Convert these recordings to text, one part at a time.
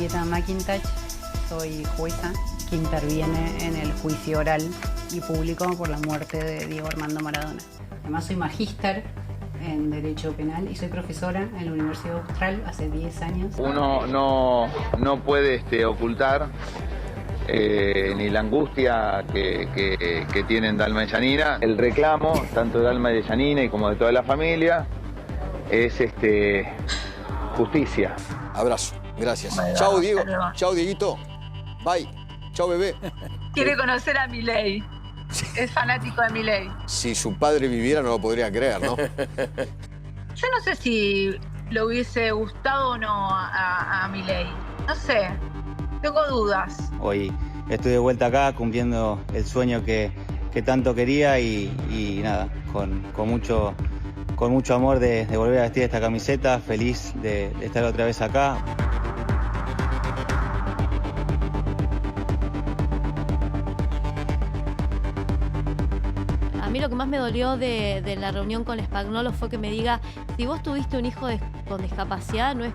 Enriqueta McIntosh, soy jueza que interviene en el juicio oral y público por la muerte de Diego Armando Maradona. Además soy magíster en Derecho Penal y soy profesora en la Universidad Austral hace 10 años. Uno no puede ocultar ni la angustia que tienen Dalma y Yanina. El reclamo, tanto de Dalma y de Yanina y como de toda la familia, es justicia. Abrazo, gracias. Chao, Diego. Chao, Dieguito. Bye. Chao, bebé. Quiere conocer a Milei. Es fanático de Milei. Si su padre viviera no lo podría creer, ¿no? Yo no sé si le hubiese gustado o no a Milei. No sé. Tengo dudas. Hoy estoy de vuelta acá cumpliendo el sueño que tanto quería y nada, con mucho amor de volver a vestir esta camiseta, feliz de estar otra vez acá. A mí lo que más me dolió de la reunión con Spagnuolo fue que me diga, si vos tuviste un hijo con discapacidad, no es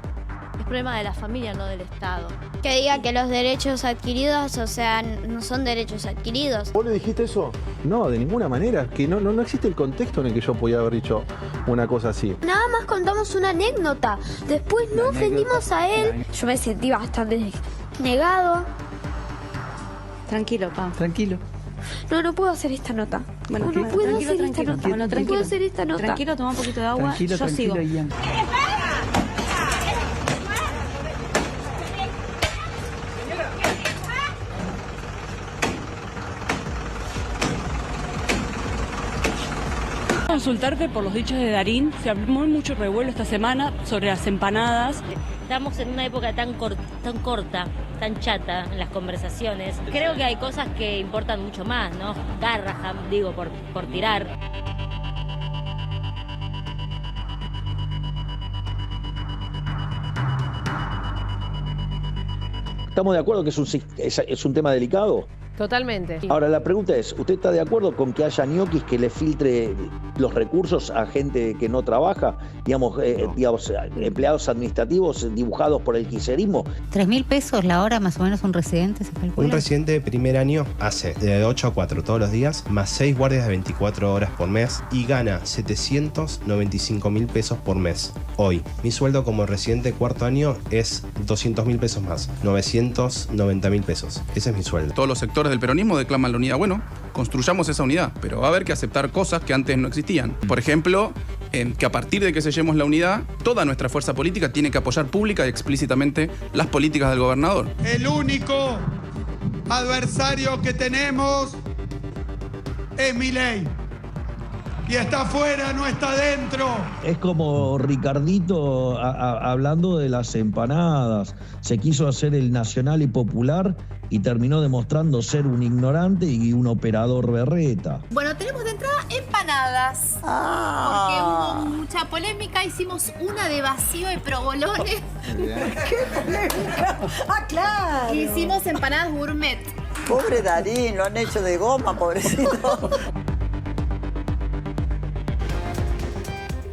problema de la familia, no del Estado. Que diga que los derechos adquiridos, o sea, no son derechos adquiridos. ¿Vos le dijiste eso? No, de ninguna manera. Que no existe el contexto en el que yo podía haber dicho una cosa así. Nada más contamos una anécdota. Después no ofendimos a él. Yo me sentí bastante negado. Tranquilo, pa. Tranquilo. No puedo hacer esta nota. Bueno, no puedo hacer esta nota. Bueno, no puedo hacer esta nota. Tranquilo, toma un poquito de agua. Yo sigo. Consultarte por los dichos de Darín. Se armó mucho revuelo esta semana sobre las empanadas. Estamos en una época tan corta, tan chata en las conversaciones. Creo que hay cosas que importan mucho más, ¿no? Garrahan, digo, por tirar. ¿Estamos de acuerdo que es un tema delicado? Totalmente. Ahora, la pregunta es, ¿usted está de acuerdo con que haya ñoquis que le filtre los recursos a gente que no trabaja? Digamos, empleados administrativos dibujados por el kirchnerismo. 3.000 pesos la hora, más o menos, un residente, se calcula. Un residente de primer año hace de 8 a 4 todos los días, más 6 guardias de 24 horas por mes y gana 795.000 pesos por mes. Hoy, mi sueldo como residente de cuarto año es 200.000 pesos más, 990.000 pesos. Ese es mi sueldo. Todos los sectores del peronismo declaman la unidad. Bueno, construyamos esa unidad, pero va a haber que aceptar cosas que antes no existían. Por ejemplo, que a partir de que sellemos la unidad, toda nuestra fuerza política tiene que apoyar pública y explícitamente las políticas del gobernador. El único adversario que tenemos es Milei. Y está afuera, no está dentro. Es como Ricardito hablando de las empanadas. Se quiso hacer el nacional y popular y terminó demostrando ser un ignorante y un operador berreta. Bueno, tenemos de entrada empanadas. Porque hubo mucha polémica. Hicimos una de vacío de provolones. ¡Qué polémica! ¡Ah, claro! Hicimos empanadas gourmet. Pobre Darín, lo han hecho de goma, pobrecito.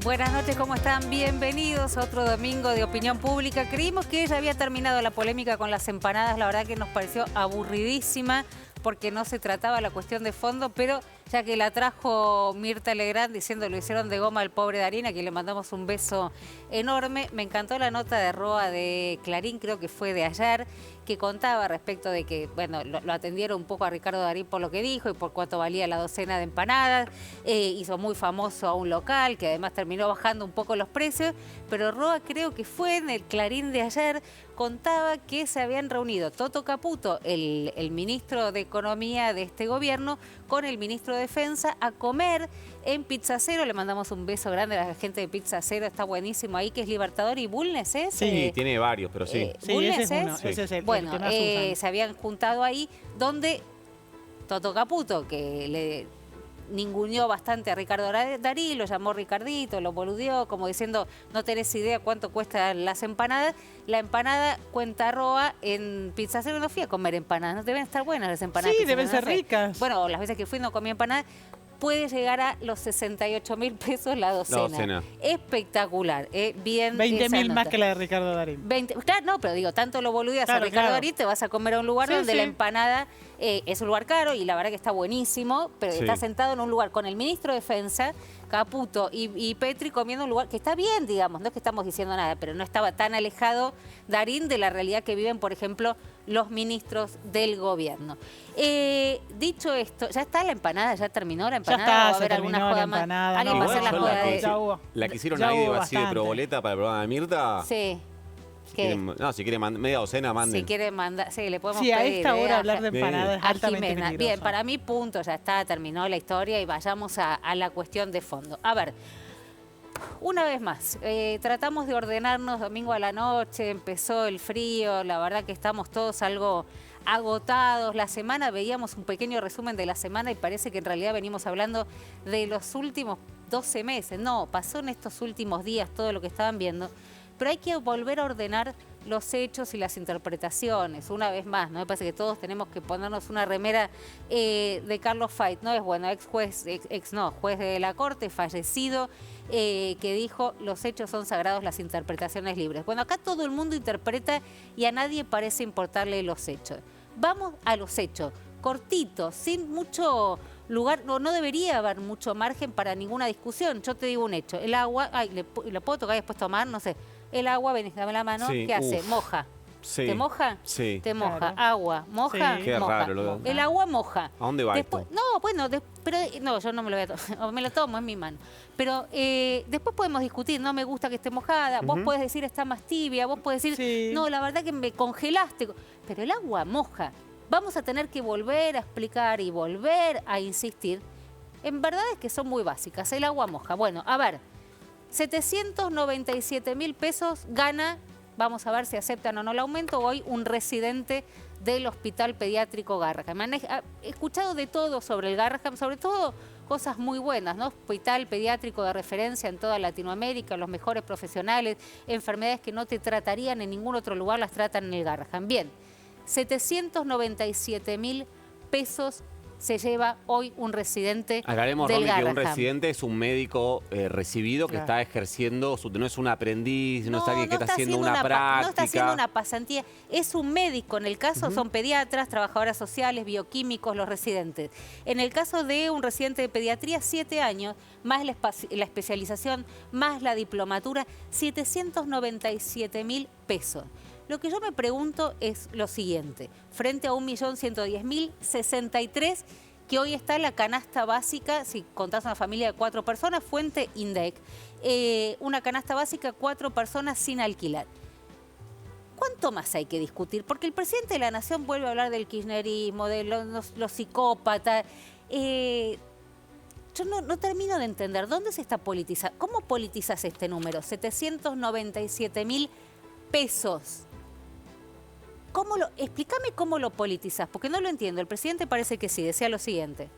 Buenas noches, ¿cómo están? Bienvenidos a otro domingo de Opinión Pública. Creímos que ya había terminado la polémica con las empanadas, la verdad que nos pareció aburridísima porque no se trataba la cuestión de fondo, pero ya que la trajo Mirta Legrand diciendo lo hicieron de goma al pobre Darín, a quien le mandamos un beso enorme. Me encantó la nota de Roa de Clarín, creo que fue de ayer, que contaba respecto de que, bueno, lo atendieron un poco a Ricardo Darín por lo que dijo y por cuánto valía la docena de empanadas. Hizo muy famoso a un local que además terminó bajando un poco los precios, pero Roa creo que fue en el Clarín de ayer, contaba que se habían reunido Toto Caputo, el ministro de Economía de este gobierno, con el ministro de Defensa a comer en Pizza Cero. Le mandamos un beso grande a la gente de Pizza Cero, está buenísimo ahí, que es Libertador y Bulnes, ¿es? Sí, tiene varios, pero sí. Bulnes, ese es uno, sí. ese es el bueno, que más usan. se habían juntado ahí donde Toto Caputo, que le ninguneó bastante a Ricardo Darín, lo llamó Ricardito, lo boludeó, como diciendo, no tenés idea cuánto cuestan las empanadas. La empanada, cuenta Roa, en Pizza Cero no fui a comer empanadas, no deben estar buenas las empanadas. Sí, deben ser ricas. Bueno, las veces que fui no comí empanadas. puede llegar a los 68.000 pesos la docena. La docena. Espectacular, bien 20.000 más que la de Ricardo Darín. Claro, no, pero digo, tanto lo boludeas a Ricardo Darín, te vas a comer a un lugar donde la empanada es un lugar caro y la verdad que está buenísimo, pero está sentado en un lugar con el ministro de Defensa, Caputo y Petri comiendo un lugar que está bien, digamos, no es que estamos diciendo nada, pero no estaba tan alejado Darín de la realidad que viven, por ejemplo, los ministros del gobierno. Dicho esto, ¿ya está la empanada? ¿Ya terminó la empanada? Ya está, ¿O va a haber alguna joda más? ¿Alguien va a hacer la joda de...? La que hicieron ahí así de proboleta para el programa de Mirta. Sí. Si quiere media docena, manden. Si quiere mandar, sí, le podemos pedir. Sí, a esta hora hablar de empanadas es altamente Jimena. peligroso. Bien, para mí, punto, ya está, terminó la historia y vayamos a la cuestión de fondo. A ver, una vez más, tratamos de ordenarnos domingo a la noche, empezó el frío, la verdad que estamos todos algo agotados. La semana, veíamos un pequeño resumen de la semana y parece que en realidad venimos hablando de los últimos 12 meses. No, pasó en estos últimos días todo lo que estaban viendo. Pero hay que volver a ordenar los hechos y las interpretaciones, una vez más, ¿no? Me parece que todos tenemos que ponernos una remera de Carlos Fait, ¿no? Es bueno, juez de la Corte, fallecido, que dijo, los hechos son sagrados, las interpretaciones libres. Bueno, acá todo el mundo interpreta y a nadie parece importarle los hechos. Vamos a los hechos, cortitos, sin mucho lugar, no debería haber mucho margen para ninguna discusión. Yo te digo un hecho, el agua, ¿le puedo tocar y después tomar? No sé. El agua, venís, dame la mano, ¿qué hace? Moja. Sí. ¿Te moja? Sí. Te moja. Agua, moja, Qué moja. raro. El agua moja. ¿A dónde va después, esto? No, bueno, pero no, yo no me lo voy a tomar. Me lo tomo en mi mano. Pero después podemos discutir, no me gusta que esté mojada. Vos podés decir está más tibia, vos podés decir, no, la verdad que me congelaste. Pero el agua moja. Vamos a tener que volver a explicar y volver a insistir en verdades que son muy básicas. El agua moja. Bueno, a ver, 797.000 pesos gana, vamos a ver si aceptan o no el aumento, hoy un residente del Hospital Pediátrico Garrahan. Me han escuchado de todo sobre el Garrahan, sobre todo cosas muy buenas, ¿no? Hospital pediátrico de referencia en toda Latinoamérica, los mejores profesionales, enfermedades que no te tratarían en ningún otro lugar, las tratan en el Garrahan. Bien, 797.000 pesos se lleva hoy un residente Aclaremos, del Romy, que un Garrahan. residente es un médico recibido que está ejerciendo, no es un aprendiz, no es alguien que está haciendo una práctica. No está haciendo una pasantía, es un médico. En el caso son pediatras, trabajadoras sociales, bioquímicos, los residentes. En el caso de un residente de pediatría, 7 años, más la especialización, más la diplomatura, 797.000 pesos. Lo que yo me pregunto es lo siguiente, frente a 1.110.063 que hoy está la canasta básica, si contás una familia de 4 personas, fuente INDEC, una canasta básica, 4 personas sin alquilar. ¿Cuánto más hay que discutir? Porque el presidente de la Nación vuelve a hablar del kirchnerismo, de los psicópatas. Yo no termino de entender, ¿dónde se está politizando? ¿Cómo politizas este número? 797.000 pesos. Explícame cómo lo politizás, porque no lo entiendo. El presidente parece que sí, decía lo siguiente.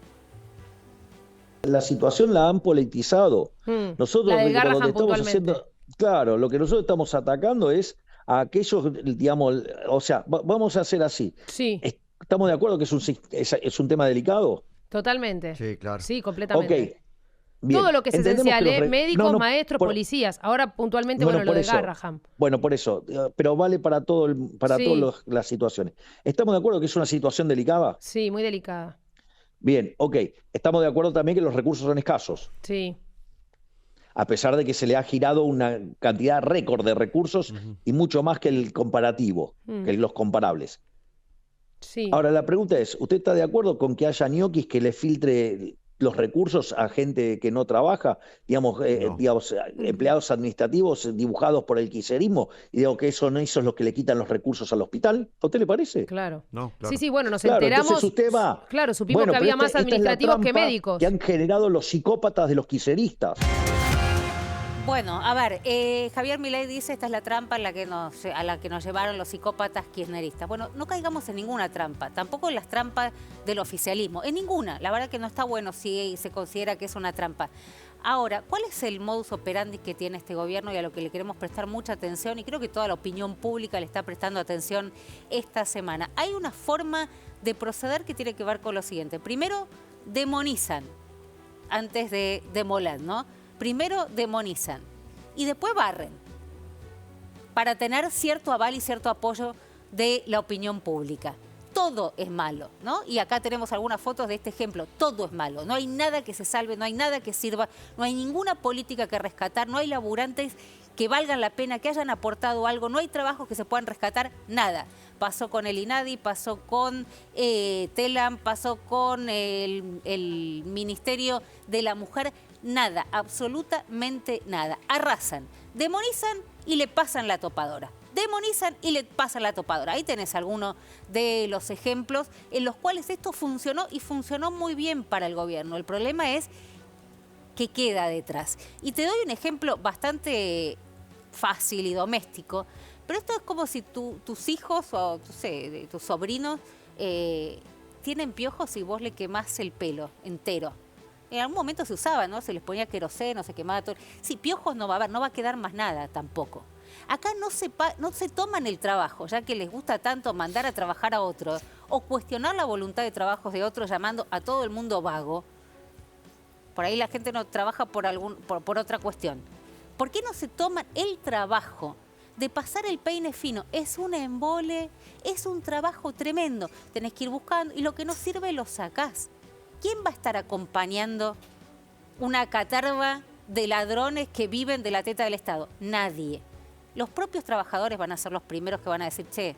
La situación la han politizado. Nosotros La de lo que Garrahan estamos haciendo, claro, lo que nosotros estamos atacando es a aquellos, digamos, o sea, vamos a hacer así. Sí. ¿Estamos de acuerdo que es un tema delicado? Totalmente. Sí, claro. Sí, completamente. Ok. Bien. Todo lo que es Entendemos esencial, que médicos, maestros, policías. Ahora puntualmente, lo de Garrahan. Bueno, por eso, pero vale para todas las situaciones. ¿Estamos de acuerdo que es una situación delicada? Sí, muy delicada. Bien, ok. Estamos de acuerdo también que los recursos son escasos. Sí. A pesar de que se le ha girado una cantidad récord de recursos y mucho más que el comparativo, que los comparables. Sí. Ahora, la pregunta es, ¿usted está de acuerdo con que haya ñoquis que le filtre los recursos a gente que no trabaja, digamos, empleados administrativos dibujados por el kirchnerismo, y digo que eso es lo que le quitan los recursos al hospital? ¿A usted le parece? Claro. No, claro. Sí, bueno, nos Claro, enteramos. entonces usted va. Claro, supimos que había más administrativos que médicos. Que han generado los psicópatas de los kirchneristas. Bueno, a ver, Javier Milei dice esta es la trampa a la que nos llevaron los psicópatas kirchneristas. Bueno, no caigamos en ninguna trampa, tampoco en las trampas del oficialismo, en ninguna. La verdad que no está bueno si se considera que es una trampa. Ahora, ¿cuál es el modus operandi que tiene este gobierno y a lo que le queremos prestar mucha atención? Y creo que toda la opinión pública le está prestando atención esta semana. Hay una forma de proceder que tiene que ver con lo siguiente. Primero, demonizan antes de demoler, ¿no? Primero demonizan y después barren para tener cierto aval y cierto apoyo de la opinión pública. Todo es malo, ¿no? Y acá tenemos algunas fotos de este ejemplo. Todo es malo. No hay nada que se salve, no hay nada que sirva, no hay ninguna política que rescatar, no hay laburantes que valgan la pena, que hayan aportado algo, no hay trabajos que se puedan rescatar, nada. Pasó con el INADI, pasó con TELAM, pasó con el Ministerio de la Mujer, nada, absolutamente nada. Arrasan, demonizan y le pasan la topadora. Demonizan y le pasan la topadora. Ahí tenés algunos de los ejemplos en los cuales esto funcionó y funcionó muy bien para el gobierno. El problema es que queda detrás. Y te doy un ejemplo bastante fácil y doméstico, pero esto es como si tus hijos o no sé, tus sobrinos tienen piojos y vos le quemás el pelo entero. En algún momento se usaba, ¿no? Se les ponía queroseno, se quemaba todo. Sí, piojos no va a haber, no va a quedar más nada tampoco. Acá no se toman el trabajo, ya que les gusta tanto mandar a trabajar a otros o cuestionar la voluntad de trabajo de otros llamando a todo el mundo vago. Por ahí la gente no trabaja por otra cuestión. ¿Por qué no se toman el trabajo de pasar el peine fino? Es un embole, es un trabajo tremendo. Tenés que ir buscando y lo que no sirve lo sacás. ¿Quién va a estar acompañando una caterva de ladrones que viven de la teta del Estado? Nadie. Los propios trabajadores van a ser los primeros que van a decir, che,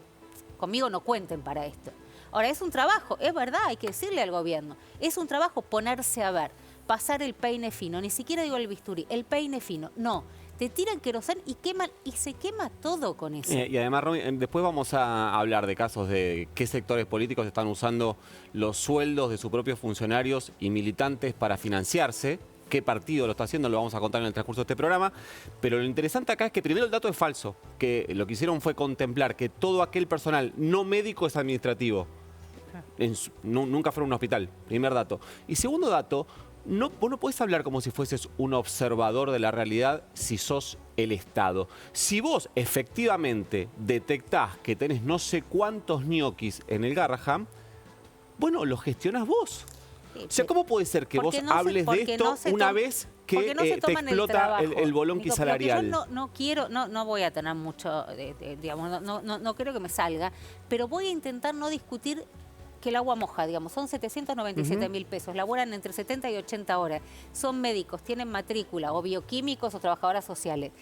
conmigo no cuenten para esto. Ahora, es un trabajo, es verdad, hay que decirle al gobierno. Es un trabajo ponerse a ver, pasar el peine fino, ni siquiera digo el bisturí, el peine fino, no. Te tiran queroseno y queman, y se quema todo con eso. Y además, Romy, después vamos a hablar de casos de qué sectores políticos están usando los sueldos de sus propios funcionarios y militantes para financiarse. Qué partido lo está haciendo, lo vamos a contar en el transcurso de este programa. Pero lo interesante acá es que primero el dato es falso, que lo que hicieron fue contemplar que todo aquel personal no médico es administrativo. Nunca fueron a un hospital, primer dato. Y segundo dato, vos no podés hablar como si fueses un observador de la realidad si sos el Estado. Si vos efectivamente detectás que tenés no sé cuántos ñoquis en el Garrahan, bueno, lo gestionás vos. O sea, ¿cómo puede ser que vos hables de esto una vez que te explota el bolonqui salarial? Yo no voy a tener mucho, digamos, no creo que me salga, pero voy a intentar no discutir que el agua moja, digamos, son 797.000 pesos, laburan entre 70 y 80 horas, son médicos, tienen matrícula, o bioquímicos o trabajadoras sociales.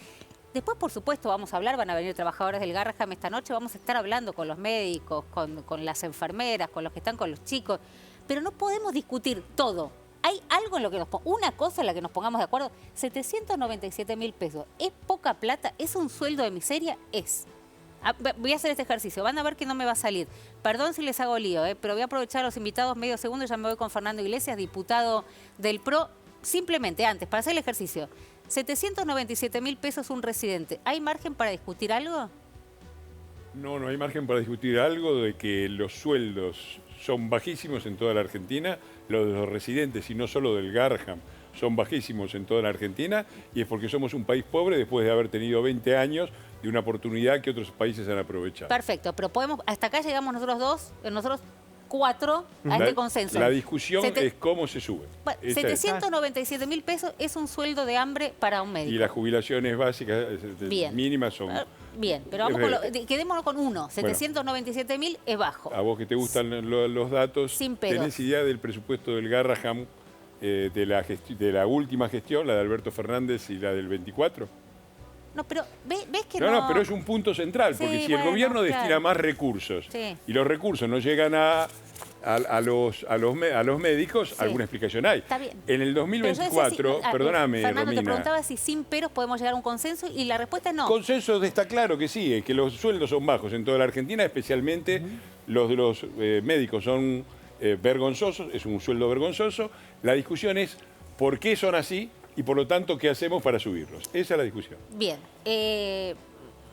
Después, por supuesto, vamos a hablar, van a venir trabajadores del Garrahan esta noche, vamos a estar hablando con los médicos, con las enfermeras, con los que están con los chicos, pero no podemos discutir todo. Hay algo en lo que una cosa en la que nos pongamos de acuerdo. 797.000 pesos, ¿es poca plata? ¿Es un sueldo de miseria? Es. Voy a hacer este ejercicio, van a ver que no me va a salir. Perdón si les hago lío, pero voy a aprovechar a los invitados medio segundo, ya me voy con Fernando Iglesias, diputado del PRO. Simplemente antes, para hacer el ejercicio, 797.000 pesos un residente. ¿Hay margen para discutir algo? No, no hay margen para discutir algo de que los sueldos son bajísimos en toda la Argentina, los de los residentes y no solo del Garrahan son bajísimos en toda la Argentina, y es porque somos un país pobre después de haber tenido 20 años de una oportunidad que otros países han aprovechado. Perfecto, pero hasta acá llegamos nosotros 4 a este consenso. La discusión es cómo se sube. Bueno, 797.000 pesos es un sueldo de hambre para un médico. Y las jubilaciones básicas mínimas son... Bien, pero quedémonos con uno. 797.000 es bajo. A vos que te gustan los datos, ¿tenés idea del presupuesto del Garrahan de la última gestión, la de Alberto Fernández y la del 24? No, pero ves que no, pero es un punto central, porque si el gobierno destina más recursos y los recursos no llegan a los médicos, alguna explicación hay. Está bien. En el 2024, perdóname, Fernando, Romina, te preguntaba si sin peros podemos llegar a un consenso y la respuesta es no. Consenso está claro que sí, es que los sueldos son bajos en toda la Argentina, especialmente los de los médicos son vergonzosos, es un sueldo vergonzoso. La discusión es por qué son así y por lo tanto qué hacemos para subirlos. Esa es la discusión. Bien.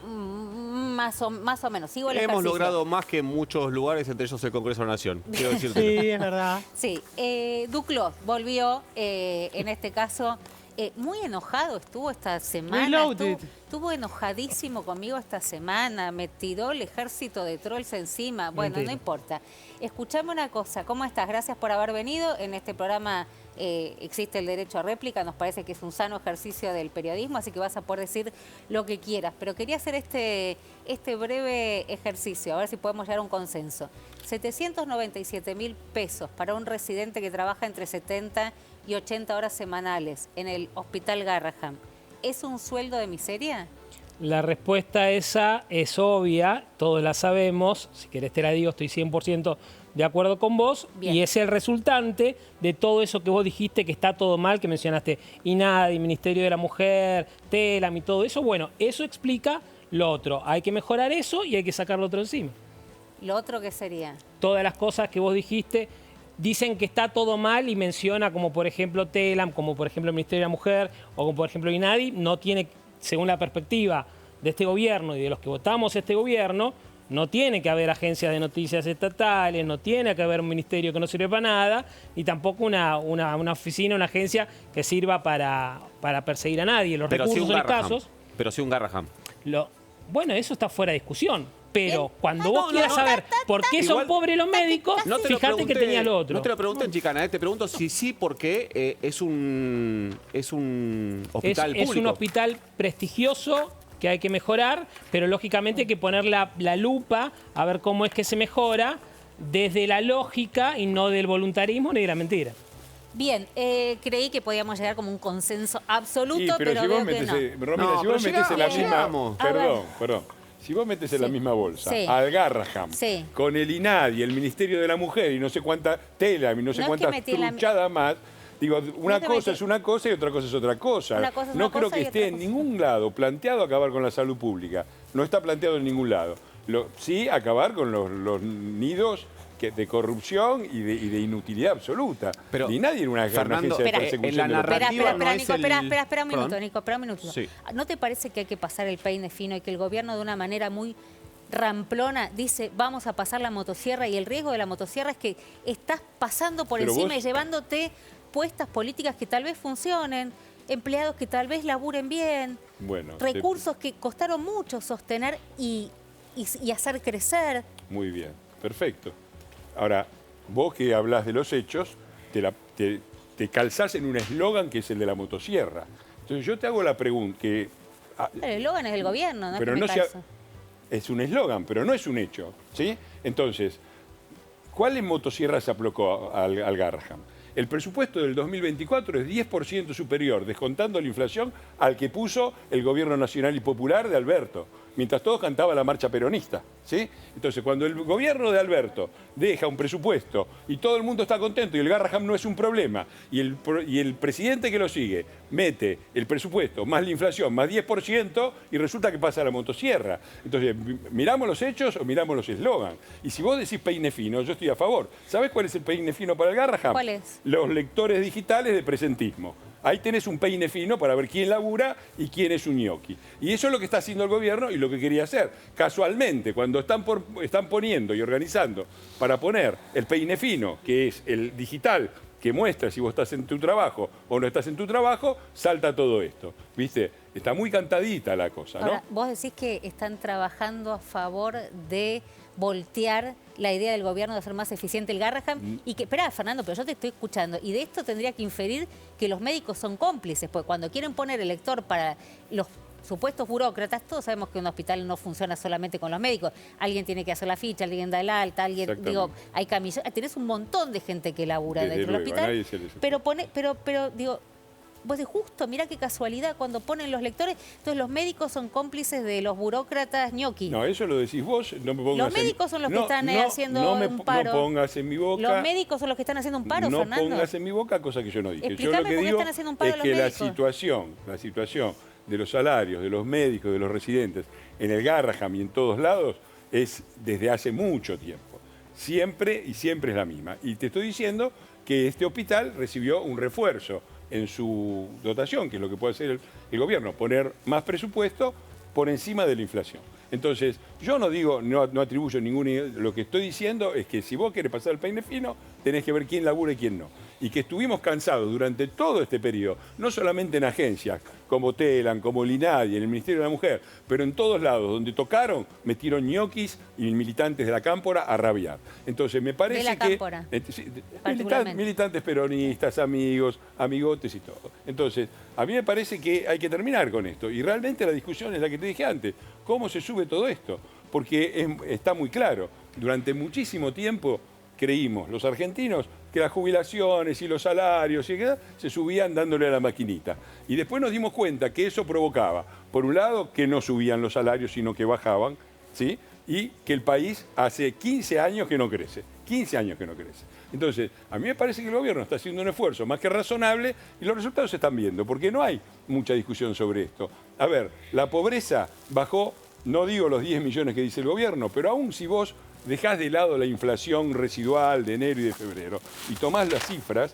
Más o menos. Sigo el Hemos logrado más que en muchos lugares, entre ellos el Congreso de la Nación. Quiero decirte. Sí, es verdad. Sí. Duclos volvió, en este caso, muy enojado estuvo esta semana. Estuvo enojadísimo conmigo esta semana. Me tiró el ejército de trolls encima. Bueno, no importa. Escuchame una cosa. ¿Cómo estás? Gracias por haber venido. En este programa existe el derecho a réplica. Nos parece que es un sano ejercicio del periodismo, así que vas a poder decir lo que quieras. Pero quería hacer este breve ejercicio, a ver si podemos llegar a un consenso. 797.000 pesos para un residente que trabaja entre 70 y 80 horas semanales en el Hospital Garrahan. ¿Es un sueldo de miseria? La respuesta esa es obvia, todos la sabemos. Si querés te la digo, estoy 100% de acuerdo con vos. Bien. Y es el resultante de todo eso que vos dijiste que está todo mal, que mencionaste INADI, Ministerio de la Mujer, TELAM y todo eso. Bueno, eso explica lo otro. Hay que mejorar eso y hay que sacar lo otro encima. ¿Lo otro qué sería? Todas las cosas que vos dijiste dicen que está todo mal y menciona como por ejemplo TELAM, como por ejemplo el Ministerio de la Mujer o como por ejemplo INADI, no tiene, según la perspectiva de este gobierno y de los que votamos este gobierno, no tiene que haber agencias de noticias estatales, no tiene que haber un ministerio que no sirve para nada, y tampoco una oficina, una agencia que sirva para perseguir a nadie. Los recursos en casos. Pero sí un Garrahan. Bueno, eso está fuera de discusión. Pero cuando vos quieras saber por qué son pobres los médicos, fíjate que tenía lo otro. No te lo pregunté en Chicana, te pregunto si sí, porque es un hospital público. Es un hospital prestigioso que hay que mejorar, pero lógicamente hay que poner la lupa a ver cómo es que se mejora desde la lógica y no del voluntarismo ni de la mentira. Bien, creí que podíamos llegar como un consenso absoluto, pero si veo que no. Romina, si vos metés en la misma... Perdón. Si vos metés en la misma bolsa al Garrahan, con el INADI, el Ministerio de la Mujer y no sé cuánta TELAM y no sé cuántas truchadas más, digo, una cosa es una cosa y otra cosa es otra cosa. No creo que esté en ningún lado planteado acabar con la salud pública. No está planteado en ningún lado. Sí, acabar con los nidos de corrupción y de inutilidad absoluta. Pero ni nadie en una agencia de persecución. Espera un minuto, Nico, espera un minuto. Sí. ¿No te parece que hay que pasar el peine fino y que el gobierno de una manera muy ramplona dice vamos a pasar la motosierra, y el riesgo de la motosierra es que estás pasando por encima y llevándote puestas políticas que tal vez funcionen, empleados que tal vez laburen bien, recursos que costaron mucho sostener y hacer crecer? Muy bien, perfecto. Ahora, vos que hablas de los hechos, te calzás en un eslogan que es el de la motosierra. Entonces yo te hago la pregunta que... El eslogan es del gobierno, ¿no? Pero es un eslogan, pero no es un hecho, ¿sí? Entonces, ¿cuál motosierra se aplicó al Garrahan? El presupuesto del 2024 es 10% superior, descontando la inflación, al que puso el Gobierno Nacional y Popular de Alberto, mientras todos cantaban la marcha peronista, ¿sí? Entonces, cuando el gobierno de Alberto deja un presupuesto y todo el mundo está contento y el Garrahan no es un problema, y el presidente que lo sigue mete el presupuesto más la inflación más 10% y resulta que pasa a la motosierra. Entonces, ¿miramos los hechos o miramos los eslogans? Y si vos decís peine fino, yo estoy a favor. ¿Sabés cuál es el peine fino para el Garrahan? ¿Cuál es? Los lectores digitales de presentismo. Ahí tenés un peine fino para ver quién labura y quién es un ñoqui. Y eso es lo que está haciendo el gobierno y lo que quería hacer. Casualmente, cuando están poniendo y organizando para poner el peine fino, que es el digital, que muestra si vos estás en tu trabajo o no estás en tu trabajo, salta todo esto. ¿Viste? Está muy cantadita la cosa, ¿no? Ahora, vos decís que están trabajando a favor de voltear la idea del gobierno de hacer más eficiente el Garrahan y que, espera, Fernando, pero yo te estoy escuchando y de esto tendría que inferir que los médicos son cómplices, porque cuando quieren poner el lector para los supuestos burócratas, todos sabemos que un hospital no funciona solamente con los médicos, alguien tiene que hacer la ficha, alguien da el alta, alguien, digo, hay camillas, tenés un montón de gente que labura dentro del hospital, pero digo, vos de justo, mirá qué casualidad, cuando ponen los lectores, entonces los médicos son cómplices de los burócratas ñoqui. No, eso lo decís vos, no me pongas. Los médicos son los que están haciendo un paro. No pongas en mi boca. Los médicos son los que están haciendo un paro, Fernando. No pongas en mi boca cosas que yo no dije. Explícame yo lo que digo están haciendo un paro es que la situación de los salarios, de los médicos, de los residentes, en el Garrahan y en todos lados, es desde hace mucho tiempo. Siempre es la misma. Y te estoy diciendo que este hospital recibió un refuerzo en su dotación, que es lo que puede hacer el gobierno, poner más presupuesto por encima de la inflación. Entonces, yo no digo, no atribuyo ningún... Lo que estoy diciendo es que si vos querés pasar el peine fino, tenés que ver quién labura y quién no. Y que estuvimos cansados durante todo este periodo, no solamente en agencias como Telam, como el INADI, en el Ministerio de la Mujer, pero en todos lados donde tocaron, metieron ñoquis y militantes de la Cámpora a rabiar. Entonces, me parece de la que... Cámpora, militantes peronistas, amigos, amigotes y todo. Entonces, a mí me parece que hay que terminar con esto. Y realmente la discusión es la que te dije antes. ¿Cómo se sube todo esto? Porque está muy claro. Durante muchísimo tiempo creímos, los argentinos, que las jubilaciones y los salarios se subían dándole a la maquinita. Y después nos dimos cuenta que eso provocaba, por un lado, que no subían los salarios, sino que bajaban, ¿sí? Y que el país hace 15 años que no crece. 15 años que no crece. Entonces, a mí me parece que el gobierno está haciendo un esfuerzo más que razonable y los resultados se están viendo, porque no hay mucha discusión sobre esto. A ver, la pobreza bajó, no digo los 10 millones que dice el gobierno, pero aún si vos dejás de lado la inflación residual de enero y de febrero y tomás las cifras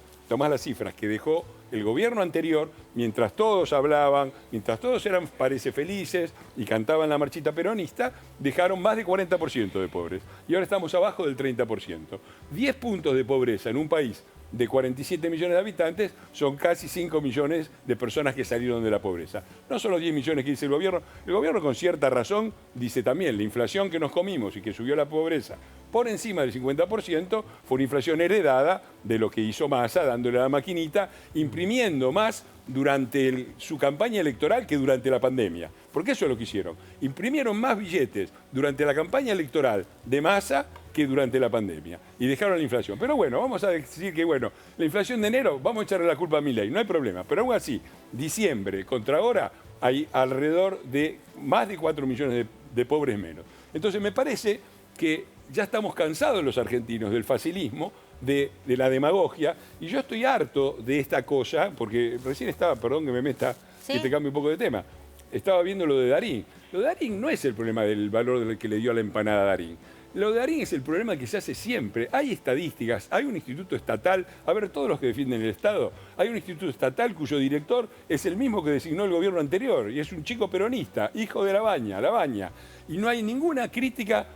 que dejó el gobierno anterior, mientras todos hablaban, mientras todos eran, parece, felices y cantaban la marchita peronista, dejaron más de 40% de pobres. Y ahora estamos abajo del 30%. 10 puntos de pobreza en un país de 47 millones de habitantes son casi 5 millones de personas que salieron de la pobreza. No son los 10 millones que dice el gobierno con cierta razón dice también la inflación que nos comimos y que subió la pobreza por encima del 50% fue una inflación heredada de lo que hizo Massa, dándole a la maquinita, imprimiendo más durante su campaña electoral que durante la pandemia. Porque eso es lo que hicieron. Imprimieron más billetes durante la campaña electoral de Massa que durante la pandemia. Y dejaron la inflación. Pero bueno, vamos a decir que, bueno, la inflación de enero, vamos a echarle la culpa a Milei, no hay problema. Pero aún así, diciembre contra ahora, hay alrededor de más de 4 millones de pobres menos. Entonces me parece que ya estamos cansados los argentinos del facilismo, de la demagogia, y yo estoy harto de esta cosa, porque recién estaba, perdón que me meta, que te cambie un poco de tema, estaba viendo lo de Darín. Lo de Darín no es el problema del valor que le dio a la empanada a Darín. Lo de Darín es el problema que se hace siempre. Hay estadísticas, hay un instituto estatal, a ver, todos los que defienden el Estado, hay un instituto estatal cuyo director es el mismo que designó el gobierno anterior, y es un chico peronista, hijo de La Baña. Y no hay ninguna crítica.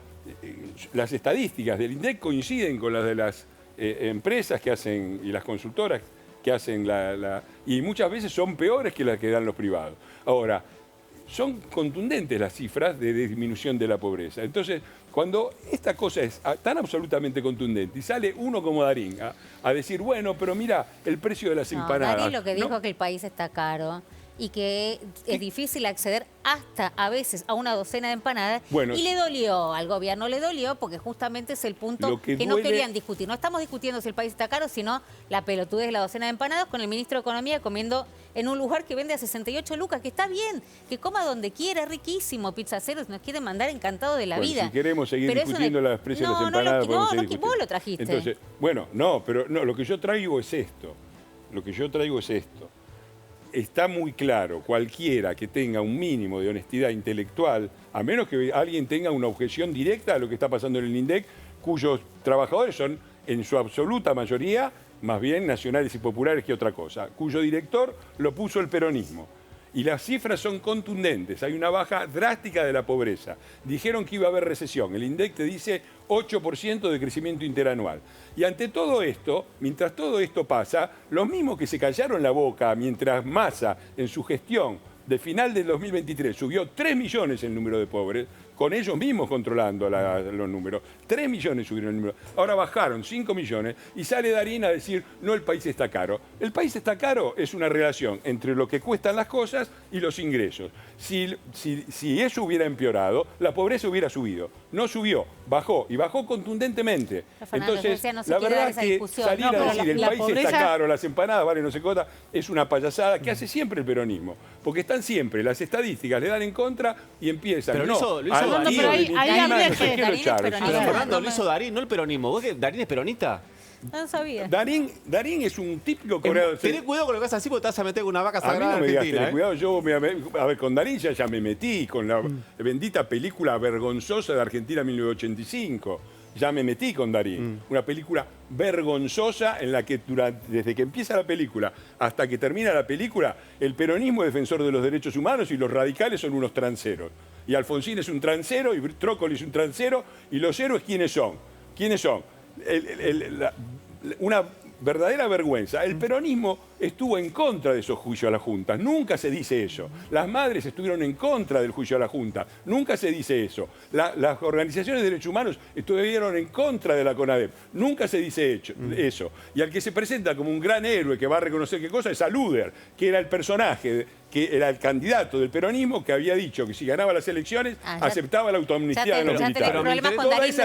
Las estadísticas del INDEC coinciden con las de las empresas que hacen y las consultoras que hacen y muchas veces son peores que las que dan los privados. Ahora, son contundentes las cifras de disminución de la pobreza. Entonces, cuando esta cosa es tan absolutamente contundente y sale uno como Darín a decir, bueno, pero mira, el precio de las empanadas... Darín lo que dijo es que el país está caro y que es difícil acceder hasta a veces a una docena de empanadas. Bueno, y le dolió, al gobierno le dolió, porque justamente es el punto que no querían discutir. No estamos discutiendo si el país está caro, sino la pelotudez de la docena de empanadas con el ministro de Economía comiendo en un lugar que vende a 68 lucas, que está bien, que coma donde quiera, es riquísimo. Pizzaceros nos quieren mandar encantado de la vida. Si queremos seguir discutiendo los precios de las empanadas... Vos lo trajiste. Entonces, bueno, pero lo que yo traigo es esto. Está muy claro, cualquiera que tenga un mínimo de honestidad intelectual, a menos que alguien tenga una objeción directa a lo que está pasando en el INDEC, cuyos trabajadores son en su absoluta mayoría más bien nacionales y populares que otra cosa, cuyo director lo puso el peronismo. Y las cifras son contundentes, hay una baja drástica de la pobreza. Dijeron que iba a haber recesión, el INDEC te dice 8% de crecimiento interanual. Y ante todo esto, mientras todo esto pasa, los mismos que se callaron la boca mientras Massa en su gestión de final del 2023 subió 3 millones el número de pobres, con ellos mismos controlando los números. 3 millones subieron el número. Ahora bajaron 5 millones y sale Darín a decir, no, el país está caro. El país está caro es una relación entre lo que cuestan las cosas y los ingresos. Si eso hubiera empeorado, la pobreza hubiera subido. No subió, bajó, y bajó contundentemente. Entonces, la verdad es que salir a decir el país está caro, las empanadas valen no sé qué cosa, es una payasada que hace siempre el peronismo. Porque están siempre, las estadísticas le dan en contra y empiezan. Pero lo hizo Darín. Fernando, lo hizo Darín, no el peronismo. ¿Vos que Darín es peronista? No sabía. Darín es un típico coreano. Tenés cuidado con lo que vas a decir porque te vas a meter con una vaca sagrada. A mí no me digas, cuidado, yo a ver, con Darín ya me metí, con la bendita película vergonzosa de Argentina 1985. Ya me metí con Darín. Una película vergonzosa en la que desde que empieza la película hasta que termina la película, el peronismo es defensor de los derechos humanos y los radicales son unos transeros. Y Alfonsín es un transero, y Trócoli es un transero, y los héroes, ¿quiénes son? ¿Quiénes son? Una verdadera vergüenza. El peronismo estuvo en contra de esos juicios a las juntas. Nunca se dice eso. Las madres estuvieron en contra del juicio a la junta. Nunca se dice eso. Las organizaciones de derechos humanos estuvieron en contra de la CONADEP. Nunca se dice eso. Y al que se presenta como un gran héroe que va a reconocer qué cosa es a Luder, que era el personaje, que era el candidato del peronismo, que había dicho que si ganaba las elecciones aceptaba la autoamnistía de los militares.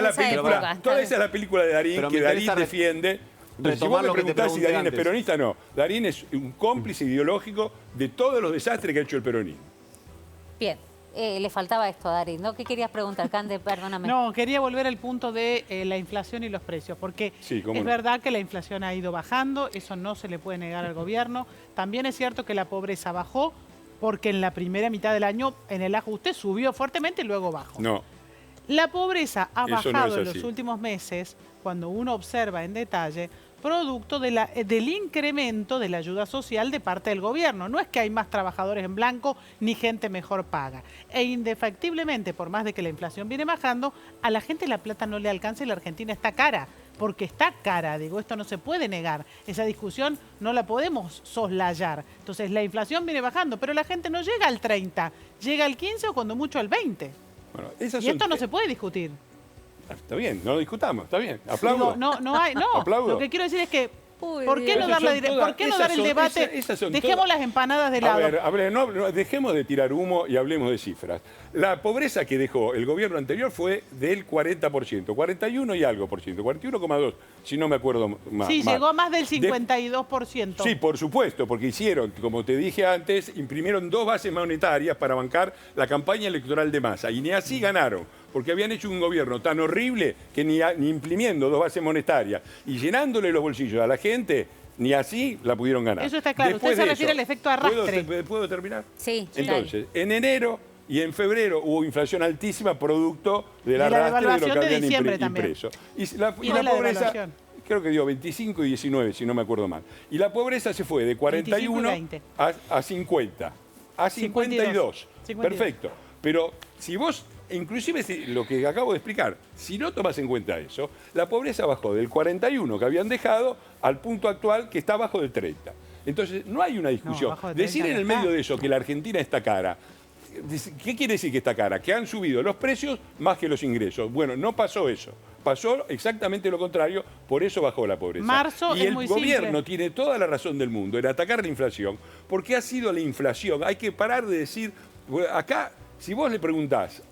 Toda esa es la película de Darín, que Darín defiende. Si vos me preguntás si Darín es peronista, no. Darín es un cómplice ideológico de todos los desastres que ha hecho el peronismo. Bien. Le faltaba esto a Darín, ¿no? ¿Qué querías preguntar, Cande? Perdóname. No, quería volver al punto de la inflación y los precios, porque es verdad que la inflación ha ido bajando, eso no se le puede negar al gobierno. También es cierto que la pobreza bajó, porque en la primera mitad del año en el ajuste subió fuertemente y luego bajó. No. La pobreza ha bajado en los últimos meses, cuando uno observa en detalle, producto del incremento de la ayuda social de parte del gobierno. No es que hay más trabajadores en blanco ni gente mejor paga. E indefectiblemente, por más de que la inflación viene bajando, a la gente la plata no le alcanza y la Argentina está cara. Porque está cara, digo, esto no se puede negar. Esa discusión no la podemos soslayar. Entonces la inflación viene bajando, pero la gente no llega al 30, llega al 15 o cuando mucho al 20. Bueno, y esto no se puede discutir. Está bien, no lo discutamos, está bien. Aplaudo. Digo, no hay. Aplaudo. Lo que quiero decir es que ¿por qué no dar el debate? Dejemos las empanadas de lado. A ver, no, dejemos de tirar humo y hablemos de cifras. La pobreza que dejó el gobierno anterior fue del 40%, 41 y algo por ciento, 41,2, si no me acuerdo más. Sí, llegó a más del 52%. Sí, por supuesto, porque hicieron, como te dije antes, imprimieron 2 bases monetarias para bancar la campaña electoral de Massa. Y ni así ganaron, porque habían hecho un gobierno tan horrible que ni imprimiendo 2 bases monetarias y llenándole los bolsillos a la gente, ni así la pudieron ganar. Eso está claro. Usted se refiere al efecto arrastre. ¿Puedo terminar? Sí. Entonces, en enero y en febrero hubo inflación altísima producto del arrastre de lo que habían impreso. Y la pobreza, creo que dio 25 y 19, si no me acuerdo mal. Y la pobreza se fue de 41 a 50, a 52. Perfecto. Pero si vos, inclusive lo que acabo de explicar, si no tomas en cuenta eso, la pobreza bajó del 41 que habían dejado al punto actual que está abajo del 30. Entonces, no hay una discusión. Decir en el medio de eso que la Argentina está cara, ¿qué quiere decir que está cara? Que han subido los precios más que los ingresos. Bueno, no pasó eso. Pasó exactamente lo contrario, por eso bajó la pobreza. Y el gobierno tiene toda la razón del mundo en atacar la inflación, porque ha sido la inflación. Hay que parar de decir, acá, si vos le preguntás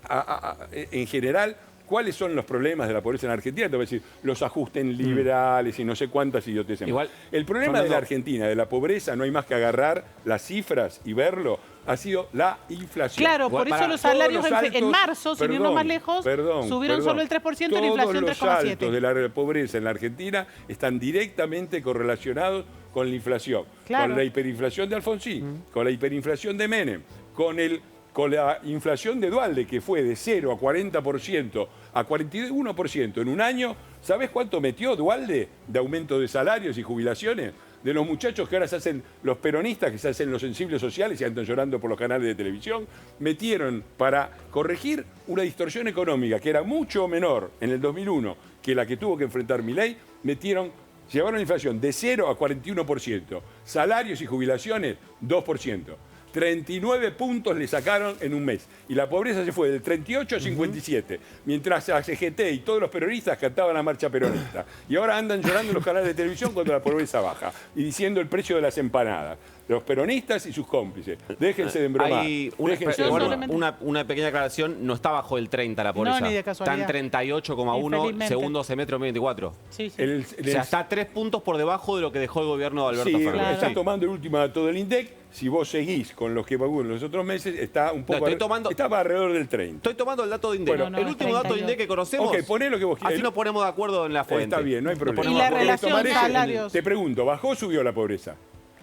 en general cuáles son los problemas de la pobreza en Argentina, te voy a decir los ajustes liberales y no sé cuántas idioteces. Igual, el problema de la Argentina, de la pobreza, no hay más que agarrar las cifras y verlo, ha sido la inflación. Claro, por eso los salarios en marzo, sin irnos más lejos, subieron solo el 3% y la inflación 3,7%. Todos los saltos de la pobreza en la Argentina están directamente correlacionados con la inflación. Con la hiperinflación de Alfonsín, con la hiperinflación de Menem, con la inflación de Duhalde, que fue de 0 a 40% a 41% en un año. ¿Sabés cuánto metió Duhalde de aumento de salarios y jubilaciones? De los muchachos que ahora se hacen los peronistas, que se hacen los sensibles sociales y andan llorando por los canales de televisión, metieron para corregir una distorsión económica que era mucho menor en el 2001 que la que tuvo que enfrentar Milei, llevaron la inflación de 0 a 41%, salarios y jubilaciones 2%. 39 puntos le sacaron en un mes. Y la pobreza se fue del 38 a 57. Mientras la CGT y todos los peronistas cantaban la marcha peronista. Y ahora andan llorando en los canales de televisión cuando la pobreza baja. Y diciendo el precio de las empanadas. Los peronistas y sus cómplices. Déjense de embromar. Hay una pequeña aclaración. No está bajo el 30 la pobreza. No, ni de casualidad. Está en 38,1 según 12 metros 24. Sí, sí. O sea, está 3 puntos por debajo de lo que dejó el gobierno de Alberto Fernández. Claro. Está tomando el último dato del INDEC. Si vos seguís con los que hubo en los otros meses, está un poco estaba alrededor del 30. Estoy tomando el dato de INDEC. Bueno, el último dato de INDEC que conocemos. Ok, poné lo que vos quieras. Así nos ponemos de acuerdo en la fuente. Está bien, no hay problema. Y la relación salarios. Te pregunto, ¿bajó o subió la pobreza?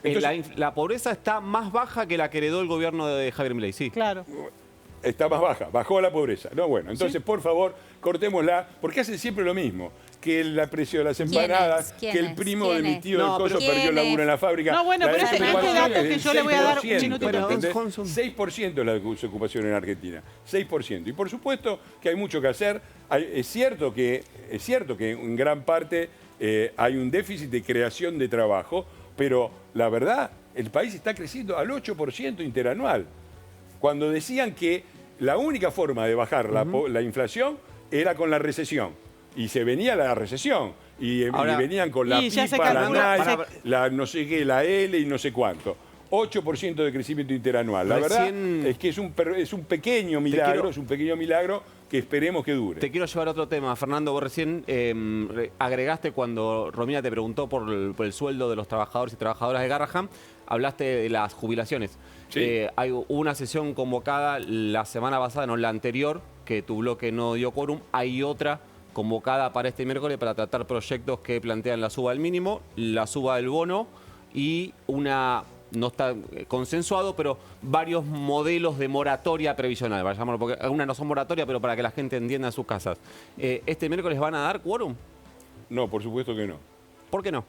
Entonces, la pobreza está más baja que la que heredó el gobierno de Javier Milei, sí. Claro. Está más baja, bajó la pobreza. No, bueno, entonces, por favor, cortémosla, porque hacen siempre lo mismo. Que el precio de las empanadas, que el primo de mi tío del coso perdió el laburo en la fábrica. No, bueno, pero este dato que yo le voy a dar un minutito. 6% es la desocupación en Argentina, 6%. Y por supuesto que hay mucho que hacer. Es cierto que en gran parte hay un déficit de creación de trabajo, pero la verdad, el país está creciendo al 8% interanual. Cuando decían que la única forma de bajar la inflación era con la recesión. Y se venía la recesión. Y venían con la pipa, la NAI, la no sé qué, la L y no sé cuánto. 8% de crecimiento interanual. La verdad es que es un pequeño milagro, que esperemos que dure. Te quiero llevar a otro tema. Fernando, vos recién agregaste cuando Romina te preguntó por el sueldo de los trabajadores y trabajadoras de Garrahan, hablaste de las jubilaciones. Sí. Hubo una sesión convocada la semana pasada, no la anterior, que tu bloque no dio quórum. Hay otra convocada para este miércoles para tratar proyectos que plantean la suba del mínimo, la suba del bono y no está consensuado, pero varios modelos de moratoria previsional, para llamarlo, porque algunas no son moratoria, pero para que la gente entienda en sus casas. ¿Este miércoles van a dar quórum? No, por supuesto que no. ¿Por qué no?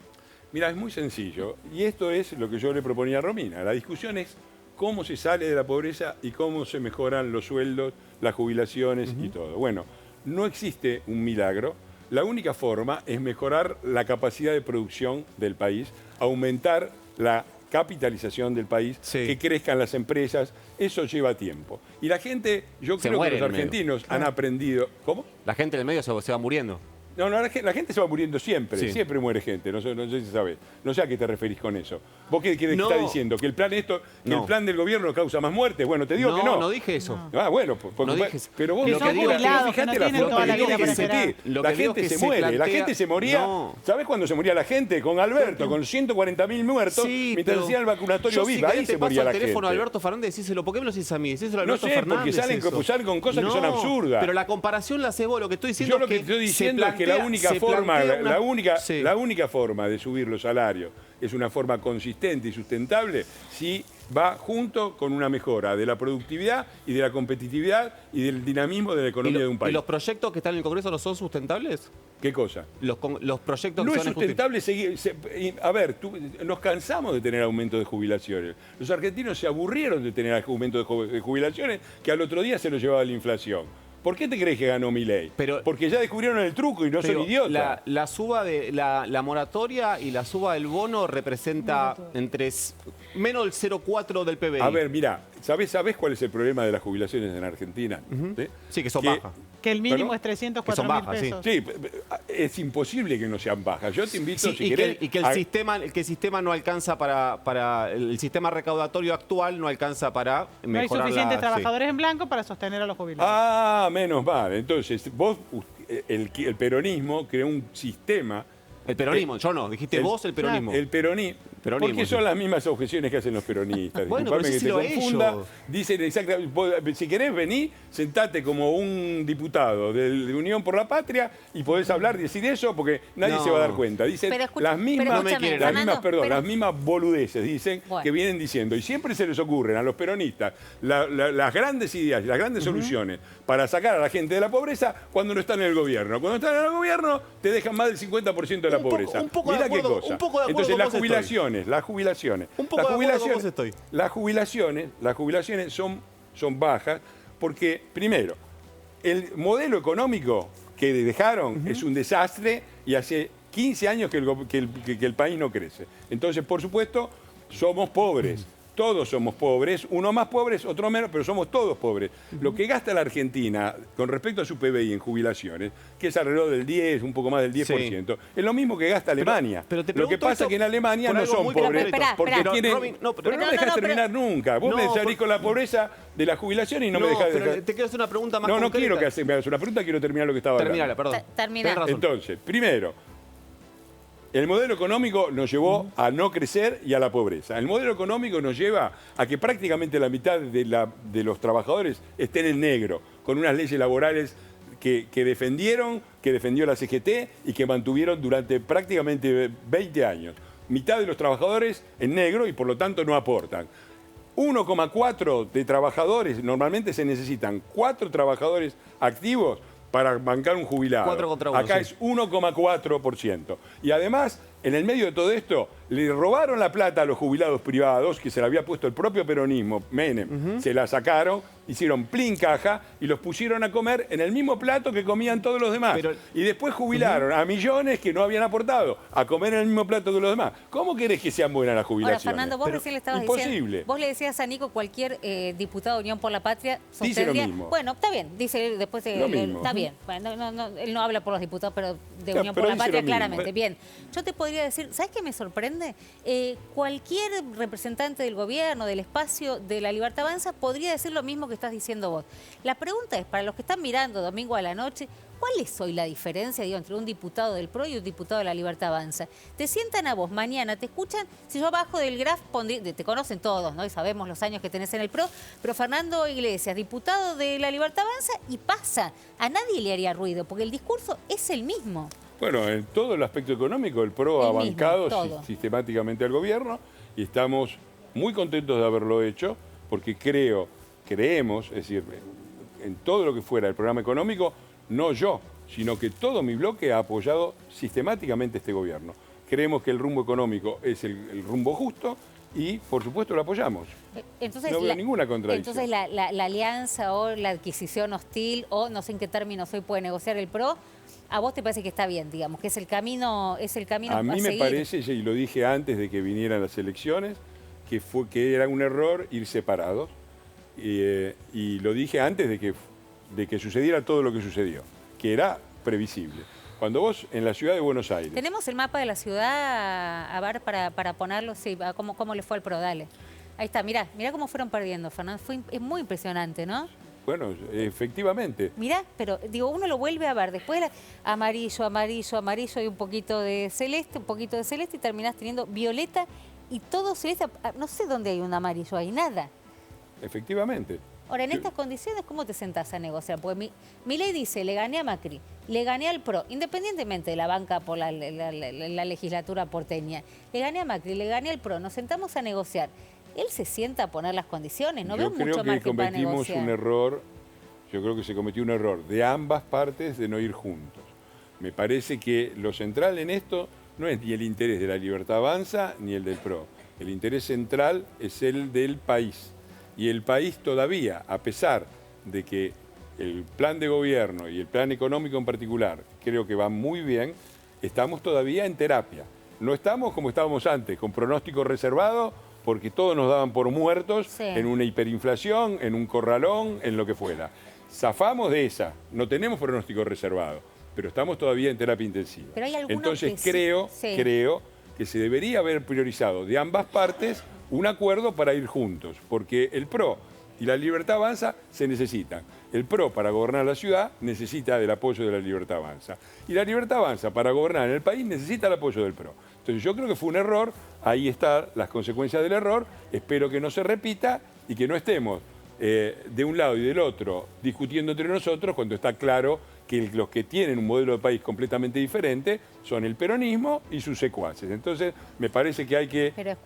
Mira, es muy sencillo, y esto es lo que yo le proponía a Romina. La discusión es cómo se sale de la pobreza y cómo se mejoran los sueldos, las jubilaciones y todo. Bueno, no existe un milagro. La única forma es mejorar la capacidad de producción del país, aumentar la capitalización del país, que crezcan las empresas. Eso lleva tiempo. Y la gente, yo creo que los argentinos han aprendido... ¿Cómo? La gente del medio se va muriendo. No, la gente se va muriendo siempre, siempre muere gente, no sé si sabes. No sé a qué te referís con eso. ¿Vos qué estás diciendo? ¿Que el plan el plan del gobierno causa más muertes? Bueno, te digo que no. No dije eso. Ah, bueno, pero vos fíjate la flota de la gente se muere, la gente se moría. ¿Sabés cuándo se moría la gente? Con Alberto, con 140.000 muertos, mientras decía el vacunatorio viva, ahí se moría la gente. el teléfono a Alberto Fernández, decíselo. ¿Por qué me lo decís a mí? Decíselo a Alberto Fernández. Porque salen con cosas que son absurdas. Pero la comparación la hace vos, lo que estoy diciendo es que... Yo lo que estoy diciendo es que la única forma de subir los salarios es una forma consistente y sustentable si va junto con una mejora de la productividad y de la competitividad y del dinamismo de la economía de un país. ¿Y los proyectos que están en el Congreso no son sustentables? ¿Qué cosa? Los proyectos no que es sustentable seguir... A ver, nos cansamos de tener aumento de jubilaciones. Los argentinos se aburrieron de tener aumento de jubilaciones que al otro día se lo llevaba la inflación. ¿Por qué te crees que ganó Milei? Porque ya descubrieron el truco y no son idiotas. La suba de la moratoria y la suba del bono representa entre menos del 0,4 del PBI. A ver, mira, ¿sabés cuál es el problema de las jubilaciones en Argentina? Sí, que son bajas. Que el mínimo es 304.000 pesos. Sí, es imposible que no sean bajas. Yo te invito, si querés... Y que el sistema no alcanza para el sistema recaudatorio actual no alcanza para mejorar. No hay suficientes trabajadores en blanco para sostener a los jubilados. Ah, menos mal. Entonces, el peronismo creó un sistema... El peronismo, yo no, dijiste vos el peronismo. El peronismo. Porque son las mismas objeciones que hacen los peronistas. Bueno, disculpame que te confunda. Ellos. Dicen exactamente, si querés venir, sentate como un diputado de Unión por la Patria y podés hablar y decir eso porque nadie se va a dar cuenta. Dicen las mismas boludeces dicen que vienen diciendo. Y siempre se les ocurren a los peronistas las grandes ideas, las grandes soluciones para sacar a la gente de la pobreza cuando no están en el gobierno. Cuando están en el gobierno te dejan más del 50% de la pobreza. Mirá qué cosa. Entonces las jubilaciones. Las jubilaciones son bajas porque, primero, el modelo económico que dejaron es un desastre y hace 15 años que el país no crece. Entonces, por supuesto, somos pobres. Todos somos pobres, unos más pobres, otros menos, pero somos todos pobres. Lo que gasta la Argentina con respecto a su PBI en jubilaciones, que es alrededor del 10, un poco más del 10%, es lo mismo que gasta Alemania. Pero lo que pasa es que en Alemania no son pobres, porque tienen... Pero no me dejas terminar nunca. Vos me salís con la pobreza de la jubilación y no me dejás... Te quiero hacer una pregunta más concreta. No quiero que me hagas una pregunta, quiero terminar lo que estaba hablando. Terminala, perdón. Entonces, primero... El modelo económico nos llevó a no crecer y a la pobreza. El modelo económico nos lleva a que prácticamente la mitad de los trabajadores estén en negro, con unas leyes laborales que defendió la CGT y que mantuvieron durante prácticamente 20 años. Mitad de los trabajadores en negro y por lo tanto no aportan. 1,4 de trabajadores, normalmente se necesitan 4 trabajadores activos para bancar un jubilado. 4 contra 1, Acá sí. es 1,4%. Y además, en el medio de todo esto, le robaron la plata a los jubilados privados, que se la había puesto el propio peronismo, Menem. Se la sacaron, hicieron plin caja y los pusieron a comer en el mismo plato que comían todos los demás. Y después jubilaron a millones que no habían aportado a comer en el mismo plato que los demás. ¿Cómo querés que sean buenas las jubilaciones? Ahora, Fernando, vos recién le estabas diciendo... Vos le decías a Nico, cualquier diputado de Unión por la Patria dice lo mismo. Bueno, está bien, dice después... está bien. Bueno, él no habla por los diputados, pero de Unión por la Patria claramente. Bien, yo te podría decir, ¿sabes qué me sorprende? Cualquier representante del gobierno, del espacio de la Libertad Avanza, podría decir lo mismo que estás diciendo vos. La pregunta es, para los que están mirando domingo a la noche, ¿cuál es hoy la diferencia, entre un diputado del PRO y un diputado de la Libertad Avanza? Te sientan a vos mañana, te escuchan, si yo abajo del graph pondría, te conocen todos, ¿no? Y sabemos los años que tenés en el PRO, pero Fernando Iglesias, diputado de la Libertad Avanza, y pasa. A nadie le haría ruido, porque el discurso es el mismo. Bueno, en todo el aspecto económico, el PRO ha bancado sistemáticamente al gobierno y estamos muy contentos de haberlo hecho porque creemos, es decir, en todo lo que fuera el programa económico, no yo, sino que todo mi bloque ha apoyado sistemáticamente este gobierno. Creemos que el rumbo económico es el rumbo justo y, por supuesto, lo apoyamos. Entonces, no veo ninguna contradicción. Entonces, la alianza o la adquisición hostil o no sé en qué términos hoy puede negociar el PRO, ¿a vos te parece que está bien, digamos, que es el camino a mí me parece, y lo dije antes de que vinieran las elecciones, que era un error ir separados. Y lo dije antes de que sucediera todo lo que sucedió, que era previsible. Cuando vos en la ciudad de Buenos Aires... Tenemos el mapa de la ciudad, a ver, para ponerlo, sí, cómo le fue al PRO, dale. Ahí está, mirá cómo fueron perdiendo, Fernando, es muy impresionante, ¿no? Bueno, efectivamente. Mirá, pero digo, uno lo vuelve a ver, después amarillo, amarillo, amarillo y un poquito de celeste y terminás teniendo violeta y todo celeste. No sé dónde hay un amarillo, hay nada. Efectivamente. Ahora, en estas condiciones, ¿cómo te sentás a negociar? Porque Milei dice, le gané a Macri, le gané al PRO, independientemente de la banca por la legislatura porteña, le gané a Macri, le gané al PRO, nos sentamos a negociar. Él se sienta a poner las condiciones, no veo mucho margen para negociar. Yo creo que se cometió un error de ambas partes de no ir juntos. Me parece que lo central en esto no es ni el interés de la Libertad Avanza ni el del PRO. El interés central es el del país. Y el país todavía, a pesar de que el plan de gobierno y el plan económico en particular creo que van muy bien, estamos todavía en terapia. No estamos como estábamos antes, con pronóstico reservado, porque todos nos daban por muertos en una hiperinflación, en un corralón, en lo que fuera. Zafamos de esa, no tenemos pronóstico reservado, pero estamos todavía en terapia intensiva. Pero hay entonces creo que se debería haber priorizado de ambas partes un acuerdo para ir juntos, porque el PRO y la Libertad Avanza se necesitan. El PRO para gobernar la ciudad necesita del apoyo de la Libertad Avanza. Y la Libertad Avanza para gobernar en el país necesita el apoyo del PRO. Entonces yo creo que fue un error, ahí están las consecuencias del error, espero que no se repita y que no estemos de un lado y del otro discutiendo entre nosotros cuando está claro que los que tienen un modelo de país completamente diferente son el peronismo y sus secuaces. Entonces, me parece que hay que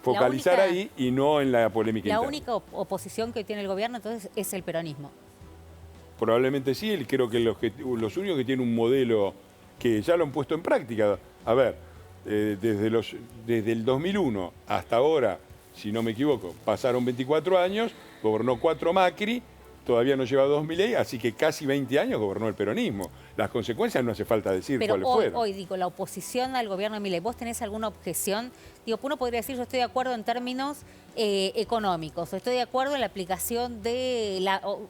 focalizar ahí y no en la polémica interna. La única oposición que tiene el gobierno, entonces, es el peronismo. Probablemente sí, creo que los únicos que tienen un modelo que ya lo han puesto en práctica. A ver, desde el 2001 hasta ahora, si no me equivoco, pasaron 24 años, gobernó 4 Macri, todavía no lleva 2 Milei, así que casi 20 años gobernó el peronismo. Las consecuencias no hace falta decir cuáles fueron. Hoy digo, la oposición al gobierno de Milei, ¿vos tenés alguna objeción? Digo, uno podría decir, yo estoy de acuerdo en términos económicos, o estoy de acuerdo en la aplicación de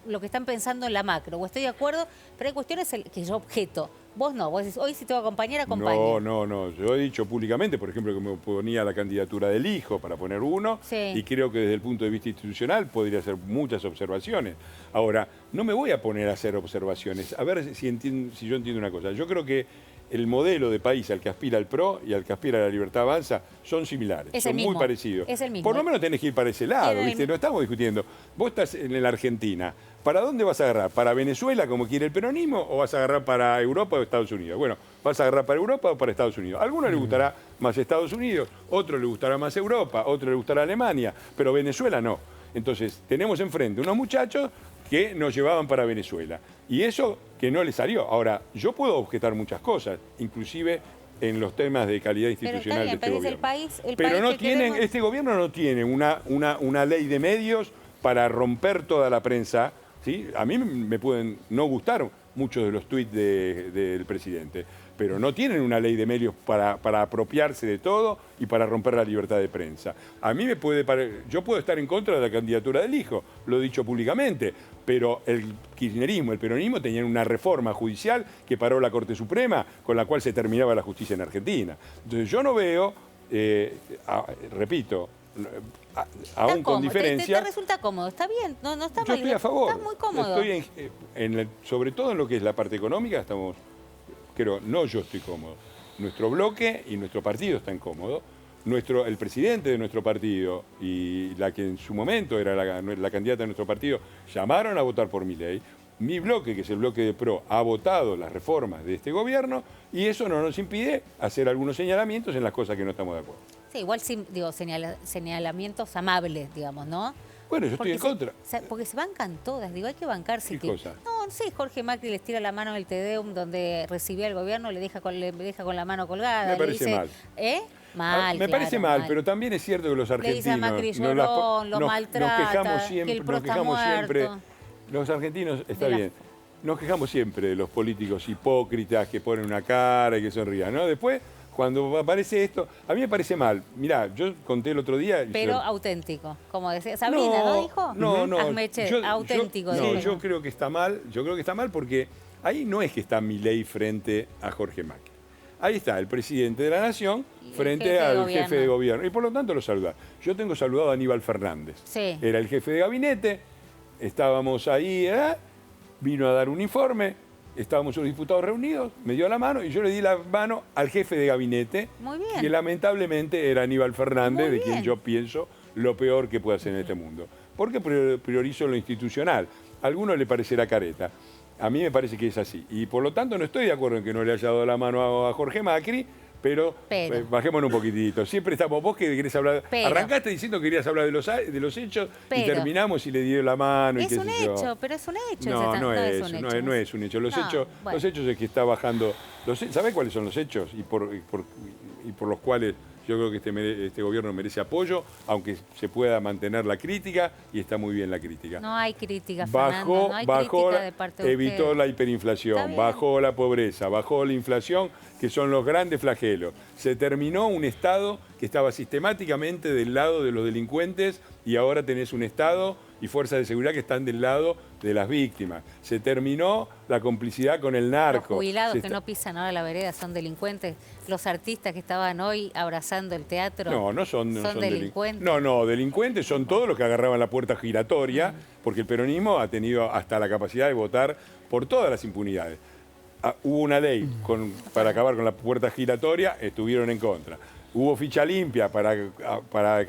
lo que están pensando en la macro, o estoy de acuerdo, pero hay cuestiones que yo objeto. Vos no, vos decís, hoy si te voy a acompañar, acompañe. No. Yo he dicho públicamente, por ejemplo, que me oponía a la candidatura del hijo, para poner uno, y creo que desde el punto de vista institucional podría hacer muchas observaciones. Ahora, no me voy a poner a hacer observaciones. A ver si yo entiendo una cosa. Yo creo que el modelo de país al que aspira el PRO y al que aspira la Libertad Avanza son similares, son muy parecidos. Es el mismo. Por lo menos tenés que ir para ese lado, ¿viste? No estamos discutiendo. Vos estás en la Argentina. ¿Para dónde vas a agarrar? ¿Para Venezuela, como quiere el peronismo, o vas a agarrar para Europa o Estados Unidos? Bueno, ¿Vas a agarrar para Europa o para Estados Unidos? A algunos les gustará más Estados Unidos, a otros les gustará más Europa, a otros les gustará Alemania, pero Venezuela no. Entonces, tenemos enfrente unos muchachos que nos llevaban para Venezuela. Y eso que no les salió. Ahora, yo puedo objetar muchas cosas, inclusive en los temas de calidad institucional de este gobierno. Pero no tienen, este gobierno no tiene una ley de medios para romper toda la prensa. ¿Sí? A mí me pueden no gustar muchos de los tuits del presidente, pero no tienen una ley de medios para apropiarse de todo y para romper la libertad de prensa. A mí yo puedo estar en contra de la candidatura del hijo, lo he dicho públicamente, pero el kirchnerismo, el peronismo tenían una reforma judicial que paró la Corte Suprema, con la cual se terminaba la justicia en Argentina. Entonces yo no veo, repito, aún con diferencia. ¿Te resulta cómodo? ¿Está bien? No está mal. Yo estoy a favor. Estás muy cómodo. Sobre todo en lo que es la parte económica, estamos, no yo estoy cómodo. Nuestro bloque y nuestro partido están cómodos. El presidente de nuestro partido y la que en su momento era la candidata de nuestro partido llamaron a votar por Milei. Mi bloque, que es el bloque de PRO, ha votado las reformas de este gobierno y eso no nos impide hacer algunos señalamientos en las cosas que no estamos de acuerdo. Sí, igual señalamientos amables, digamos, ¿no? Bueno, yo estoy en contra. Porque se bancan todas, hay que bancarse. ¿Qué cosa? No sé, Jorge Macri les tira la mano en el Tedeum donde recibía el gobierno, le deja con la mano colgada. Me parece mal. Mal, me parece mal, pero también es cierto que los argentinos... Le dice a Macri llorón, lo maltrata, nos quejamos siempre, que el PRO está muerto. Los argentinos, está bien, nos quejamos siempre de los políticos hipócritas que ponen una cara y que sonrían, ¿no? Después, cuando aparece esto, a mí me parece mal. Mirá, yo conté el otro día... Pero auténtico, como decía Sabrina, ¿no dijo? No. Auténtico. Yo creo que está mal, porque ahí no es que está Milei frente a Jorge Macri. Ahí está el presidente de la Nación frente al jefe de gobierno. Y por lo tanto lo saluda. Yo tengo saludado a Aníbal Fernández. Sí. Era el jefe de gabinete, estábamos ahí, vino a dar un informe, estábamos los diputados reunidos, me dio la mano y yo le di la mano al jefe de gabinete, que lamentablemente era Aníbal Fernández, de quien yo pienso lo peor que puede hacer en este mundo. Porque priorizo lo institucional. A algunos le parecerá careta. A mí me parece que es así. Y por lo tanto no estoy de acuerdo en que no le haya dado la mano a Jorge Macri, pero bajémonos un poquitito. Siempre estamos, vos que querés hablar, arrancaste diciendo que querías hablar de los hechos y terminamos y le dio la mano. Es un hecho, pero es un hecho. No es un hecho. Los hechos es que está bajando. ¿Sabés cuáles son los hechos? Y por los cuales yo creo que este gobierno merece apoyo, aunque se pueda mantener la crítica, y está muy bien la crítica. No hay crítica, Fernando, no hay crítica de parte de evitó ustedes. la hiperinflación, bajó la pobreza, bajó la inflación, que son los grandes flagelos. Se terminó un Estado que estaba sistemáticamente del lado de los delincuentes y ahora tenés un Estado y fuerzas de seguridad que están del lado de las víctimas. Se terminó la complicidad con el narco. Los jubilados que no pisan ahora la vereda son delincuentes. Los artistas que estaban hoy abrazando el teatro no son delincuentes. No, delincuentes son todos los que agarraban la puerta giratoria, porque el peronismo ha tenido hasta la capacidad de votar por todas las impunidades. Hubo una ley para acabar con la puerta giratoria, estuvieron en contra. Hubo ficha limpia para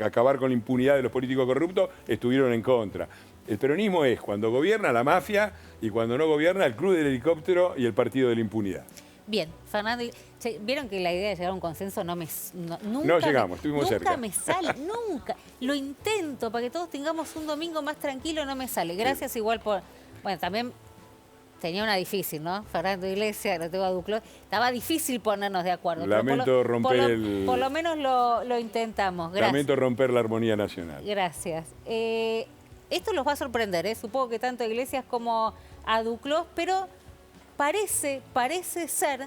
acabar con la impunidad de los políticos corruptos, estuvieron en contra. El peronismo es cuando gobierna la mafia y cuando no gobierna el club del helicóptero y el partido de la impunidad. Bien, Fernando, vieron que la idea de llegar a un consenso nunca llegamos, estuvimos cerca. Nunca me sale, nunca. Lo intento para que todos tengamos un domingo más tranquilo, no me sale. Gracias igual por... Bueno, también... Tenía una difícil, ¿no? Fernando Iglesias, lo tengo a Duclos. Estaba difícil ponernos de acuerdo. Lamento romper por lo menos lo intentamos. Gracias. Lamento romper la armonía nacional. Gracias. Esto los va a sorprender, ¿eh? Supongo que tanto a Iglesias como a Duclos, pero parece ser...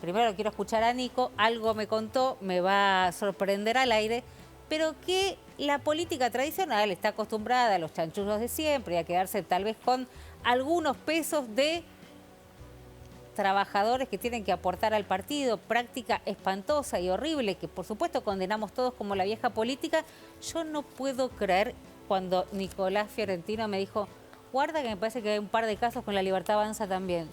Primero quiero escuchar a Nico, algo me contó, me va a sorprender al aire, pero que la política tradicional está acostumbrada a los chanchullos de siempre y a quedarse tal vez con algunos pesos de trabajadores que tienen que aportar al partido, práctica espantosa y horrible, que por supuesto condenamos todos como la vieja política. Yo no puedo creer cuando Nicolás Fiorentino me dijo, guarda que me parece que hay un par de casos con la Libertad Avanza también.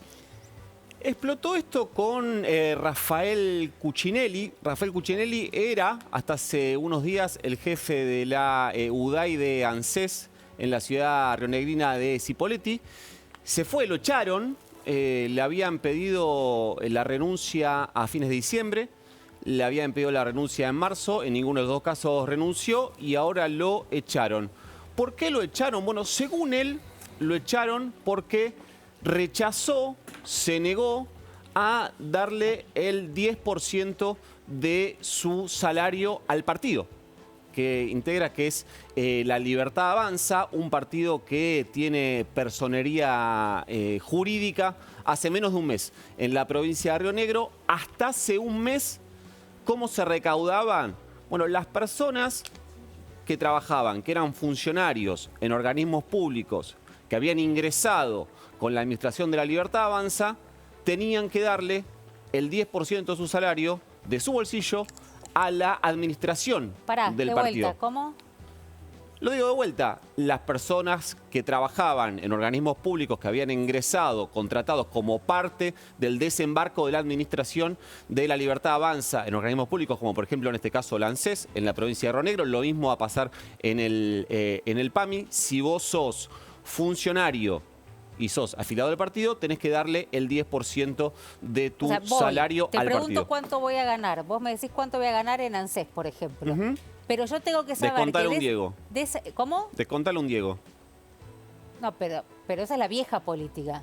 Explotó esto con Rafael Cuccinelli. Rafael Cuccinelli era, hasta hace unos días, el jefe de la UDAI de ANSES en la ciudad rionegrina de Cipolletti. Se fue, lo echaron le habían pedido la renuncia a fines de diciembre, le habían pedido la renuncia en marzo, en ninguno de los dos casos renunció y ahora lo echaron. ¿Por qué lo echaron? Bueno, según él, lo echaron porque rechazó, se negó a darle el 10% de su salario al partido que integra, que es La Libertad Avanza, un partido que tiene personería jurídica hace menos de un mes en la provincia de Río Negro. Hasta hace un mes, ¿cómo se recaudaban? Bueno, las personas que trabajaban, que eran funcionarios en organismos públicos, que habían ingresado con la administración de La Libertad Avanza, tenían que darle el 10% de su salario, de su bolsillo, a la administración del partido. Vuelta, ¿cómo? Lo digo de vuelta, las personas que trabajaban en organismos públicos que habían ingresado, contratados como parte del desembarco de la administración de La Libertad Avanza en organismos públicos, como por ejemplo en este caso la ANSES, en la provincia de Río Negro, lo mismo va a pasar en el PAMI. Si vos sos funcionario y sos afiliado del partido, tenés que darle el 10% de tu salario al partido. Te pregunto cuánto voy a ganar. Vos me decís cuánto voy a ganar en ANSES, por ejemplo. Pero yo tengo que saber... Descontale un Diego. ¿Cómo? Descontale un Diego. No, pero esa es la vieja política.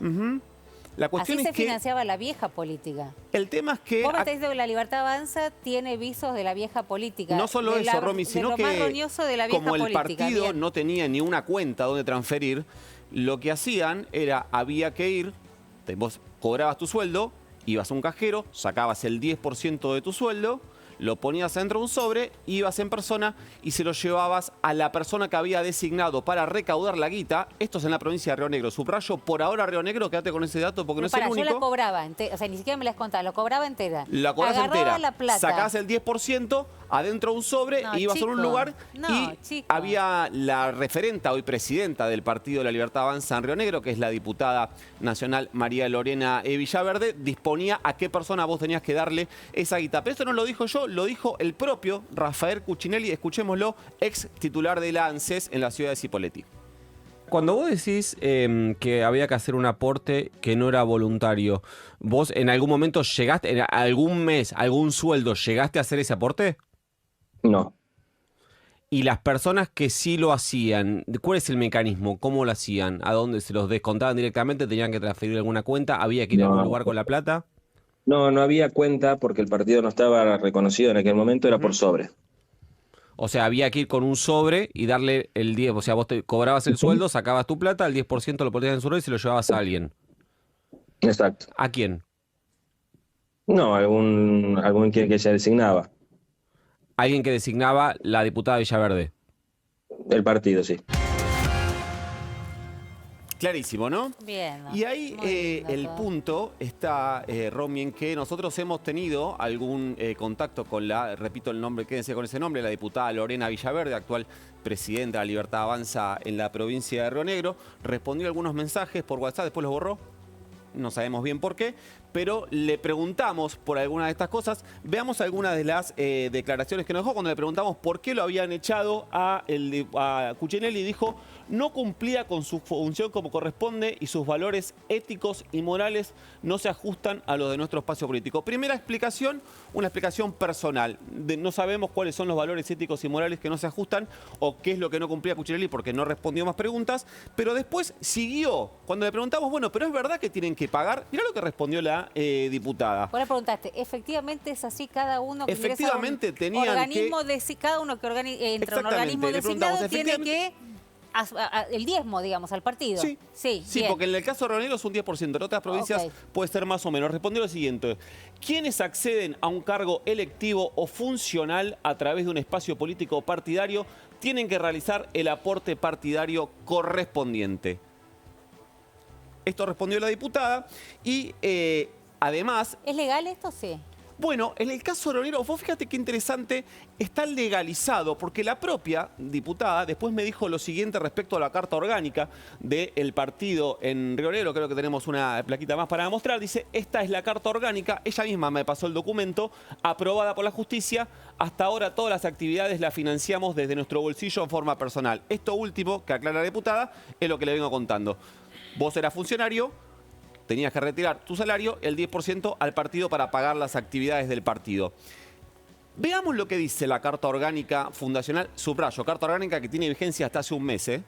La cuestión Así es se financiaba la vieja política. El tema es que... Vos me estás diciendo que La Libertad Avanza tiene visos de la vieja política. No solo eso, Romy, sino que más roñoso de la vieja como el política. partido no tenía ni una cuenta donde transferir, lo que hacían era, había que ir, vos cobrabas tu sueldo, ibas a un cajero, sacabas el 10% de tu sueldo, lo ponías dentro de un sobre, ibas en persona y se lo llevabas a la persona que había designado para recaudar la guita. Esto es en la provincia de Río Negro. Subrayo por ahora Río Negro, quédate con ese dato porque no es el único. Yo la cobraba entera, o sea, ni siquiera me las contaba, lo cobraba entera. La cobras entera, la plata. sacás el 10% adentro de un sobre y ibas a un lugar había la referenta, hoy presidenta del Partido de la Libertad Avanza en Río Negro, que es la diputada nacional María Lorena Villaverde, disponía a qué persona vos tenías que darle esa guita. Pero esto no lo dijo yo, lo dijo el propio Rafael Cuccinelli, escuchémoslo, ex titular de la ANSES en la ciudad de Cipolletti. Cuando vos decís que había que hacer un aporte que no era voluntario, ¿vos en algún momento llegaste, en algún mes, algún sueldo, llegaste a hacer ese aporte? No. ¿Y las personas que sí lo hacían, cuál es el mecanismo? ¿Cómo lo hacían? ¿A dónde se los descontaban directamente? ¿Tenían que transferir alguna cuenta? ¿Había que ir a algún lugar con la plata? No, no había cuenta porque el partido no estaba reconocido en aquel momento, era por sobre. O sea, había que ir con un sobre y darle el 10%. O sea, vos te cobrabas el sueldo, sacabas tu plata, el 10% lo ponías en el sobre y se lo llevabas a alguien. Exacto. ¿A quién? No, algún que se designaba. Alguien que designaba la diputada Villaverde. El partido, sí. Clarísimo, ¿no? Bien. Y ahí el punto está, Romy, en que nosotros hemos tenido algún contacto con repito el nombre, quédense con ese nombre, la diputada Lorena Villaverde, actual presidenta de la Libertad Avanza en la provincia de Río Negro. Respondió algunos mensajes por WhatsApp, después los borró. No sabemos bien por qué, pero le preguntamos por alguna de estas cosas. Veamos algunas de las declaraciones que nos dejó cuando le preguntamos por qué lo habían echado a Cuccinelli. Dijo, no cumplía con su función como corresponde y sus valores éticos y morales no se ajustan a los de nuestro espacio político. Primera explicación, una explicación personal. No sabemos cuáles son los valores éticos y morales que no se ajustan o qué es lo que no cumplía Cuccinelli porque no respondió más preguntas. Pero después siguió. Cuando le preguntamos, bueno, pero es verdad que tienen que pagar. Mirá lo que respondió la diputada. Vos le preguntaste, ¿efectivamente es así cada uno que efectivamente tenían organismo cada uno que entra a un organismo designado tiene que el diezmo, digamos, al partido? Sí, porque en el caso de Río Negro es un 10%, en otras provincias puede ser más o menos. Respondió lo siguiente: quienes acceden a un cargo electivo o funcional a través de un espacio político o partidario tienen que realizar el aporte partidario correspondiente. Esto respondió la diputada y además... ¿Es legal esto? Sí. Bueno, en el caso de Río Negro, vos fíjate qué interesante, está legalizado, porque la propia diputada después me dijo lo siguiente respecto a la carta orgánica del partido en Río Negro. Creo que tenemos una plaquita más para mostrar. Dice, esta es la carta orgánica, ella misma me pasó el documento, aprobada por la justicia. Hasta ahora todas las actividades las financiamos desde nuestro bolsillo en forma personal. Esto último, que aclara la diputada, es lo que le vengo contando. Vos eras funcionario, tenías que retirar tu salario, el 10% al partido para pagar las actividades del partido. Veamos lo que dice la Carta Orgánica Fundacional. Subrayo, Carta Orgánica que tiene vigencia hasta hace un mes, ¿eh?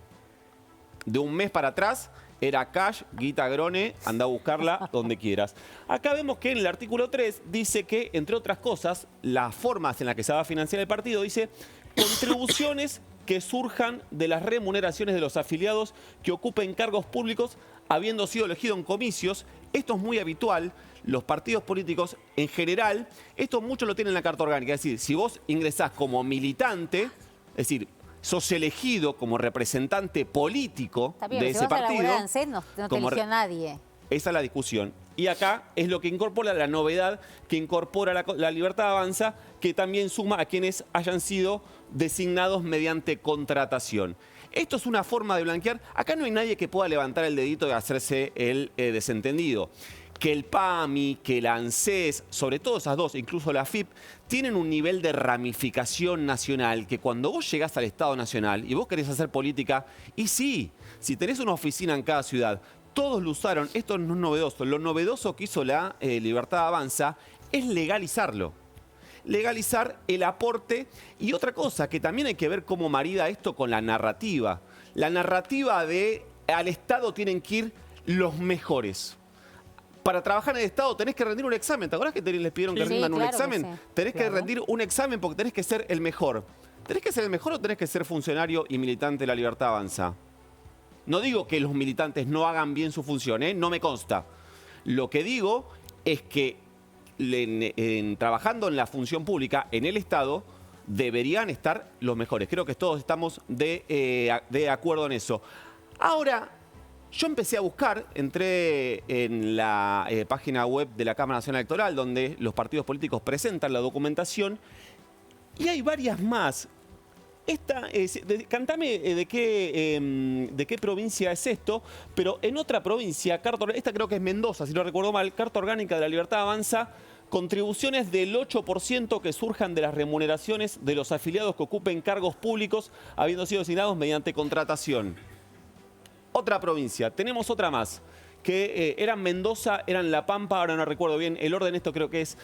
De un mes para atrás era cash, guita grone, anda a buscarla donde quieras. Acá vemos que en el artículo 3 dice que, entre otras cosas, las formas en las que se va a financiar el partido, dice contribuciones que surjan de las remuneraciones de los afiliados que ocupen cargos públicos habiendo sido elegido en comicios. Esto es muy habitual. Los partidos políticos, en general, esto mucho lo tienen en la Carta Orgánica. Es decir, si vos ingresás como militante, es decir, sos elegido como representante político de ese partido. No te eligió nadie. Esa es la discusión. Y acá es lo que incorpora la novedad que incorpora la Libertad Avanza, que también suma a quienes hayan sido designados mediante contratación. Esto es una forma de blanquear. Acá no hay nadie que pueda levantar el dedito y hacerse el desentendido. Que el PAMI, que la ANSES, sobre todo esas dos, incluso la AFIP, tienen un nivel de ramificación nacional que cuando vos llegás al Estado Nacional y vos querés hacer política, y sí, si tenés una oficina en cada ciudad, todos lo usaron, esto no es novedoso. Lo novedoso que hizo la Libertad Avanza es legalizarlo. Legalizar el aporte. Y otra cosa, que también hay que ver cómo marida esto con la narrativa. La narrativa de al Estado tienen que ir los mejores. Para trabajar en el Estado tenés que rendir un examen. ¿Te acuerdas que les pidieron que rindan un examen? Sí. Tenés que rendir un examen porque tenés que ser el mejor. ¿Tenés que ser el mejor o tenés que ser funcionario y militante de la Libertad Avanza? No digo que los militantes no hagan bien su función, no me consta. Lo que digo es que trabajando en la función pública, en el Estado, deberían estar los mejores. Creo que todos estamos de acuerdo en eso. Ahora, yo empecé a buscar, entré en la página web de la Cámara Nacional Electoral, donde los partidos políticos presentan la documentación, y hay varias más. Cantame de qué provincia es esto, pero en otra provincia, esta creo que es Mendoza, si no recuerdo mal, Carta Orgánica de la Libertad Avanza, contribuciones del 8% que surjan de las remuneraciones de los afiliados que ocupen cargos públicos habiendo sido designados mediante contratación. Otra provincia, tenemos otra más, que eran Mendoza, eran La Pampa, ahora no recuerdo bien el orden, esto creo que es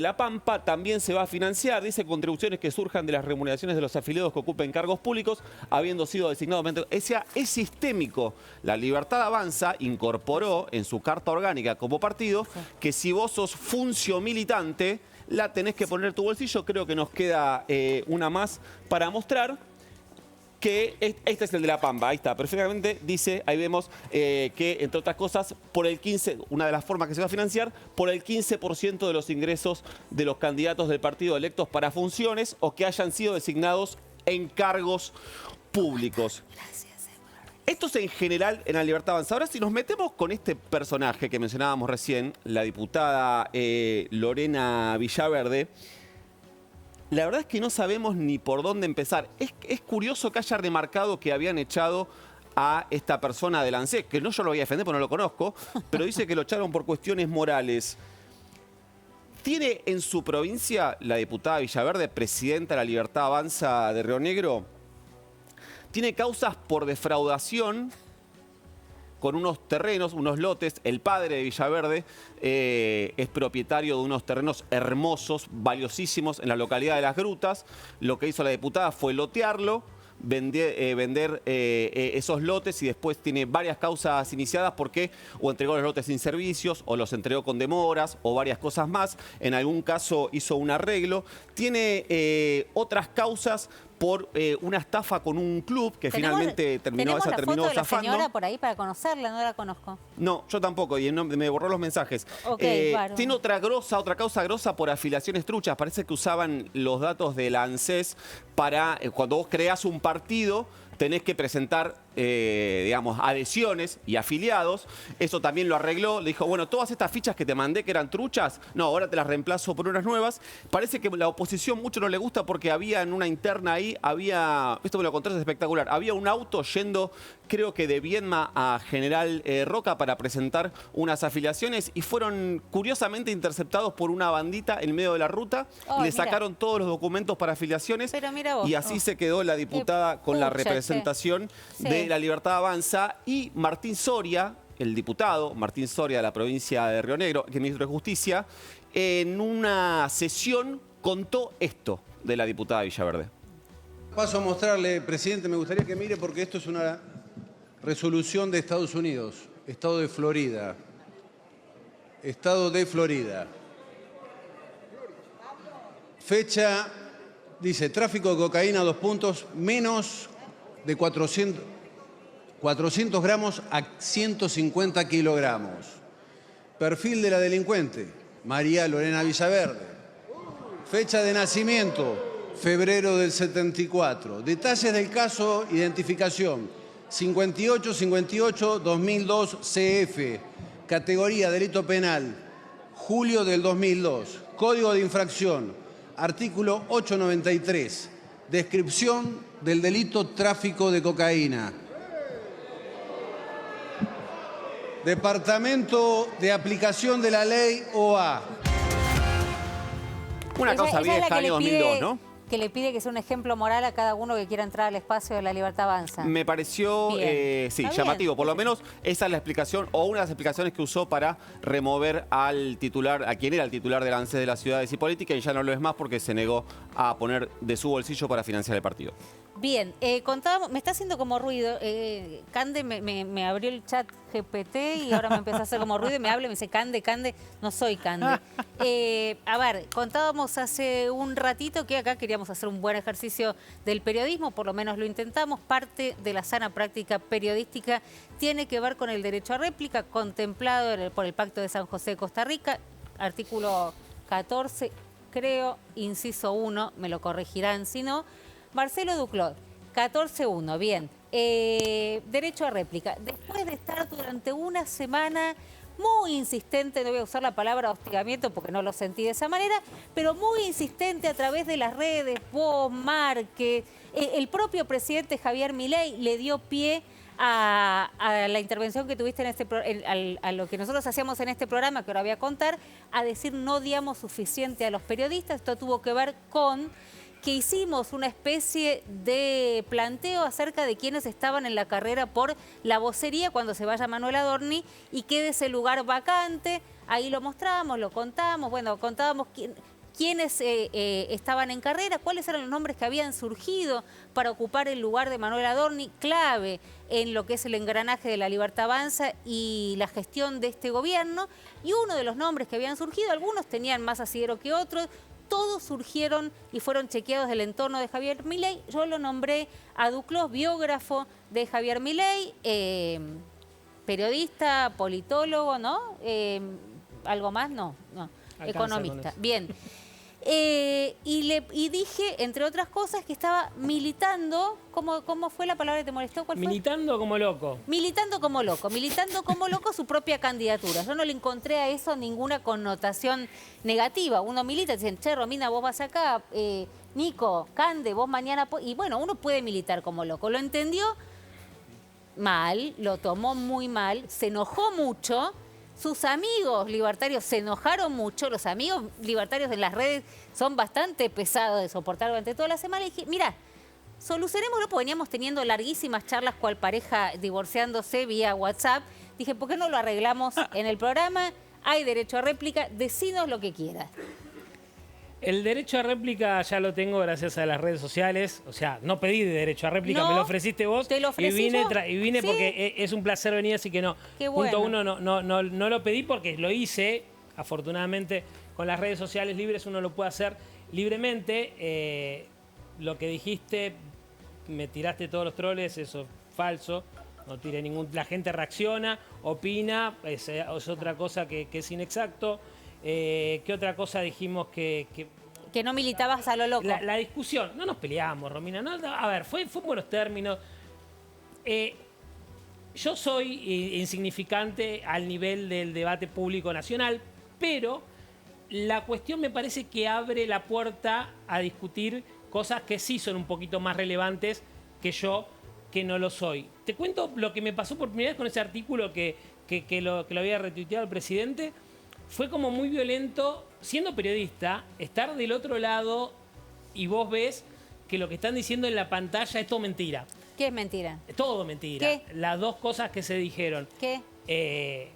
La Pampa, también se va a financiar, dice contribuciones que surjan de las remuneraciones de los afiliados que ocupen cargos públicos, habiendo sido designados. Es sistémico. La Libertad Avanza incorporó en su carta orgánica como partido que si vos sos funcio militante, la tenés que poner en tu bolsillo. Creo que nos queda una más para mostrar. Que este es el de La Pampa, ahí está, perfectamente, dice, ahí vemos que, entre otras cosas, por el 15%, una de las formas que se va a financiar, por el 15% de los ingresos de los candidatos del partido electos para funciones o que hayan sido designados en cargos públicos. Esto es en general en la Libertad Avanza. Ahora, si nos metemos con este personaje que mencionábamos recién, la diputada Lorena Villaverde, la verdad es que no sabemos ni por dónde empezar. Es curioso que haya remarcado que habían echado a esta persona del ANSES, que no yo lo voy a defender porque no lo conozco, pero dice que lo echaron por cuestiones morales. ¿Tiene en su provincia la diputada Villaverde, presidenta de la Libertad Avanza de Río Negro? Tiene causas por defraudación con unos terrenos, unos lotes. El padre de Villaverde es propietario de unos terrenos hermosos, valiosísimos en la localidad de Las Grutas. Lo que hizo la diputada fue lotearlo, vender esos lotes y después tiene varias causas iniciadas porque o entregó los lotes sin servicios o los entregó con demoras o varias cosas más. En algún caso hizo un arreglo. Tiene otras causas por una estafa con un club que finalmente terminó zafando. ¿Tenemos la foto de la señora por ahí para conocerla? No la conozco. No, yo tampoco, y me borró los mensajes. Tiene otra causa grosa por afiliaciones truchas. Parece que usaban los datos de la ANSES para, cuando vos creás un partido, tenés que presentar, digamos, adhesiones y afiliados. Eso también lo arregló. Le dijo, bueno, todas estas fichas que te mandé que eran truchas, no, ahora te las reemplazo por unas nuevas. Parece que la oposición mucho no le gusta porque había en una interna ahí, esto me lo contaste, es espectacular, había un auto yendo, creo que de Viedma a General Roca para presentar unas afiliaciones y fueron curiosamente interceptados por una bandita en medio de la ruta. Le sacaron todos los documentos para afiliaciones. Pero mira vos, y así se quedó la diputada con la representación de la Libertad Avanza. Y Martín Soria, el diputado Martín Soria de la provincia de Río Negro, que es ministro de Justicia, en una sesión contó esto de la diputada Villaverde. Paso a mostrarle, presidente, me gustaría que mire porque esto es una resolución de Estados Unidos, Estado de Florida. Estado de Florida. Fecha, dice, tráfico de cocaína, 2 puntos, menos de 400 gramos a 150 kilogramos. Perfil de la delincuente, María Lorena Villaverde. Fecha de nacimiento, febrero del 74. Detalles del caso, identificación, 58-58-2002 CF. Categoría delito penal, julio del 2002. Código de infracción, artículo 893. Descripción del delito tráfico de cocaína. Departamento de Aplicación de la Ley OA. Una cosa vieja, año 2002, ¿no? Que le pide que sea un ejemplo moral a cada uno que quiera entrar al espacio de La Libertad Avanza. Me pareció, sí, llamativo. Por lo menos esa es la explicación, o una de las explicaciones que usó para remover al titular, a quien era el titular del ANSES de las Ciudades y Política, y ya no lo es más porque se negó a poner de su bolsillo para financiar el partido. Bien, contábamos, me está haciendo como ruido. Cande me abrió el chat GPT y ahora me empezó a hacer como ruido y me habla y me dice, Cande, no soy Cande. A ver, contábamos hace un ratito que acá queríamos hacer un buen ejercicio del periodismo, por lo menos lo intentamos. Parte de la sana práctica periodística tiene que ver con el derecho a réplica contemplado por el Pacto de San José de Costa Rica, artículo 14, creo, inciso 1, me lo corregirán si no. Marcelo Duclos, 14.1, bien. Derecho a réplica. Después de estar durante una semana muy insistente, no voy a usar la palabra hostigamiento porque no lo sentí de esa manera, pero muy insistente a través de las redes, vos, Márquez, el propio presidente Javier Milei le dio pie a la intervención que tuviste a lo que nosotros hacíamos en este programa, que ahora voy a contar, a decir no diamos suficiente a los periodistas. Esto tuvo que ver con que hicimos una especie de planteo acerca de quienes estaban en la carrera por la vocería cuando se vaya Manuel Adorni y quede ese lugar vacante. Ahí lo mostramos, lo contamos, bueno, contábamos quiénes estaban en carrera, cuáles eran los nombres que habían surgido para ocupar el lugar de Manuel Adorni, clave en lo que es el engranaje de La Libertad Avanza y la gestión de este gobierno. Y uno de los nombres que habían surgido, algunos tenían más asidero que otros, todos surgieron y fueron chequeados del entorno de Javier Milei. Yo lo nombré a Duclos, biógrafo de Javier Milei, periodista, politólogo, ¿no? ¿Algo más? No. Economista. Bien. Y dije, entre otras cosas, que estaba militando. ¿Cómo fue la palabra que te molestó? ¿Cuál fue? Militando como loco. Militando como loco su propia candidatura. Yo no le encontré a eso ninguna connotación negativa. Uno milita, dicen, che, Romina, vos vas acá, Nico, Cande, vos mañana... Y bueno, uno puede militar como loco. Lo entendió mal, lo tomó muy mal, se enojó mucho. Sus amigos libertarios se enojaron mucho. Los amigos libertarios en las redes son bastante pesados de soportar durante toda la semana. Y dije, mira, solucionémoslo, porque veníamos teniendo larguísimas charlas cual pareja divorciándose vía WhatsApp. Dije, ¿por qué no lo arreglamos en el programa? Hay derecho a réplica, decinos lo que quieras. El derecho a réplica ya lo tengo gracias a las redes sociales. O sea, no pedí de derecho a réplica, no, me lo ofreciste vos. ¿Te lo ofrecí y vine ¿sí? Porque es un placer venir, así que no. Qué bueno. Punto uno, no lo pedí porque lo hice. Afortunadamente, con las redes sociales libres uno lo puede hacer libremente. Lo que dijiste, me tiraste todos los troles, eso es falso. No tiré ningún... La gente reacciona, opina, es otra cosa que es inexacto. ¿Qué otra cosa dijimos que no militabas a lo loco? La discusión. No nos peleamos, Romina. No, a ver, fue en buenos términos. Yo soy insignificante al nivel del debate público nacional, pero la cuestión me parece que abre la puerta a discutir cosas que sí son un poquito más relevantes que yo, que no lo soy. Te cuento lo que me pasó por primera vez con ese artículo que lo había retuiteado el presidente. Fue como muy violento, siendo periodista, estar del otro lado y vos ves que lo que están diciendo en la pantalla es todo mentira. ¿Qué es mentira? Es todo mentira. ¿Qué? Las dos cosas que se dijeron. ¿Qué? que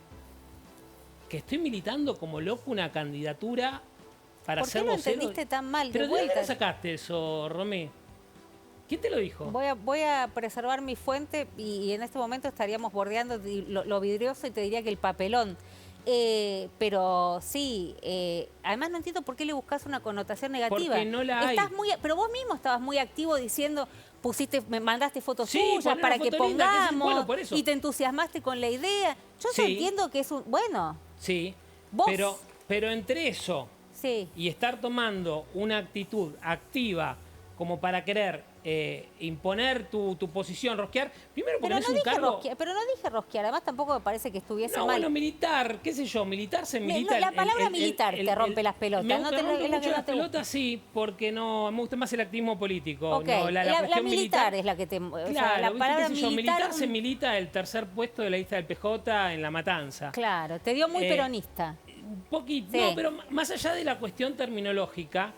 estoy militando como loco una candidatura para ser vocero. ¿Por qué lo entendiste tan mal? ¿Pero de dónde sacaste eso, Romé? ¿Quién te lo dijo? Voy a preservar mi fuente y en este momento estaríamos bordeando lo vidrioso y te diría que el papelón. Pero sí, además no entiendo por qué le buscas una connotación negativa. Porque no la hay. Pero vos mismo estabas muy activo diciendo, me mandaste fotos Sí, suyas poné para una que foto linda, pongamos bueno, por eso. y te entusiasmaste con la idea. Yo Sí. no entiendo que es un... Bueno, Sí, vos... pero entre eso Sí. y estar tomando una actitud activa como para querer imponer tu posición, rosquear, primero porque Pero no es no un dije cargo... rosquear, pero no dije rosquear, además tampoco me parece que estuviese No, mal. bueno, militar, qué sé yo, militar se milita... La palabra militar te rompe las pelotas. Me ¿no? rompe Es la que mucho no las te gusta. pelotas, sí, porque no me gusta más el activismo político. Ok, No, la cuestión militar es la que te... Claro, o sea, la ¿viste? palabra Qué sé yo, militar... militar se milita el tercer puesto de la lista del PJ en La Matanza. Claro, te dio muy peronista. Un poquito, Sí. no, pero más allá de la cuestión terminológica,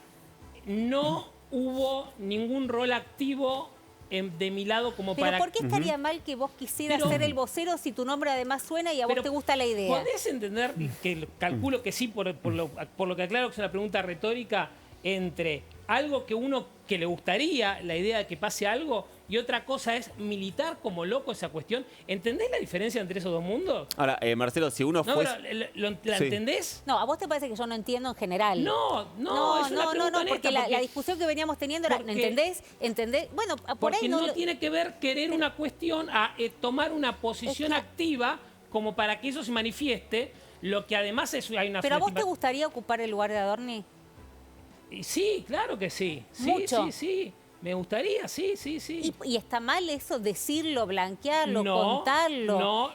no hubo ningún rol activo de mi lado como Pero para... ¿por qué estaría mal que vos quisieras ser el vocero si tu nombre además suena y a vos Pero te gusta la idea? ¿Podés entender, que calculo que sí, por lo que aclaro que es una pregunta retórica, entre algo que uno que le gustaría, la idea de que pase algo, y otra cosa es militar como loco esa cuestión? ¿Entendés la diferencia entre esos dos mundos? Ahora, Marcelo, si uno No, fuese... pero, ¿la Sí. entendés? No, a vos te parece que yo no entiendo en general. No, es una pregunta honesta, porque la discusión que veníamos teniendo era, porque- ¿entendés? Bueno, por Porque ahí no tiene que ver querer una cuestión a tomar una posición activa como para que eso se manifieste, lo que además hay una... ¿Pero a vos te gustaría ocupar el lugar de Adorni? Y sí, claro que sí. Sí, Mucho. sí. Me gustaría, sí. ¿Y está mal eso, decirlo, blanquearlo, No, contarlo? no,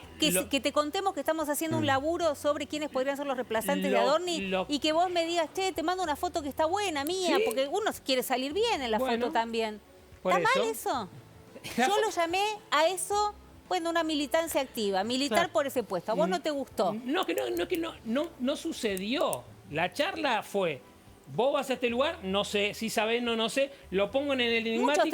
Que te contemos que estamos haciendo un laburo sobre quiénes podrían ser los reemplazantes de Adorni y que vos me digas, che, te mando una foto que está buena, mía, Sí. porque uno quiere salir bien en la Bueno, foto también. por ¿Está mal eso. eso? Yo lo llamé a eso, bueno, una militancia activa, militar Claro. por ese puesto. ¿A vos no te gustó? No sucedió. La charla fue, vos vas a este lugar, no sé, si sabés, no sé, lo pongo en el enigmático.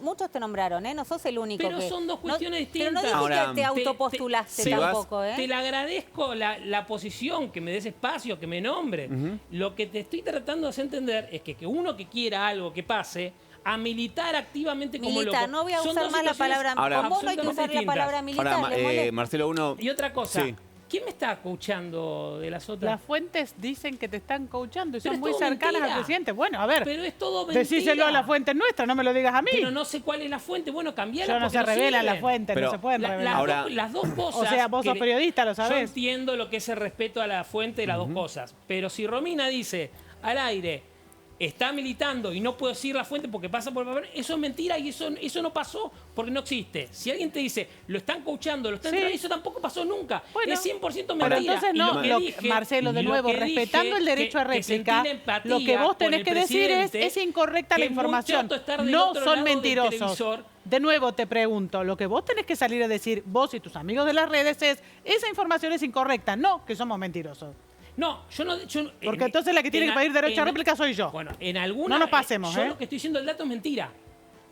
Muchos te nombraron, ¿eh? No sos el único Pero son dos cuestiones distintas. Pero no dijiste Ahora, que te autopostulaste tampoco, ¿eh? Te le agradezco la posición, que me des espacio, que me nombre. Lo que te estoy tratando de hacer entender es que uno que quiera algo que pase, a militar activamente como Militar, loco. no voy a Son usar dos más la situaciones palabra... Ahora, con vos no hay que usar absolutamente la palabra distintas. militar, Ahora, ¿le molesta? Marcelo, uno... Y otra cosa, Sí. ¿quién me está coachando de las otras? Las fuentes dicen que te están coachando y Pero son es muy todo cercanas mentira. al presidente. Bueno, a ver, Pero es todo mentira. decíselo a la fuente nuestra, no me lo digas a mí. Pero no sé cuál es la fuente. Bueno, cambiala. Yo no porque se revelan sirven. las fuentes, Pero no se pueden revelar. ahora- Las dos cosas. O sea, vos sos periodista, lo Yo sabés. entiendo lo que es el respeto a la fuente de las dos cosas. Pero si Romina dice al aire, está militando y no puedo decir la fuente porque pasa por el papel, eso es mentira y eso no pasó porque no existe. Si alguien te dice, lo están coachando, lo están Sí. eso tampoco pasó nunca. Bueno, es 100% pero mentira. entonces Y no, lo que dije- Marcelo, de lo nuevo, que dije respetando el derecho a que sentí réplica, la empatía lo que vos con tenés el que decir presidente, es incorrecta la que es muy información. choto estar del No otro son lado del mentirosos. televisor. De nuevo te pregunto, lo que vos tenés que salir a decir, vos y tus amigos de las redes, es, esa información es incorrecta, no que somos mentirosos. No, yo no... Porque entonces la que tiene que pedir derecho a réplica soy yo. Bueno, en alguna... No nos pasemos, Yo ¿eh? lo que estoy diciendo, el dato es mentira.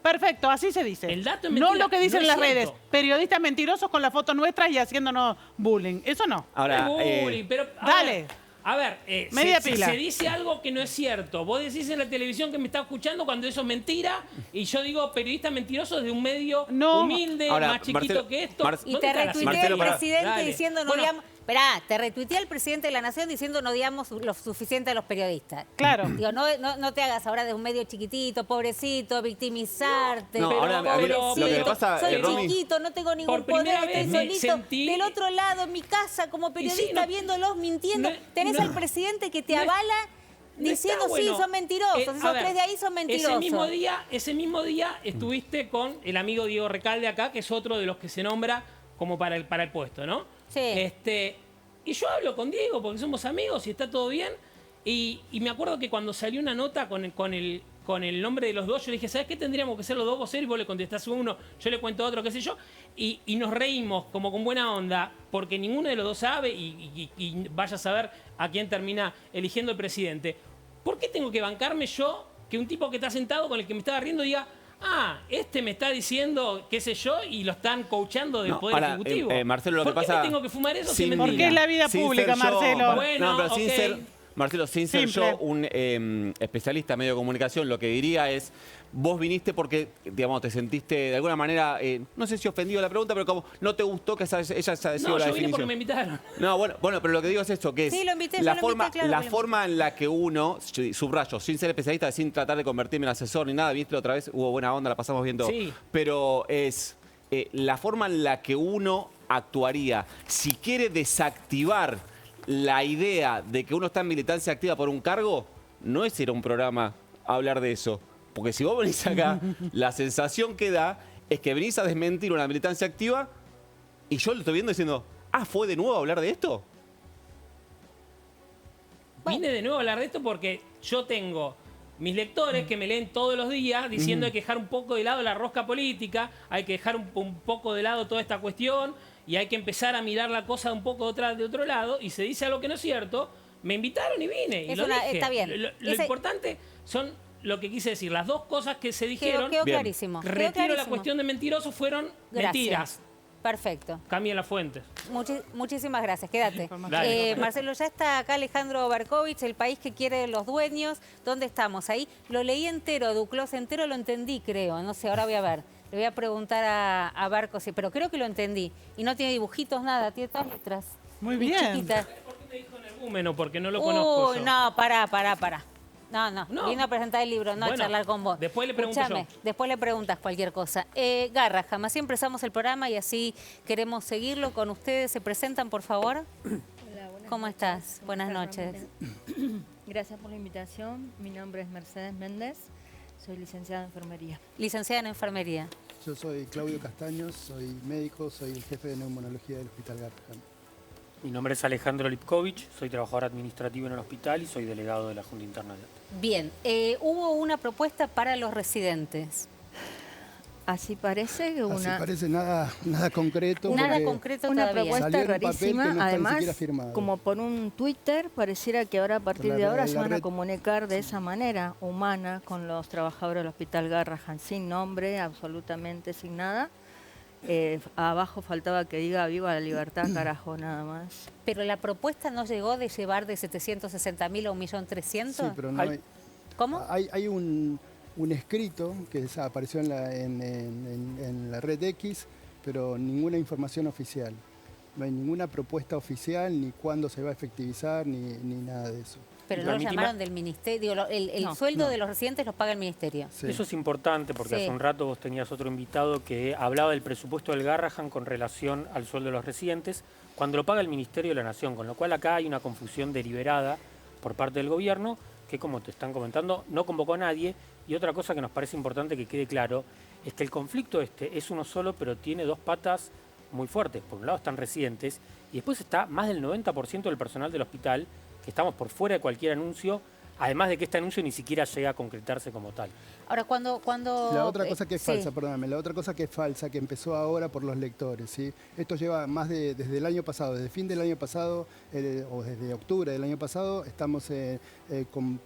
Perfecto, así se dice. El dato es no mentira, lo que dicen no en es las cierto. redes. Periodistas mentirosos con las fotos nuestras y haciéndonos bullying. Eso no. Ahora, No es bullying, pero... Dale. A ver, Media se pila. dice algo que no es cierto. Vos decís en la televisión que me está escuchando cuando eso es mentira y yo digo periodista mentiroso de un medio humilde, Ahora, más chiquito Marcelo, que esto. Y ¿Dónde te está la retuiteé ciencia? al presidente Dale. diciendo no Bueno, digamos... Esperá, te retuiteé al presidente de la Nación diciendo no digamos lo suficiente a los periodistas. Claro. Digo, no te hagas ahora de un medio chiquitito, pobrecito, victimizarte. No, pero ahora, a mí lo que me pasa, soy Romy- chiquito, no tengo ningún Por poder, primera estoy vez me solito. sentí- Del otro lado, en mi casa, como periodista, no- viéndolos mintiendo. no- Tenés no- al presidente que te no- avala no diciendo, está bueno. sí, son mentirosos. A Esos ver, tres de ahí son mentirosos. Ese mismo día estuviste con el amigo Diego Recalde acá, que es otro de los que se nombra como para el puesto, ¿no? Sí. Y yo hablo con Diego porque somos amigos y está todo bien. Y me acuerdo que cuando salió una nota con el nombre de los dos, yo dije, ¿sabes qué? Tendríamos que ser los dos voceros y vos le contestás uno, yo le cuento otro, qué sé yo. Y nos reímos como con buena onda porque ninguno de los dos sabe y vaya a saber a quién termina eligiendo el presidente. ¿Por qué tengo que bancarme yo que un tipo que está sentado con el que me estaba riendo diga, este me está diciendo, qué sé yo, y lo están coachando del Poder Ejecutivo. Marcelo, lo que pasa... ¿Por qué me tengo que fumar eso? Porque es la vida pública, Marcelo. Bueno, pero sin ser... Marcelo, sin ser Simple. yo un especialista en medio de comunicación, lo que diría es, vos viniste porque, digamos, te sentiste de alguna manera, no sé si ofendido la pregunta, pero como no te gustó que ella haya decidido la definición. No, yo vine porque me invitaron. No, bueno, pero lo que digo es esto, que es Sí, lo invité, la yo lo invité, claro la que lo forma en la que uno, subrayo, sin ser especialista, sin tratar de convertirme en asesor ni nada, viste, la otra vez hubo buena onda, la pasamos viendo, Sí. pero es la forma en la que uno actuaría, si quiere desactivar la idea de que uno está en militancia activa por un cargo, no es ir a un programa a hablar de eso. Porque si vos venís acá, la sensación que da es que venís a desmentir una militancia activa y yo lo estoy viendo diciendo, ¿fue de nuevo a hablar de esto? Vine de nuevo a hablar de esto porque yo tengo mis lectores que me leen todos los días diciendo hay que dejar un poco de lado la rosca política, hay que dejar un poco de lado toda esta cuestión y hay que empezar a mirar la cosa un poco de otro lado, y se dice algo que no es cierto. Me invitaron y vine. Y lo dije. Está bien. Lo importante son lo que quise decir. Las dos cosas que se dijeron. Quedó clarísimo. Retiro la cuestión de mentirosos, fueron mentiras. Perfecto. Cambien las fuentes. Muchísimas gracias, quédate. Marcelo, ya está acá Alejandro Berkovich, El país que quiere los dueños. ¿Dónde estamos? Ahí lo leí entero, Duclos entero, lo entendí, creo. No sé, ahora voy a ver. Le voy a preguntar a Barcos, pero creo que lo entendí. Y no tiene dibujitos, nada, tiene todas letras. Muy bien. ¿Por qué me dijo energúmeno? Porque no lo conozco yo. No, pará. No. Vino a presentar el libro, no a charlar con vos. Después le pregunto yo. Después le preguntas cualquier cosa. Garraham, así empezamos el programa y así queremos seguirlo con ustedes. ¿Se presentan, por favor? Hola, ¿Cómo estás? Buenas noches. Gracias por la invitación. Mi nombre es Mercedes Méndez. Soy licenciada en enfermería. Licenciada en enfermería. Yo soy Claudio Castaños, soy médico, soy el jefe de neumonología del Hospital Garraham. Mi nombre es Alejandro Lipkovich, soy trabajador administrativo en el hospital y soy delegado de la Junta Interna de Acta. Bien, hubo una propuesta para los residentes. Así parece que Así parece, nada concreto. Nada concreto una todavía. propuesta rarísima, no además, firmado. como por un Twitter, pareciera que ahora a partir de ahora se van a comunicar de esa manera, humana, con los trabajadores del Hospital Garraham, sin nombre, absolutamente sin nada. Abajo faltaba que diga viva la libertad, carajo, nada más. Pero la propuesta no llegó de llevar de 760.000 a 1.300.000. Sí, pero no hay. ¿Cómo? Hay un escrito que apareció en la red X, pero ninguna información oficial. No hay ninguna propuesta oficial, ni cuándo se va a efectivizar, ni nada de eso. Pero no lo llamaron del ministerio, el sueldo de los residentes los paga el ministerio. Sí. Eso es importante porque hace un rato vos tenías otro invitado que hablaba del presupuesto del Garraham con relación al sueldo de los residentes, cuando lo paga el Ministerio de la Nación, con lo cual acá hay una confusión deliberada por parte del gobierno que, como te están comentando, no convocó a nadie. Y otra cosa que nos parece importante que quede claro es que el conflicto es uno solo, pero tiene dos patas muy fuertes. Por un lado están residentes y después está más del 90% del personal del hospital, que estamos por fuera de cualquier anuncio, además de que este anuncio ni siquiera llega a concretarse como tal. Ahora, cuando La otra cosa que es falsa, perdóname, la otra cosa que es falsa, que empezó ahora por los lectores, ¿sí? Esto lleva desde el año pasado, desde fin del año pasado, o desde octubre del año pasado, estamos con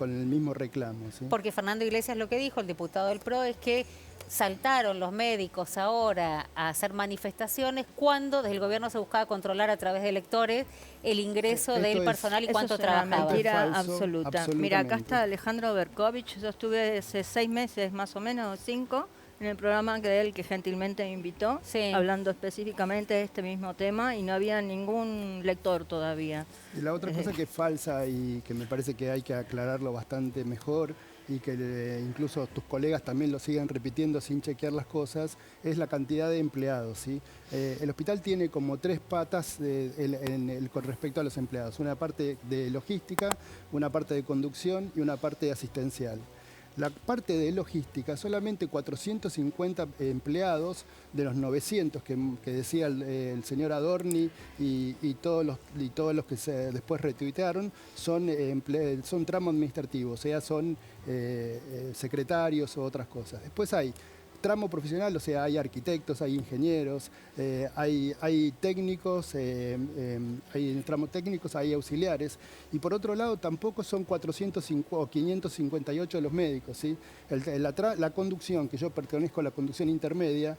el mismo reclamo, ¿sí? Porque Fernando Iglesias lo que dijo, el diputado del PRO, es que saltaron los médicos ahora a hacer manifestaciones cuando desde el gobierno se buscaba controlar a través de lectores el ingreso del personal y cuánto trabajaba. Es una mentira absoluta. Mira, acá está Alejandro Berkovich. Yo estuve hace 6 meses, más o menos, 5, en el programa de él que gentilmente me invitó, hablando específicamente de este mismo tema, y no había ningún lector todavía. Y la otra cosa que es falsa y que me parece que hay que aclararlo bastante mejor, y que incluso tus colegas también lo siguen repitiendo sin chequear las cosas, es la cantidad de empleados, ¿sí? El hospital tiene como 3 patas con respecto a los empleados. Una parte de logística, una parte de conducción y una parte asistencial. La parte de logística, solamente 450 empleados de los 900 que decía el señor Adorni y todos los que después retuitearon, son tramo administrativo, o sea, son secretarios o otras cosas. Después hay tramo profesional, o sea, hay arquitectos, hay ingenieros, hay técnicos, hay en el tramo técnicos, hay auxiliares. Y por otro lado, tampoco son 558 los médicos, ¿sí? La conducción, que yo pertenezco a la conducción intermedia,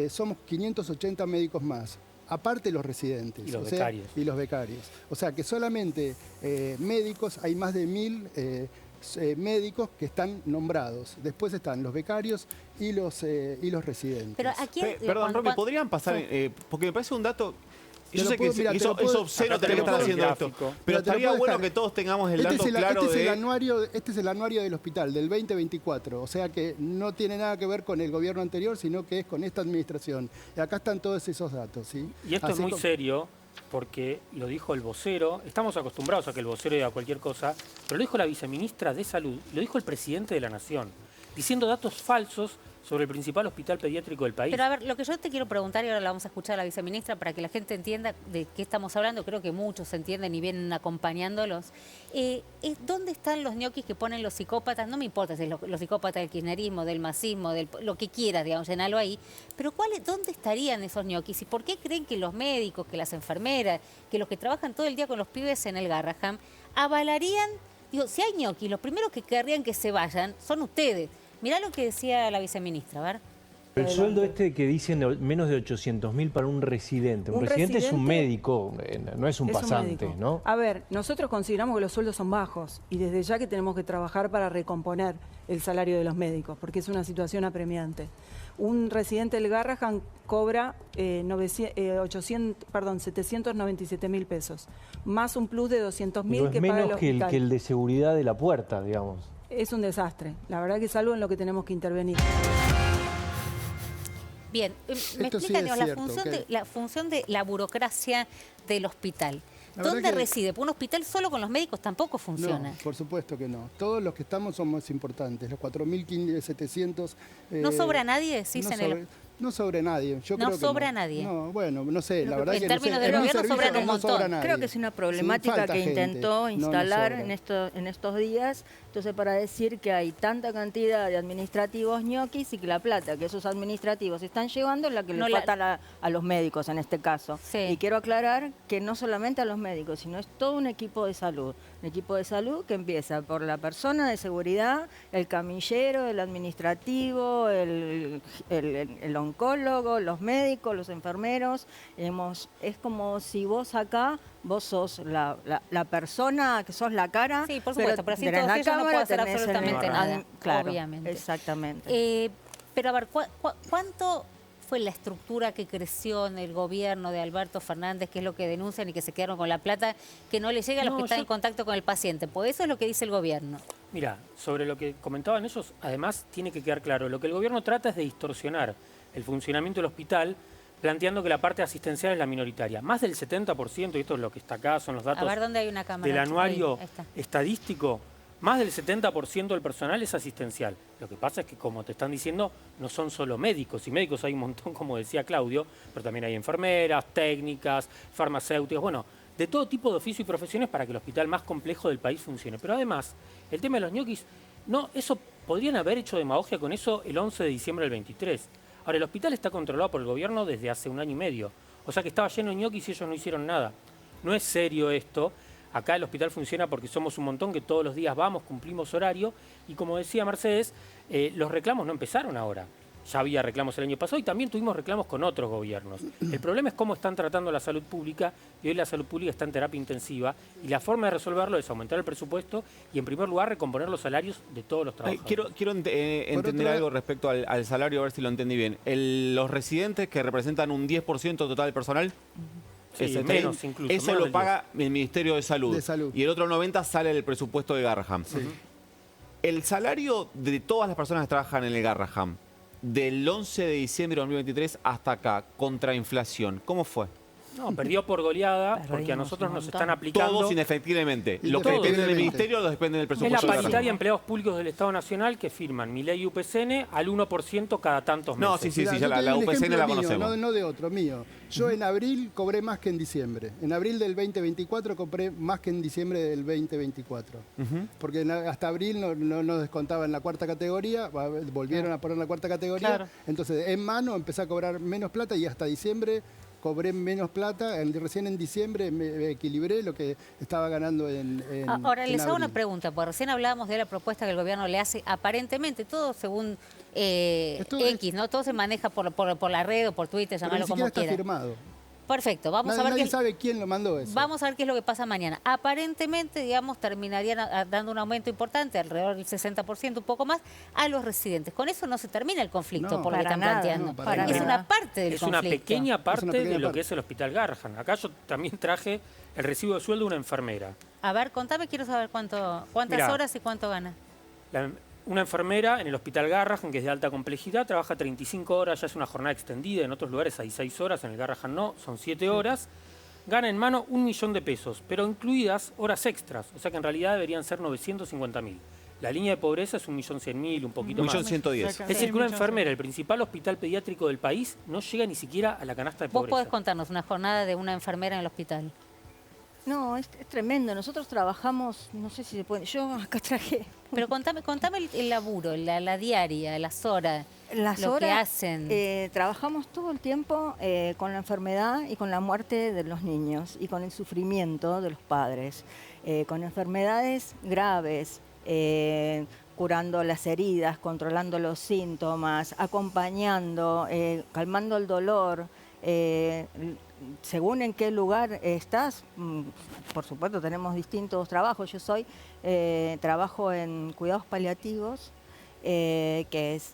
somos 580 médicos más. Aparte los residentes. Y los becarios. Y los becarios. O sea que solamente médicos, hay más de 1000 médicos que están nombrados. Después están los becarios y los residentes. Pero aquí, perdón, Romy, ¿podrían pasar? Porque me parece un dato... Yo sé que es obsceno tener que estar haciendo esto, pero estaría bueno que todos tengamos el dato claro este es el anuario del hospital del 2024, o sea que no tiene nada que ver con el gobierno anterior, sino que es con esta administración. Y acá están todos esos datos, ¿sí? Y esto es muy serio, porque lo dijo el vocero, estamos acostumbrados a que el vocero diga cualquier cosa, pero lo dijo la viceministra de Salud, lo dijo el presidente de la Nación, diciendo datos falsos sobre el principal hospital pediátrico del país. Pero a ver, lo que yo te quiero preguntar, y ahora la vamos a escuchar a la viceministra para que la gente entienda de qué estamos hablando, creo que muchos entienden y vienen acompañándolos, ¿dónde están los ñoquis que ponen los psicópatas? No me importa si es los psicópatas del kirchnerismo, del masismo, lo que quieras, digamos, llenarlo ahí, pero ¿dónde estarían esos ñoquis? ¿Y por qué creen que los médicos, que las enfermeras, que los que trabajan todo el día con los pibes en el Garrahan, avalarían? Digo, si hay ñoquis, los primeros que querrían que se vayan son ustedes. Mirá lo que decía la viceministra, a ver. El sueldo este que dicen menos de 800.000 para un residente. Un residente es un médico, no es un pasante, ¿no? A ver, nosotros consideramos que los sueldos son bajos y desde ya que tenemos que trabajar para recomponer el salario de los médicos, porque es una situación apremiante. Un residente del Garrahan cobra 797.000 pesos, más un plus de 200.000 que paga el hospital. Es menos que el de seguridad de la puerta, digamos. Es un desastre. La verdad que es algo en lo que tenemos que intervenir. Bien, me explican la función de la burocracia del hospital. ¿Dónde reside? Porque un hospital solo con los médicos tampoco funciona. No, por supuesto que no. Todos los que estamos somos importantes. Los 4.700... ¿No sobra nadie? Sí, no sobra nadie. Yo no creo que sobra nadie. No, bueno, no sé, la verdad en que términos de gobierno sobran un montón. Creo que es una problemática que intentó instalar en estos días. Entonces, para decir que hay tanta cantidad de administrativos ñoquis y que la plata que esos administrativos están llevando es la que le falta a los médicos en este caso. Sí. Y quiero aclarar que no solamente a los médicos, sino es todo un equipo de salud. Un equipo de salud que empieza por la persona de seguridad, el camillero, el administrativo, el oncólogo, los médicos, los enfermeros. Es como si vos acá, vos sos la persona, que sos la cara. Sí, por supuesto, pero sin todos ellos no puedo hacer absolutamente nada, claro, obviamente. Exactamente. Pero a ver, ¿cuánto fue la estructura que creció en el gobierno de Alberto Fernández, que es lo que denuncian y que se quedaron con la plata, que no le llega a los que están en contacto con el paciente? Pues eso es lo que dice el gobierno. Mira, sobre lo que comentaban ellos, además tiene que quedar claro, lo que el gobierno trata es de distorsionar el funcionamiento del hospital, planteando que la parte asistencial es la minoritaria. Más del 70%, y esto es lo que está acá, son los datos a ver, ¿dónde hay una cámara? Del anuario estadístico, más del 70% del personal es asistencial. Lo que pasa es que, como te están diciendo, no son solo médicos, y médicos hay un montón, como decía Claudio, pero también hay enfermeras, técnicas, farmacéuticos, bueno, de todo tipo de oficio y profesiones para que el hospital más complejo del país funcione. Pero además, el tema de los ñoquis, no, eso podrían haber hecho demagogia con eso el 11 de diciembre del 23. Ahora, el hospital está controlado por el gobierno desde hace 1 año y medio. O sea que estaba lleno de ñoquis y ellos no hicieron nada. No es serio esto. Acá el hospital funciona porque somos un montón que todos los días vamos, cumplimos horario. Y como decía Mercedes, los reclamos no empezaron ahora. Ya había reclamos el año pasado y también tuvimos reclamos con otros gobiernos. El problema es cómo están tratando la salud pública, y hoy la salud pública está en terapia intensiva, y la forma de resolverlo es aumentar el presupuesto y, en primer lugar, recomponer los salarios de todos los trabajadores. Quiero entender algo respecto al salario, a ver si lo entendí bien. Los residentes, que representan un 10% total del personal, sí, menos incluso. Eso menos lo paga el Ministerio de Salud. Y el otro 90% sale del presupuesto de Garrahan. Sí. El salario de todas las personas que trabajan en el Garrahan, del 11 de diciembre de 2023 hasta acá, contra inflación, ¿cómo fue? No, perdió por goleada porque a nosotros nos están aplicando... Todos inefectivamente. Lo que depende del ministerio lo depende del presupuesto. Es la paritaria de empleados públicos del Estado Nacional que firman Milei y UPCN al 1% cada tantos meses. No, sí, ya la UPCN la conocemos. No de otro, mío. Yo en abril cobré más que en diciembre. En abril del 2024 cobré más que en diciembre del 2024. Porque hasta abril no nos descontaban la cuarta categoría, volvieron a poner la cuarta categoría. Claro. Entonces, en mano empecé a cobrar menos plata y hasta diciembre cobré menos plata. Recién en diciembre me equilibré lo que estaba ganando en Ahora, les hago abril. una pregunta, porque recién hablábamos de la propuesta que el gobierno le hace, aparentemente, todo según X, ¿no? Todo se maneja por la red o por Twitter, llamarlo como quiera. Está firmado. Perfecto, vamos a ver nadie sabe quién lo mandó eso. Vamos a ver qué es lo que pasa mañana. Aparentemente, digamos, terminarían dando un aumento importante, alrededor del 60%, un poco más, a los residentes. Con eso no se termina el conflicto, por lo que están planteando. Es una parte del conflicto. Es una pequeña parte de lo que es el Hospital Garrahan. Acá yo también traje el recibo de sueldo de una enfermera. A ver, contame, quiero saber cuántas horas y cuánto gana. Una enfermera en el Hospital Garrahan, que es de alta complejidad, trabaja 35 horas, ya es una jornada extendida, en otros lugares hay 6 horas, en el Garrahan no, son 7 horas. Gana en mano 1 millón de pesos, pero incluidas horas extras, o sea que en realidad deberían ser 950.000. La línea de pobreza es 1.100.000, un poquito más. 1.110.000. Es decir, que una enfermera, el principal hospital pediátrico del país, no llega ni siquiera a la canasta de pobreza. ¿Vos podés contarnos una jornada de una enfermera en el hospital? No, es tremendo. Nosotros trabajamos, no sé si se puede, yo acá traje... Pero contame el laburo, la diaria, las horas, lo que hacen. Trabajamos todo el tiempo con la enfermedad y con la muerte de los niños y con el sufrimiento de los padres, con enfermedades graves, curando las heridas, controlando los síntomas, acompañando, calmando el dolor. Según en qué lugar estás, por supuesto tenemos distintos trabajos. Yo trabajo en cuidados paliativos, que es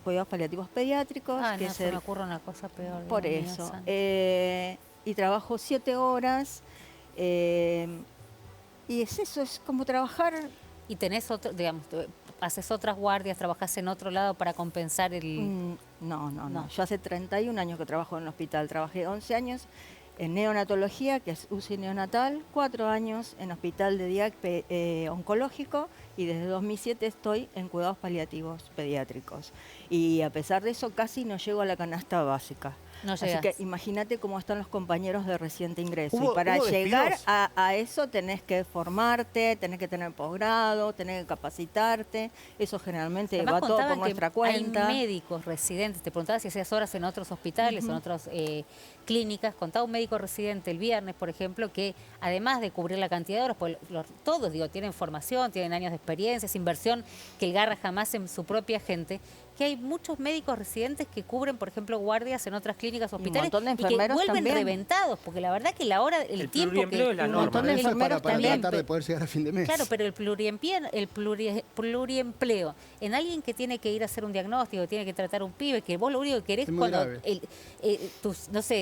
cuidados paliativos pediátricos. No se me ocurre una cosa peor. Por eso. Y trabajo 7 horas. Y es eso, es como trabajar. ¿Y tenés otro, digamos, haces otras guardias, trabajás en otro lado para compensar el...? No. Yo hace 31 años que trabajo en el hospital. Trabajé 11 años en neonatología, que es UCI neonatal, 4 años en hospital de DIAC oncológico y desde 2007 estoy en cuidados paliativos pediátricos. Y a pesar de eso casi no llego a la canasta básica. No Así llegás. que imagínate cómo están los compañeros de reciente ingreso. Y para llegar a eso tenés que formarte, tenés que tener posgrado, tenés que capacitarte. Eso generalmente Además, va todo por nuestra cuenta. Hay médicos residentes. Te preguntaba si hacías horas en otros hospitales o en otras clínicas. Contaba un médico residente el viernes, por ejemplo, que además de cubrir la cantidad de horas, pues todos tienen formación, tienen años de experiencia, es inversión que el Garra jamás en su propia gente, que hay muchos médicos residentes que cubren, por ejemplo, guardias en otras clínicas, hospitales, de y que enfermeros vuelven también. reventados, porque la verdad que la hora, el tiempo que... Un montón de enfermeros para también. tratar de poder llegar a fin de mes. Claro, pero el pluriempleo en alguien que tiene que ir a hacer un diagnóstico, que tiene que tratar un pibe, que vos lo único que querés cuando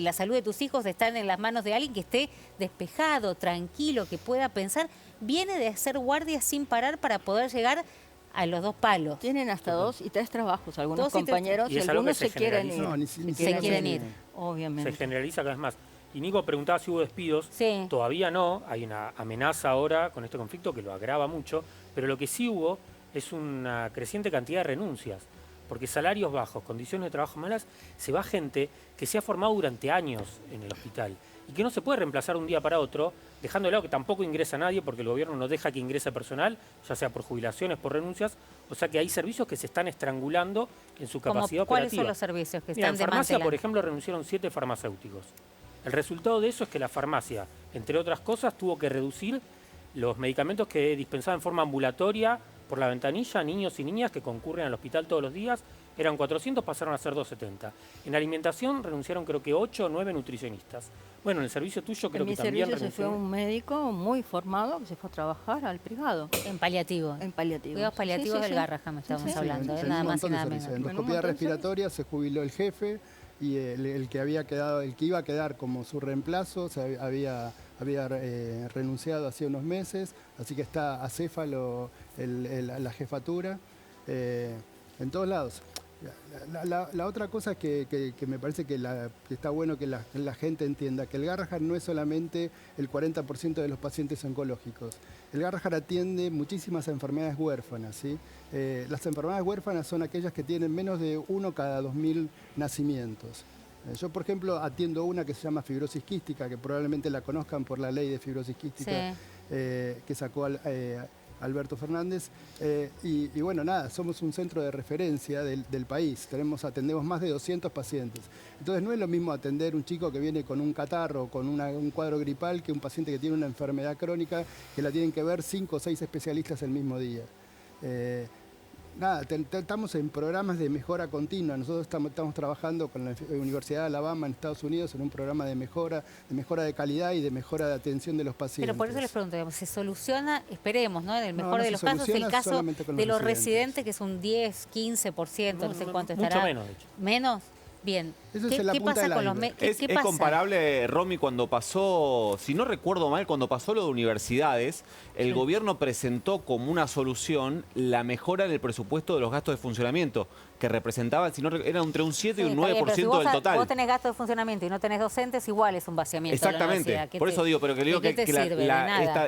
la salud de tus hijos está en las manos de alguien que esté despejado, tranquilo, que pueda pensar, viene de hacer guardias sin parar para poder llegar a los 2 palos. Tienen hasta 2 y 3 trabajos algunos 2 y 3 compañeros y algunos se quieren ir. No, se quieren ir. Obviamente. Se generaliza cada vez más. Y Nico preguntaba si hubo despidos. Sí. Todavía no. Hay una amenaza ahora con este conflicto que lo agrava mucho. Pero lo que sí hubo es una creciente cantidad de renuncias. Porque salarios bajos, condiciones de trabajo malas, se va gente que se ha formado durante años en el hospital y que no se puede reemplazar un día para otro, dejando de lado que tampoco ingresa nadie porque el gobierno no deja que ingrese personal, ya sea por jubilaciones, por renuncias. O sea que hay servicios que se están estrangulando en su capacidad operativa. ¿Cuáles son los servicios que están en farmacia, desmantelando? por ejemplo, renunciaron 7 farmacéuticos. El resultado de eso es que la farmacia, entre otras cosas, tuvo que reducir los medicamentos que dispensaba en forma ambulatoria por la ventanilla a niños y niñas que concurren al hospital todos los días. Eran 400, pasaron a ser 270. En alimentación renunciaron creo que 8 o 9 nutricionistas. Bueno, en el servicio tuyo creo que también En mi servicio se fue un médico muy formado que se fue a trabajar al privado. En paliativo. En paliativos. Cuidados paliativos del Garrahan estamos hablando, nada más y nada menos. En endoscopía respiratoria se jubiló el jefe y el que iba a quedar como su reemplazo había renunciado hace unos meses, así que está acéfalo la jefatura en todos lados. La otra cosa que me parece que está bueno que la gente entienda, que el Garrahan no es solamente el 40% de los pacientes oncológicos. El Garrahan atiende muchísimas enfermedades huérfanas, ¿sí? Las enfermedades huérfanas son aquellas que tienen menos de 1 cada 2000 nacimientos. Yo, por ejemplo, atiendo una que se llama fibrosis quística, que probablemente la conozcan por la ley de fibrosis quística que sacó Alberto Fernández. Y bueno, nada, somos un centro de referencia del país. Atendemos más de 200 pacientes. Entonces no es lo mismo atender un chico que viene con un catarro, con un cuadro gripal, que un paciente que tiene una enfermedad crónica que la tienen que ver 5 o 6 especialistas el mismo día. Nada, estamos en programas de mejora continua. Nosotros estamos trabajando con la Universidad de Alabama en Estados Unidos en un programa de mejora de calidad y de mejora de atención de los pacientes. Pero por eso les pregunto, digamos, ¿se soluciona, esperemos, ¿no? En el mejor de los casos, el caso de los residentes, que es un 10, 15%, no sé cuánto estará. Mucho menos, de hecho. ¿Menos? Bien. ¿Qué pasa con los Es comparable, Romy, cuando pasó, si no recuerdo mal, cuando pasó lo de universidades, el gobierno presentó como una solución la mejora del presupuesto de los gastos de funcionamiento, que representaba, si no era entre un 7 y un 9% del total. Si vos tenés gasto de funcionamiento y no tenés docentes, igual es un vaciamiento. Exactamente, por eso digo, pero que digo que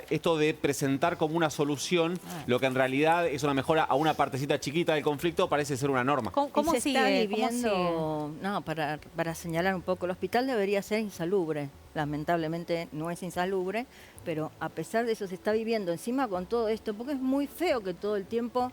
esto de presentar como una solución, lo que en realidad es una mejora a una partecita chiquita del conflicto, parece ser una norma. ¿Cómo se está viviendo? No, para señalar un poco, el hospital debería ser insalubre. Lamentablemente no es insalubre, pero a pesar de eso se está viviendo encima con todo esto, porque es muy feo que todo el tiempo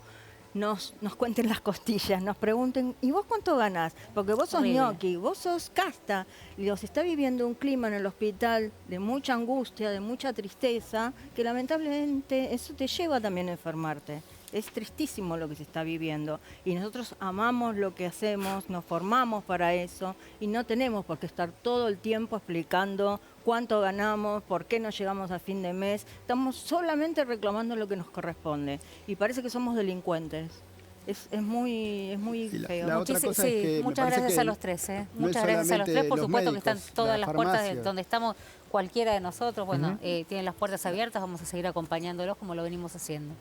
nos cuenten las costillas, nos pregunten, ¿y vos cuánto ganás? Porque vos sos ñoqui, vos sos casta. Y se está viviendo un clima en el hospital de mucha angustia, de mucha tristeza, que lamentablemente eso te lleva también a enfermarte. Es tristísimo lo que se está viviendo y nosotros amamos lo que hacemos, nos formamos para eso y no tenemos por qué estar todo el tiempo explicando cuánto ganamos, por qué no llegamos a fin de mes. Estamos solamente reclamando lo que nos corresponde y parece que somos delincuentes. Es muy feo. Muchas gracias a los tres. Muchas gracias a los tres. Por supuesto que están todas las puertas de donde estamos, cualquiera de nosotros. Bueno, tienen las puertas abiertas, vamos a seguir acompañándolos como lo venimos haciendo.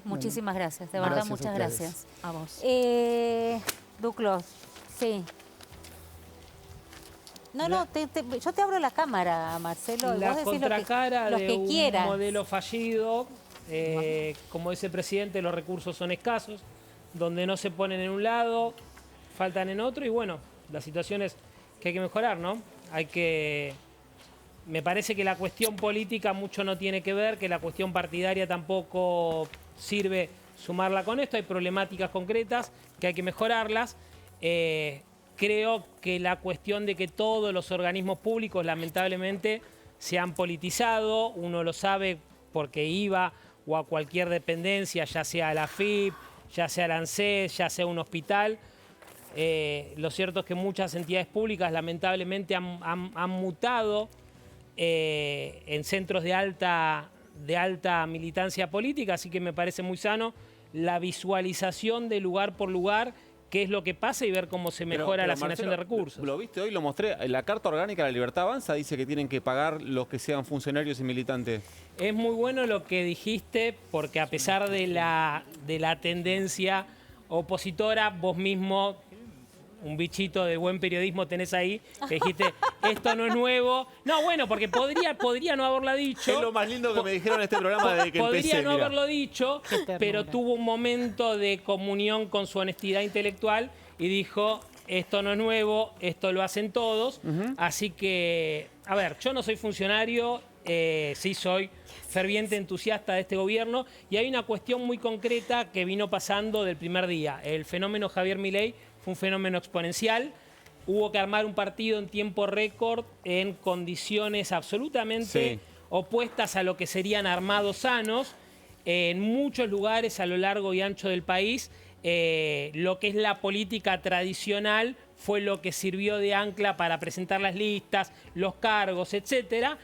Muchísimas gracias, de verdad, muchas gracias. A vos. Duclos, sí. Yo te abro la cámara, Marcelo. La contracara de un modelo fallido, como dice el presidente, los recursos son escasos, donde no se ponen en un lado, faltan en otro, y bueno, la situación es que hay que mejorar, ¿no? Me parece que la cuestión política mucho no tiene que ver, que la cuestión partidaria tampoco sirve sumarla con esto. Hay problemáticas concretas que hay que mejorarlas. Creo que la cuestión de que todos los organismos públicos lamentablemente se han politizado, uno lo sabe porque iba o a cualquier dependencia, ya sea la AFIP, ya sea el ANSES, ya sea un hospital. Lo cierto es que muchas entidades públicas lamentablemente han mutado en centros de alta militancia política, así que me parece muy sano la visualización de lugar por lugar qué es lo que pasa y ver cómo se mejora la asignación de recursos. Lo viste hoy, lo mostré. La Carta Orgánica de la Libertad Avanza dice que tienen que pagar los que sean funcionarios y militantes. Es muy bueno lo que dijiste, porque a pesar de la tendencia opositora, vos mismo, un bichito de buen periodismo tenés ahí, que dijiste, esto no es nuevo. No, bueno, porque podría no haberlo dicho. Es lo más lindo que me dijeron en este programa desde que empecé. Podría no haberlo dicho, pero tuvo un momento de comunión con su honestidad intelectual y dijo, esto no es nuevo, esto lo hacen todos. Así que, a ver, yo no soy funcionario, sí soy ferviente entusiasta de este gobierno, y hay una cuestión muy concreta que vino pasando del primer día. El fenómeno Javier Milei fue un fenómeno exponencial. Hubo que armar un partido en tiempo récord en condiciones absolutamente opuestas a lo que serían armados sanos. En muchos lugares a lo largo y ancho del país, lo que es la política tradicional fue lo que sirvió de ancla para presentar las listas, los cargos, etcétera.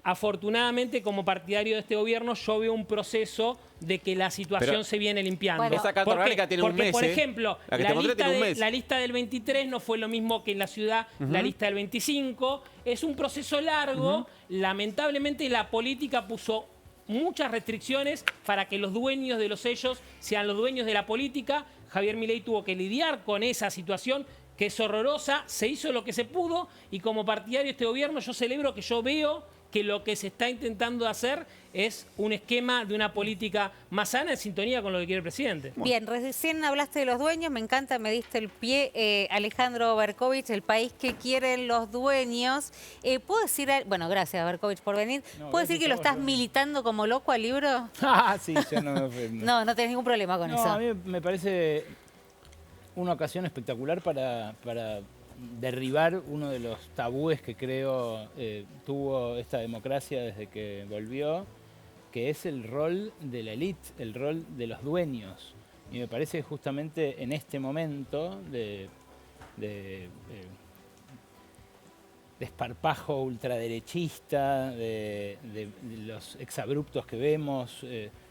Afortunadamente, como partidario de este gobierno, yo veo un proceso de que la situación se viene limpiando. Bueno, esa Carta Orgánica tiene un mes. Por ejemplo, la lista del 23 no fue lo mismo que en la ciudad la lista del 25. Es un proceso largo. Lamentablemente, la política puso muchas restricciones para que los dueños de los sellos sean los dueños de la política. Javier Milei tuvo que lidiar con esa situación que es horrorosa, se hizo lo que se pudo y como partidario de este gobierno yo celebro que yo veo que lo que se está intentando hacer es un esquema de una política más sana en sintonía con lo que quiere el presidente. Bien, recién hablaste de los dueños, me encanta, me diste el pie. Alejandro Berkovich, El país que quieren los dueños. ¿Puedo decir, bueno, gracias Berkovich por venir, ¿puedo decir que lo estás militando como loco al libro? Ah, sí, yo no me ofendo. No tenés ningún problema con eso. A mí me parece una ocasión espectacular para derribar uno de los tabúes que creo tuvo esta democracia desde que volvió, que es el rol de la élite, el rol de los dueños. Y me parece justamente en este momento de desparpajo ultraderechista, de los exabruptos que vemos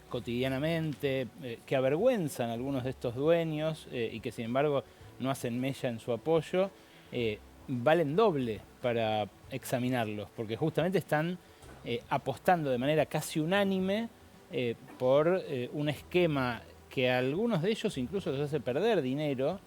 cotidianamente, que avergüenzan a algunos de estos dueños y que sin embargo no hacen mella en su apoyo, valen doble para examinarlos, porque justamente están apostando de manera casi unánime por un esquema que a algunos de ellos incluso les hace perder dinero,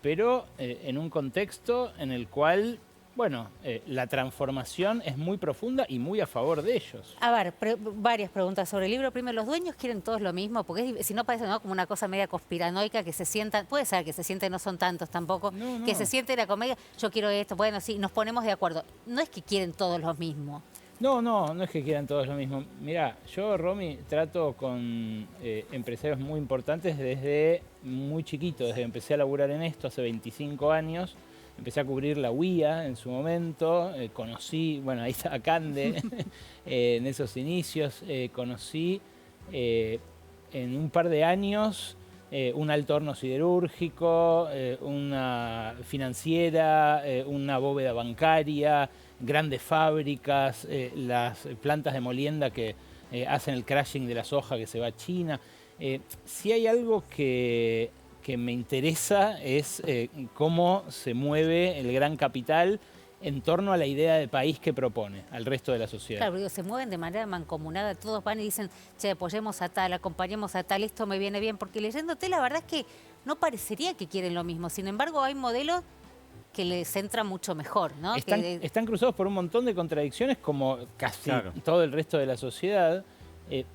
pero en un contexto en el cual, bueno, la transformación es muy profunda y muy a favor de ellos. A ver, varias preguntas sobre el libro. Primero, ¿los dueños quieren todos lo mismo? Porque si no parece como una cosa media conspiranoica, que se sientan, puede ser que se sienten, no son tantos tampoco, que se siente la comedia, yo quiero esto, bueno, sí, nos ponemos de acuerdo. No es que quieren todos lo mismo. No es que quieran todos lo mismo. Mirá, yo, Romy, trato con empresarios muy importantes desde muy chiquito, desde que empecé a laburar en esto hace 25 años. Empecé a cubrir la UIA en su momento, conocí, bueno, ahí está Cande, en esos inicios, conocí en un par de años un alto horno siderúrgico, una financiera, una bóveda bancaria, grandes fábricas, las plantas de molienda que hacen el crashing de la soja que se va a China. Si hay algo que me interesa es cómo se mueve el gran capital en torno a la idea de país que propone al resto de la sociedad. Claro, porque se mueven de manera mancomunada, todos van y dicen, che, apoyemos a tal, acompañemos a tal, esto me viene bien, porque leyéndote la verdad es que no parecería que quieren lo mismo, sin embargo hay modelos que les entra mucho mejor, ¿no? Están cruzados por un montón de contradicciones como casi todo el resto de la sociedad,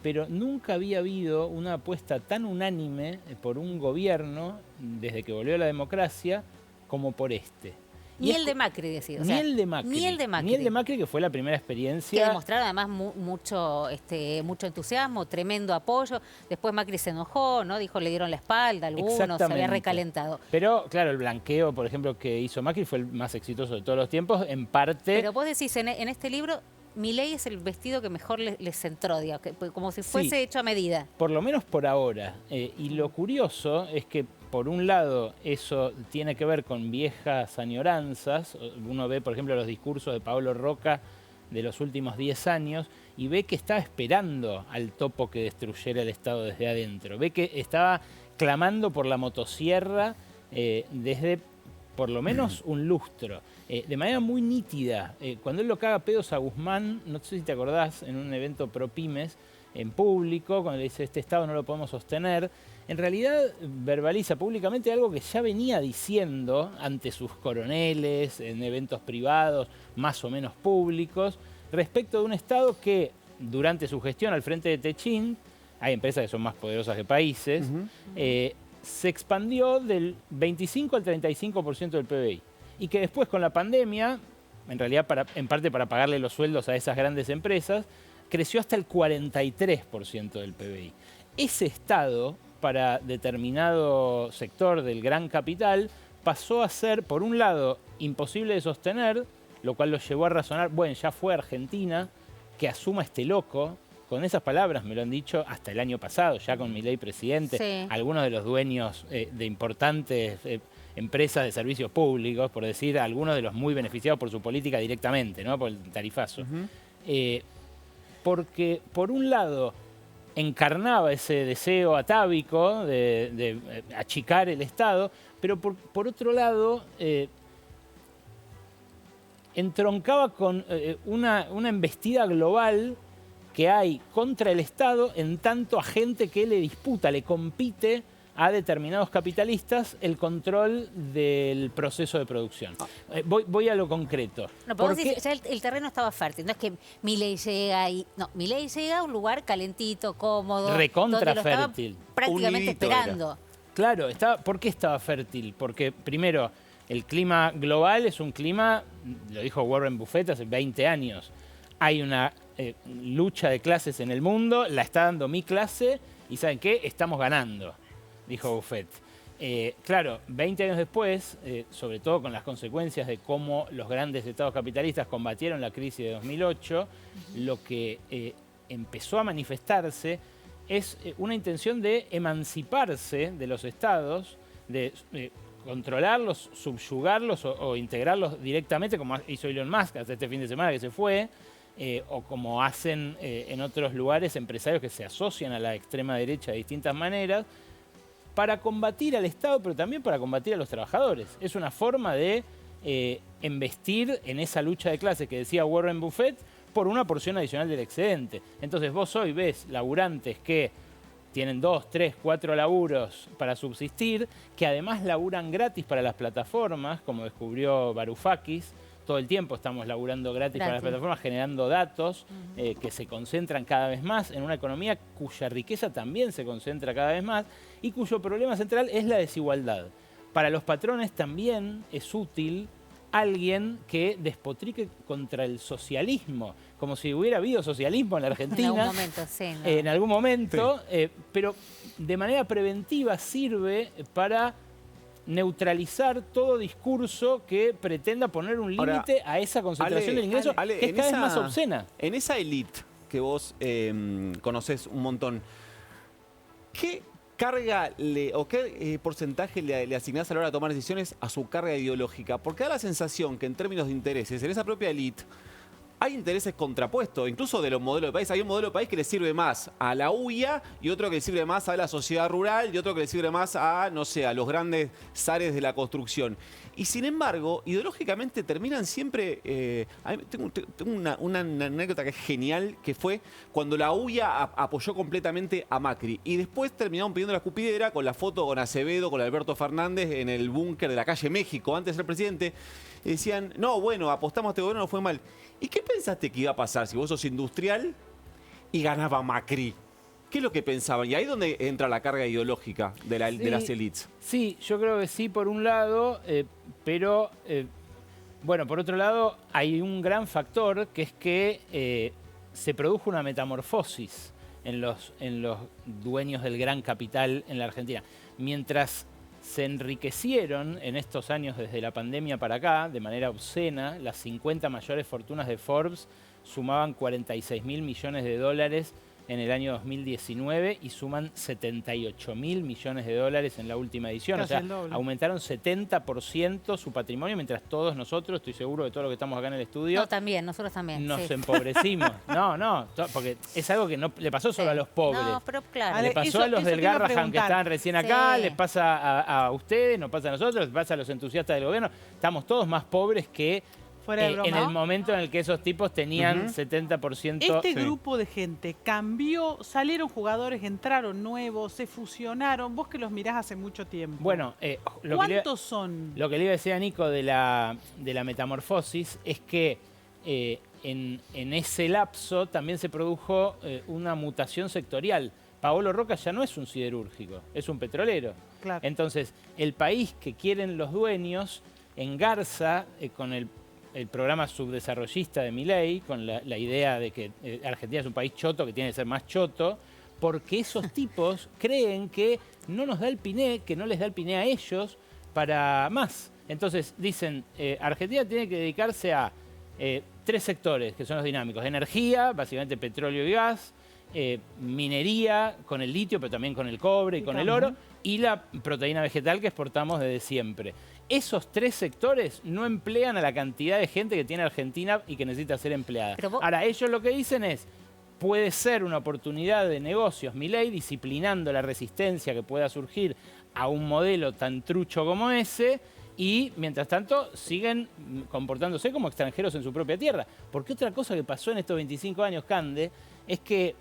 pero nunca había habido una apuesta tan unánime por un gobierno, desde que volvió la democracia, como por este. Ni el de Macri, decía. Ni el de Macri. Ni el de Macri. Ni el de Macri, que fue la primera experiencia. Que demostraron además mucho entusiasmo, tremendo apoyo. Después Macri se enojó, ¿no? Dijo, le dieron la espalda a algunos, se había recalentado. Pero, claro, el blanqueo, por ejemplo, que hizo Macri fue el más exitoso de todos los tiempos, en parte... Pero vos decís, en este libro, Milei es el vestido que mejor les entró, digamos, como si fuese hecho a medida. Por lo menos por ahora. Y lo curioso es que, por un lado, eso tiene que ver con viejas añoranzas. Uno ve, por ejemplo, los discursos de Pablo Roca de los últimos 10 años y ve que estaba esperando al topo que destruyera el Estado desde adentro. Ve que estaba clamando por la motosierra desde por lo menos un lustro. De manera muy nítida. Cuando él lo caga pedos a Guzmán, no sé si te acordás, en un evento pro pymes, en público, cuando le dice este Estado no lo podemos sostener, en realidad verbaliza públicamente algo que ya venía diciendo ante sus coroneles, en eventos privados, más o menos públicos, respecto de un Estado que, durante su gestión al frente de Techín, hay empresas que son más poderosas que países, se expandió del 25 al 35% del PBI. Y que después, con la pandemia, en realidad en parte para pagarle los sueldos a esas grandes empresas, creció hasta el 43% del PBI. Ese Estado, para determinado sector del gran capital, pasó a ser, por un lado, imposible de sostener, lo cual lo llevó a razonar, bueno, ya fue Argentina, que asuma este loco. Con esas palabras me lo han dicho hasta el año pasado, ya con Milei presidente. Sí. Algunos de los dueños de importantes empresas de servicios públicos, por decir, algunos de los muy beneficiados por su política directamente, ¿no? Por el tarifazo. Porque, por un lado, encarnaba ese deseo atávico de achicar el Estado, pero por otro lado, entroncaba con una embestida global que hay contra el Estado en tanto a gente que le disputa, le compite a determinados capitalistas el control del proceso de producción. Voy a lo concreto. No, pero vos decís, ya el terreno estaba fértil, no es que Milei llega y... No, Milei llega a un lugar calentito, cómodo. Recontra fértil. Prácticamente esperando. Claro, ¿por qué estaba fértil? Porque primero, el clima global es un clima, lo dijo Warren Buffett hace 20 años, hay una lucha de clases en el mundo, la está dando mi clase y ¿saben qué? Estamos ganando, dijo Buffett. Claro, 20 años después, sobre todo con las consecuencias de cómo los grandes estados capitalistas combatieron la crisis de 2008, lo que empezó a manifestarse es una intención de emanciparse de los estados, de controlarlos, subyugarlos o integrarlos directamente, como hizo Elon Musk hasta este fin de semana que se fue, o como hacen en otros lugares empresarios que se asocian a la extrema derecha de distintas maneras, para combatir al Estado, pero también para combatir a los trabajadores. Es una forma de embestir en esa lucha de clases que decía Warren Buffett por una porción adicional del excedente. Entonces vos hoy ves laburantes que tienen 2, 3, 4 laburos para subsistir, que además laburan gratis para las plataformas, como descubrió Varoufakis. Todo el tiempo estamos laburando gratis para las plataformas, generando datos que se concentran cada vez más en una economía cuya riqueza también se concentra cada vez más y cuyo problema central es la desigualdad. Para los patrones también es útil alguien que despotrique contra el socialismo, como si hubiera habido socialismo en la Argentina. En algún momento, sí. ¿No? En algún momento, sí. Pero de manera preventiva sirve para neutralizar todo discurso que pretenda poner un límite a esa concentración del ingreso, que es cada vez más obscena. En esa élite que vos conocés un montón, ¿qué carga o qué porcentaje le asignás a la hora de tomar decisiones a su carga ideológica? Porque da la sensación que en términos de intereses, en esa propia élite, hay intereses contrapuestos, incluso de los modelos de país. Hay un modelo de país que le sirve más a la UIA y otro que le sirve más a la sociedad rural y otro que le sirve más a, no sé, a los grandes zares de la construcción. Y sin embargo, ideológicamente terminan siempre... tengo una anécdota que es genial, que fue cuando la UIA apoyó completamente a Macri. Y después terminaron pidiendo la escupidera con la foto con Acevedo, con Alberto Fernández en el búnker de la calle México, antes de ser presidente. Y decían, no, bueno, apostamos a este gobierno, no fue mal. ¿Y qué pensaste que iba a pasar si vos sos industrial y ganaba Macri? ¿Qué es lo que pensaban? Y ahí es donde entra la carga ideológica de las élites. Sí, yo creo que sí, por un lado, pero bueno, por otro lado, hay un gran factor que es que se produjo una metamorfosis en los dueños del gran capital en la Argentina. Mientras se enriquecieron en estos años desde la pandemia para acá, de manera obscena, las 50 mayores fortunas de Forbes sumaban 46.000 millones de dólares en el año 2019 y suman 78.000 millones de dólares en la última edición. Casi, o sea, aumentaron 70% su patrimonio, mientras todos nosotros, estoy seguro de todos los que estamos acá en el estudio... No, también, nosotros también. Nos empobrecimos. No, porque es algo que no le pasó solo a los pobres. No, pero claro. Le pasó a los del Garrahan que estaban recién acá, les pasa a ustedes, nos pasa a nosotros, les pasa a los entusiastas del gobierno. Estamos todos más pobres que... en el momento en el que esos tipos tenían 70%... Este grupo de gente cambió, salieron jugadores, entraron nuevos, se fusionaron. Vos que los mirás hace mucho tiempo. Bueno, ¿cuántos son? Lo que le iba a decir a Nico de la metamorfosis es que en ese lapso también se produjo una mutación sectorial. Paolo Roca ya no es un siderúrgico, es un petrolero. Claro. Entonces, el país que quieren los dueños engarza con el programa subdesarrollista de Milei, con la idea de que Argentina es un país choto, que tiene que ser más choto, porque esos tipos creen que no nos da el piné, que no les da el piné a ellos para más. Entonces dicen, Argentina tiene que dedicarse a 3 sectores, que son los dinámicos. Energía, básicamente petróleo y gas, minería con el litio, pero también con el cobre y con el oro, y la proteína vegetal que exportamos desde siempre. Esos 3 sectores no emplean a la cantidad de gente que tiene Argentina y que necesita ser empleada. Ahora, ellos lo que dicen es, puede ser una oportunidad de negocios, Milei, disciplinando la resistencia que pueda surgir a un modelo tan trucho como ese, y mientras tanto siguen comportándose como extranjeros en su propia tierra. Porque otra cosa que pasó en estos 25 años, Cande, es que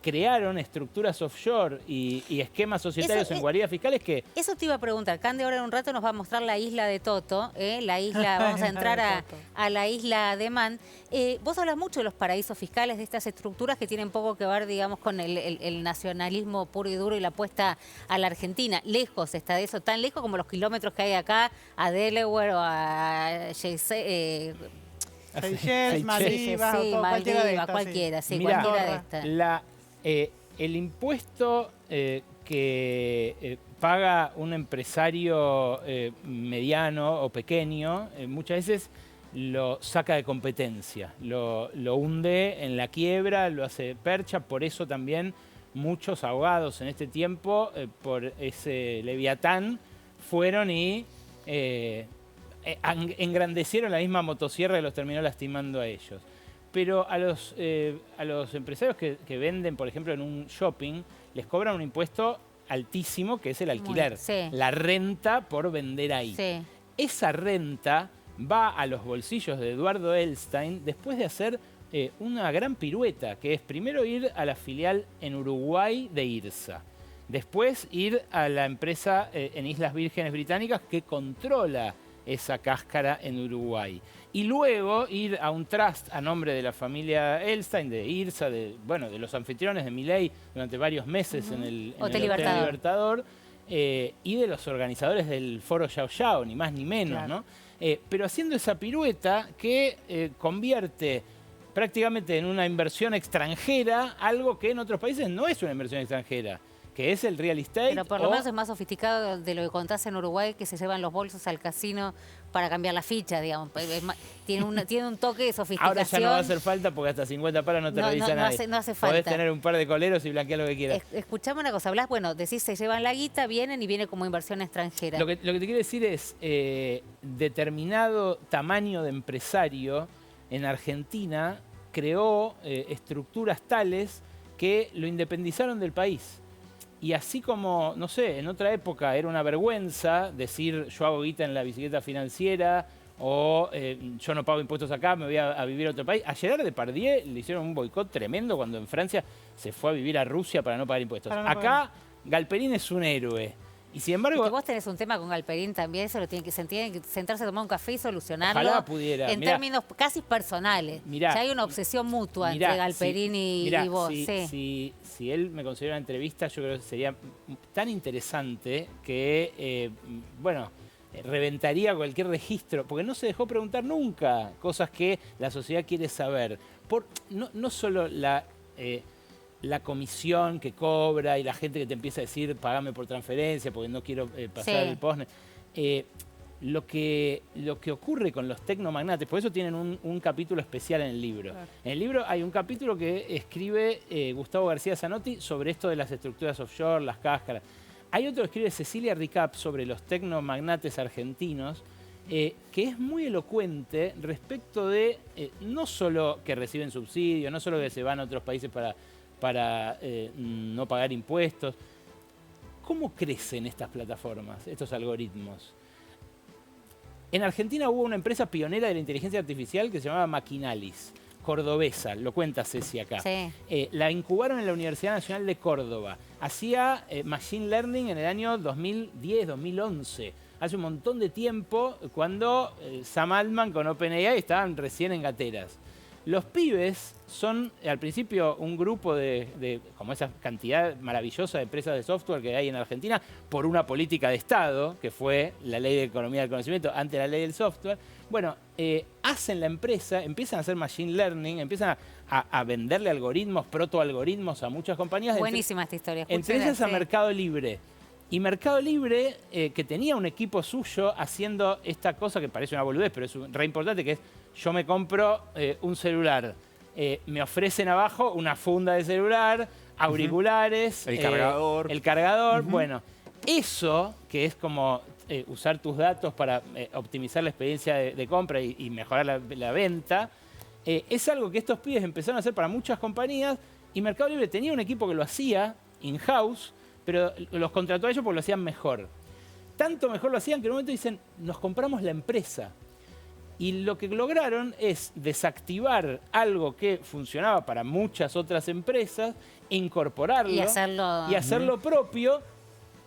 crearon estructuras offshore y esquemas societarios en guaridas fiscales que... Eso te iba a preguntar. Cande ahora en un rato nos va a mostrar la isla de Toto, la isla, vamos a entrar a la isla de Man. Vos hablas mucho de los paraísos fiscales, de estas estructuras que tienen poco que ver, digamos, con el nacionalismo puro y duro y la apuesta a la Argentina. Lejos está de eso, tan lejos como los kilómetros que hay acá a Delaware o a Seychelles, Maldivas, sí, Maldivas, cualquiera de estas. El impuesto que paga un empresario mediano o pequeño, muchas veces lo saca de competencia, lo hunde en la quiebra, lo hace percha. Por eso también muchos abogados en este tiempo, por ese leviatán, fueron y engrandecieron la misma motosierra que los terminó lastimando a ellos. Pero a los empresarios que venden, por ejemplo, en un shopping, les cobran un impuesto altísimo, que es el alquiler. La renta por vender ahí. Esa renta va a los bolsillos de Eduardo Elstein después de hacer una gran pirueta, que es primero ir a la filial en Uruguay de IRSA. Después ir a la empresa en Islas Vírgenes Británicas que controla esa cáscara en Uruguay. Y luego ir a un trust a nombre de la familia Elstein, de IRSA, de los anfitriones de Milei durante varios meses en el Hotel Libertador, y de los organizadores del Foro Yao Yao, ni más ni menos, ¿no? Pero haciendo esa pirueta que convierte prácticamente en una inversión extranjera, algo que en otros países no es una inversión extranjera, que es el real estate. Pero por lo menos es más sofisticado de lo que contás en Uruguay, que se llevan los bolsos al casino para cambiar la ficha, digamos. Tiene un toque de sofisticación. Ahora ya no va a hacer falta porque hasta 50 palos no te revisa nadie. No hace falta. Podés tener un par de coleros y blanquear lo que quieras. Escuchame una cosa, hablás, decís se llevan la guita, vienen y viene como inversión extranjera. Lo que te quiero decir es, determinado tamaño de empresario en Argentina creó estructuras tales que lo independizaron del país. Y así como, no sé, en otra época era una vergüenza decir yo hago guita en la bicicleta financiera o yo no pago impuestos acá, me voy a vivir a otro país. A Gerard Depardieu le hicieron un boicot tremendo cuando en Francia se fue a vivir a Rusia para no pagar impuestos. Acá Galperín es un héroe. Y sin embargo... Y que vos tenés un tema con Galperín también, se tienen que sentarse a tomar un café y solucionarlo. Ojalá pudiera. En términos casi personales. Ya hay una obsesión mutua entre Galperín y vos. Si él me concediera una entrevista, yo creo que sería tan interesante que, reventaría cualquier registro, porque no se dejó preguntar nunca cosas que la sociedad quiere saber. No solo la comisión que cobra y la gente que te empieza a decir pagame por transferencia porque no quiero pasar el POSNE. Lo que ocurre con los tecnomagnates, por eso tienen un capítulo especial en el libro. Claro. En el libro hay un capítulo que escribe Gustavo García Zanotti sobre esto de las estructuras offshore, las cáscaras. Hay otro que escribe Cecilia Ricap sobre los tecnomagnates argentinos, que es muy elocuente respecto de no solo que reciben subsidios, no solo que se van a otros países para no pagar impuestos. ¿Cómo crecen estas plataformas, estos algoritmos? En Argentina hubo una empresa pionera de la inteligencia artificial que se llamaba Maquinalis, cordobesa, lo cuenta Ceci acá. La incubaron en la Universidad Nacional de Córdoba. Hacía Machine Learning en el año 2010, 2011. Hace un montón de tiempo, cuando Sam Altman con OpenAI estaban recién en gateras. Los pibes son, al principio, un grupo de como esa cantidad maravillosa de empresas de software que hay en Argentina, por una política de Estado, que fue la Ley de Economía del Conocimiento, ante la Ley del Software. Bueno, hacen la empresa, empiezan a hacer Machine Learning, empiezan a venderle algoritmos, protoalgoritmos a muchas compañías. Buenísima esta historia. Entre ellas a Mercado Libre. Y Mercado Libre, que tenía un equipo suyo haciendo esta cosa que parece una boludez, pero es re importante, que es yo me compro un celular, me ofrecen abajo una funda de celular, auriculares, el cargador. Bueno, eso que es como usar tus datos para optimizar la experiencia de compra y mejorar la venta, es algo que estos pibes empezaron a hacer para muchas compañías y Mercado Libre tenía un equipo que lo hacía in-house, pero los contrató a ellos porque lo hacían mejor. Tanto mejor lo hacían que en un momento dicen, nos compramos la empresa. Y lo que lograron es desactivar algo que funcionaba para muchas otras empresas, incorporarlo y hacerlo propio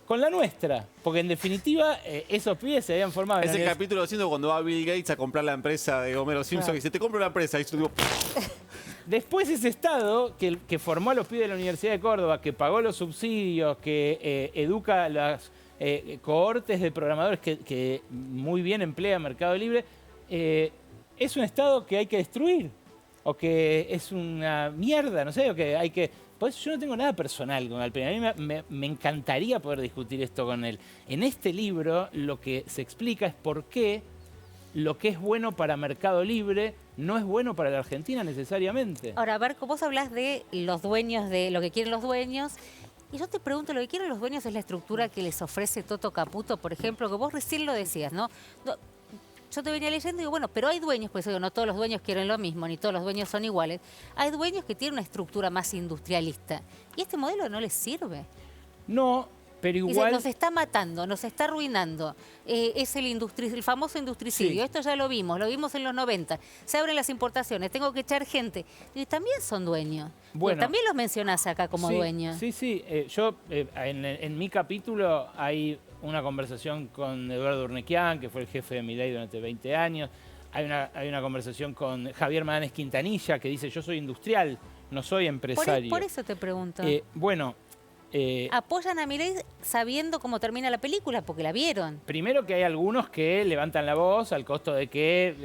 con la nuestra. Porque en definitiva esos pibes se habían formado. Es el capítulo haciendo cuando va Bill Gates a comprar la empresa de Homero Simpson y dice, te compro la empresa. Y yo digo... Después ese Estado que formó a los pibes de la Universidad de Córdoba, que pagó los subsidios, que educa a las cohortes de programadores que muy bien emplea Mercado Libre, es un Estado que hay que destruir, o que es una mierda, no sé, o que hay que... Por eso yo no tengo nada personal con Galperín. A mí me encantaría poder discutir esto con él. En este libro lo que se explica es por qué lo que es bueno para Mercado Libre no es bueno para la Argentina necesariamente. Ahora, Barco, vos hablás de los dueños, de lo que quieren los dueños. Y yo te pregunto, lo que quieren los dueños es la estructura que les ofrece Toto Caputo, por ejemplo, que vos recién lo decías, ¿no? Yo te venía leyendo y digo, bueno, pero hay dueños, pues digo, no todos los dueños quieren lo mismo, ni todos los dueños son iguales. Hay dueños que tienen una estructura más industrialista. Y este modelo no les sirve. No, pero igual... Dice, nos está matando, nos está arruinando. Es el famoso industricidio. Sí. Esto ya lo vimos en los 90. Se abren las importaciones, tengo que echar gente. Y también son dueños. Bueno, también los mencionás acá como dueños. Sí. Yo, en mi capítulo hay una conversación con Eduardo Urnequian, que fue el jefe de Milei durante 20 años. Hay una conversación con Javier Madanes Quintanilla, que dice, yo soy industrial, no soy empresario. Por eso te pregunto. ¿Apoyan a Milei sabiendo cómo termina la película? Porque la vieron. Primero que hay algunos que levantan la voz al costo de que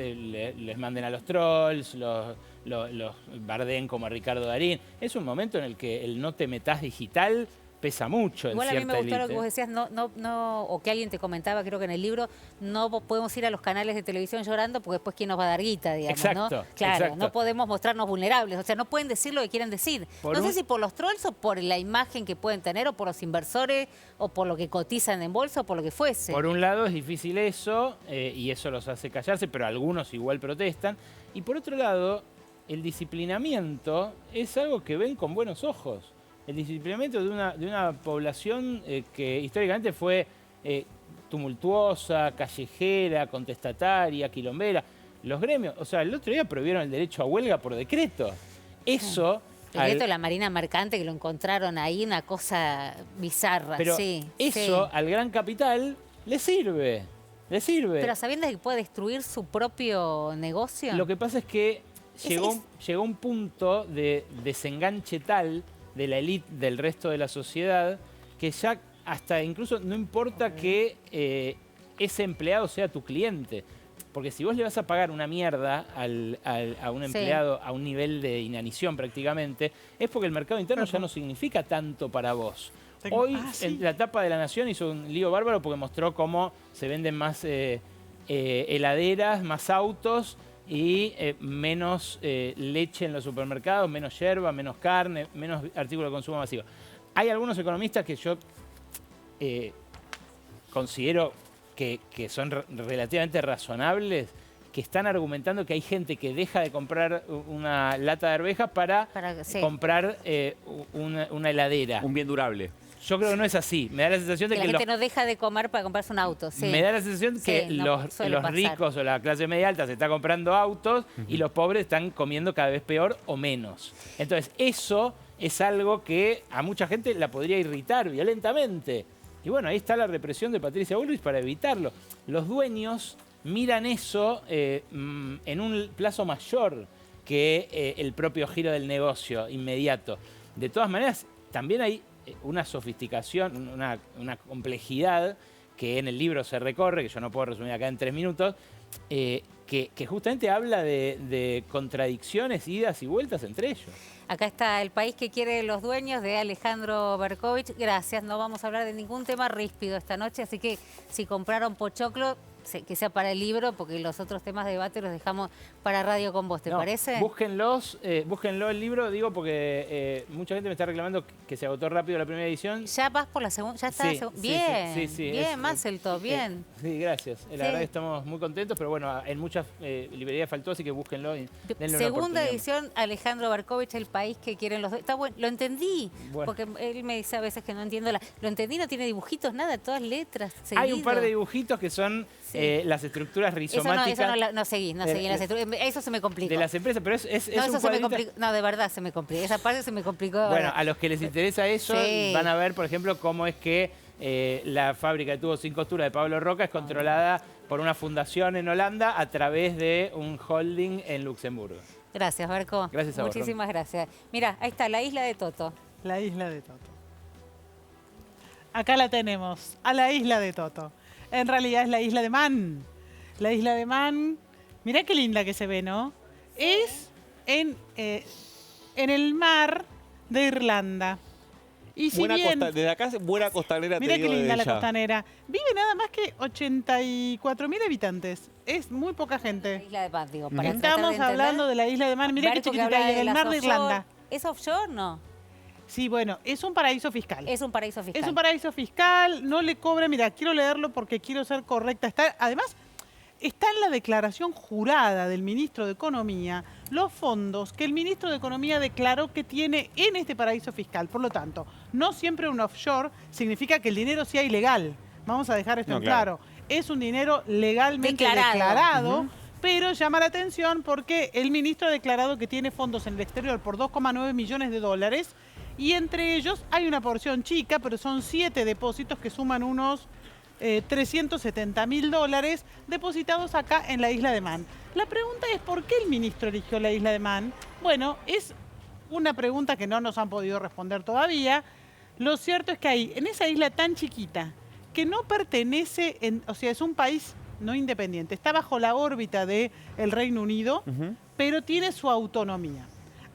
les manden a los trolls, los bardeen como a Ricardo Darín. Es un momento en el que el no te metás digital pesa mucho en cierta élite. Igual a mí me gustó lo que vos decías, o que alguien te comentaba, creo que en el libro, no podemos ir a los canales de televisión llorando porque después quién nos va a dar guita, digamos, exacto, ¿no? Claro, exacto. No podemos mostrarnos vulnerables, o sea, no pueden decir lo que quieren decir. No sé si por los trolls o por la imagen que pueden tener, o por los inversores, o por lo que cotizan en bolsa, o por lo que fuese. Por un lado es difícil eso, y eso los hace callarse, pero algunos igual protestan. Y por otro lado, el disciplinamiento es algo que ven con buenos ojos. El disciplinamiento de una población que históricamente fue tumultuosa, callejera, contestataria, quilombera. Los gremios, o sea, el otro día prohibieron el derecho a huelga por decreto. Eso... El decreto de la Marina Mercante, que lo encontraron ahí, una cosa bizarra. Pero eso al gran capital le sirve, Pero sabiendo que puede destruir su propio negocio. Lo que pasa es que llegó un punto de desenganche tal de la élite del resto de la sociedad, que ya hasta incluso no importa que ese empleado sea tu cliente. Porque si vos le vas a pagar una mierda a un empleado a un nivel de inanición prácticamente, es porque el mercado interno ya no significa tanto para vos. Hoy en la tapa de La Nación hizo un lío bárbaro porque mostró cómo se venden más heladeras, más autos y menos leche en los supermercados, menos yerba, menos carne, menos artículos de consumo masivo. Hay algunos economistas que yo considero que son relativamente razonables, que están argumentando que hay gente que deja de comprar una lata de arvejas para comprar una heladera. Un bien durable. Yo creo que no es así. Me da la sensación de que la gente no deja de comer para comprarse un auto. Sí. Me da la sensación que los ricos o la clase media alta se está comprando autos y los pobres están comiendo cada vez peor o menos. Entonces, eso es algo que a mucha gente la podría irritar violentamente. Y bueno, ahí está la represión de Patricia Bullrich para evitarlo. Los dueños miran eso en un plazo mayor que el propio giro del negocio inmediato. De todas maneras, también hay una sofisticación, una complejidad que en el libro se recorre, que yo no puedo resumir acá en 3 minutos, que justamente habla de contradicciones, idas y vueltas entre ellos. Acá está El país que quiere los dueños, de Alejandro Berkovich. Gracias, no vamos a hablar de ningún tema ríspido esta noche, así que si compraron pochoclo, que sea para el libro, porque los otros temas de debate los dejamos para Radio con Vos, ¿te parece? Búsquenlo el libro, digo, porque mucha gente me está reclamando que se agotó rápido la primera edición. Ya vas por la segunda, ya está. Bien, bien, Marcelto, bien. Sí, gracias. La verdad que estamos muy contentos, pero bueno, en muchas librerías faltó, así que búsquenlo y denle segunda edición, Alejandro Berkovich, El país que quieren los... Está bueno, lo entendí, porque él me dice a veces que no entiendo. Lo entendí, no tiene dibujitos, nada, todas letras seguido. Hay un par de dibujitos que son las estructuras rizomáticas. No seguí las estructuras. Eso se me complicó. De las empresas, pero es un cuadrito. No, de verdad se me complicó. Esa parte se me complicó. Bueno, a los que les interesa eso, van a ver, por ejemplo, cómo es que la fábrica de tubos sin costura de Pablo Roca es controlada por una fundación en Holanda a través de un holding en Luxemburgo. Gracias, Barco. Gracias a vos. Muchísimas gracias. Mira, ahí está, la isla de Toto. La isla de Toto. Acá la tenemos, a la isla de Toto. En realidad es la isla de Man. La isla de Man, mirá qué linda que se ve, ¿no? Es en el mar de Irlanda. Y si bien, desde acá es buena costanera, mirá qué linda la costanera. Vive nada más que 84.000 habitantes. Es muy poca gente. La isla de Man, digo, para Estamos hablando de la isla de Man. Mirá qué chiquitita, en el mar de Irlanda. ¿Es offshore? No. Sí, bueno, es un paraíso fiscal. Es un paraíso fiscal. Es un paraíso fiscal, no le cobra, mira, quiero leerlo porque quiero ser correcta. Además, está en la declaración jurada del ministro de Economía los fondos que el ministro de Economía declaró que tiene en este paraíso fiscal. Por lo tanto, no siempre un offshore significa que el dinero sea ilegal. Vamos a dejar esto en claro. Es un dinero legalmente declarado. Pero llama la atención porque el ministro ha declarado que tiene fondos en el exterior por 2,9 millones de dólares y entre ellos hay una porción chica, pero son 7 depósitos que suman unos 370.000 dólares depositados acá en la isla de Man. La pregunta es, ¿por qué el ministro eligió la isla de Man? Bueno, es una pregunta que no nos han podido responder todavía. Lo cierto es que ahí, en esa isla tan chiquita, que no pertenece, o sea, es un país no independiente, está bajo la órbita del Reino Unido, pero tiene su autonomía.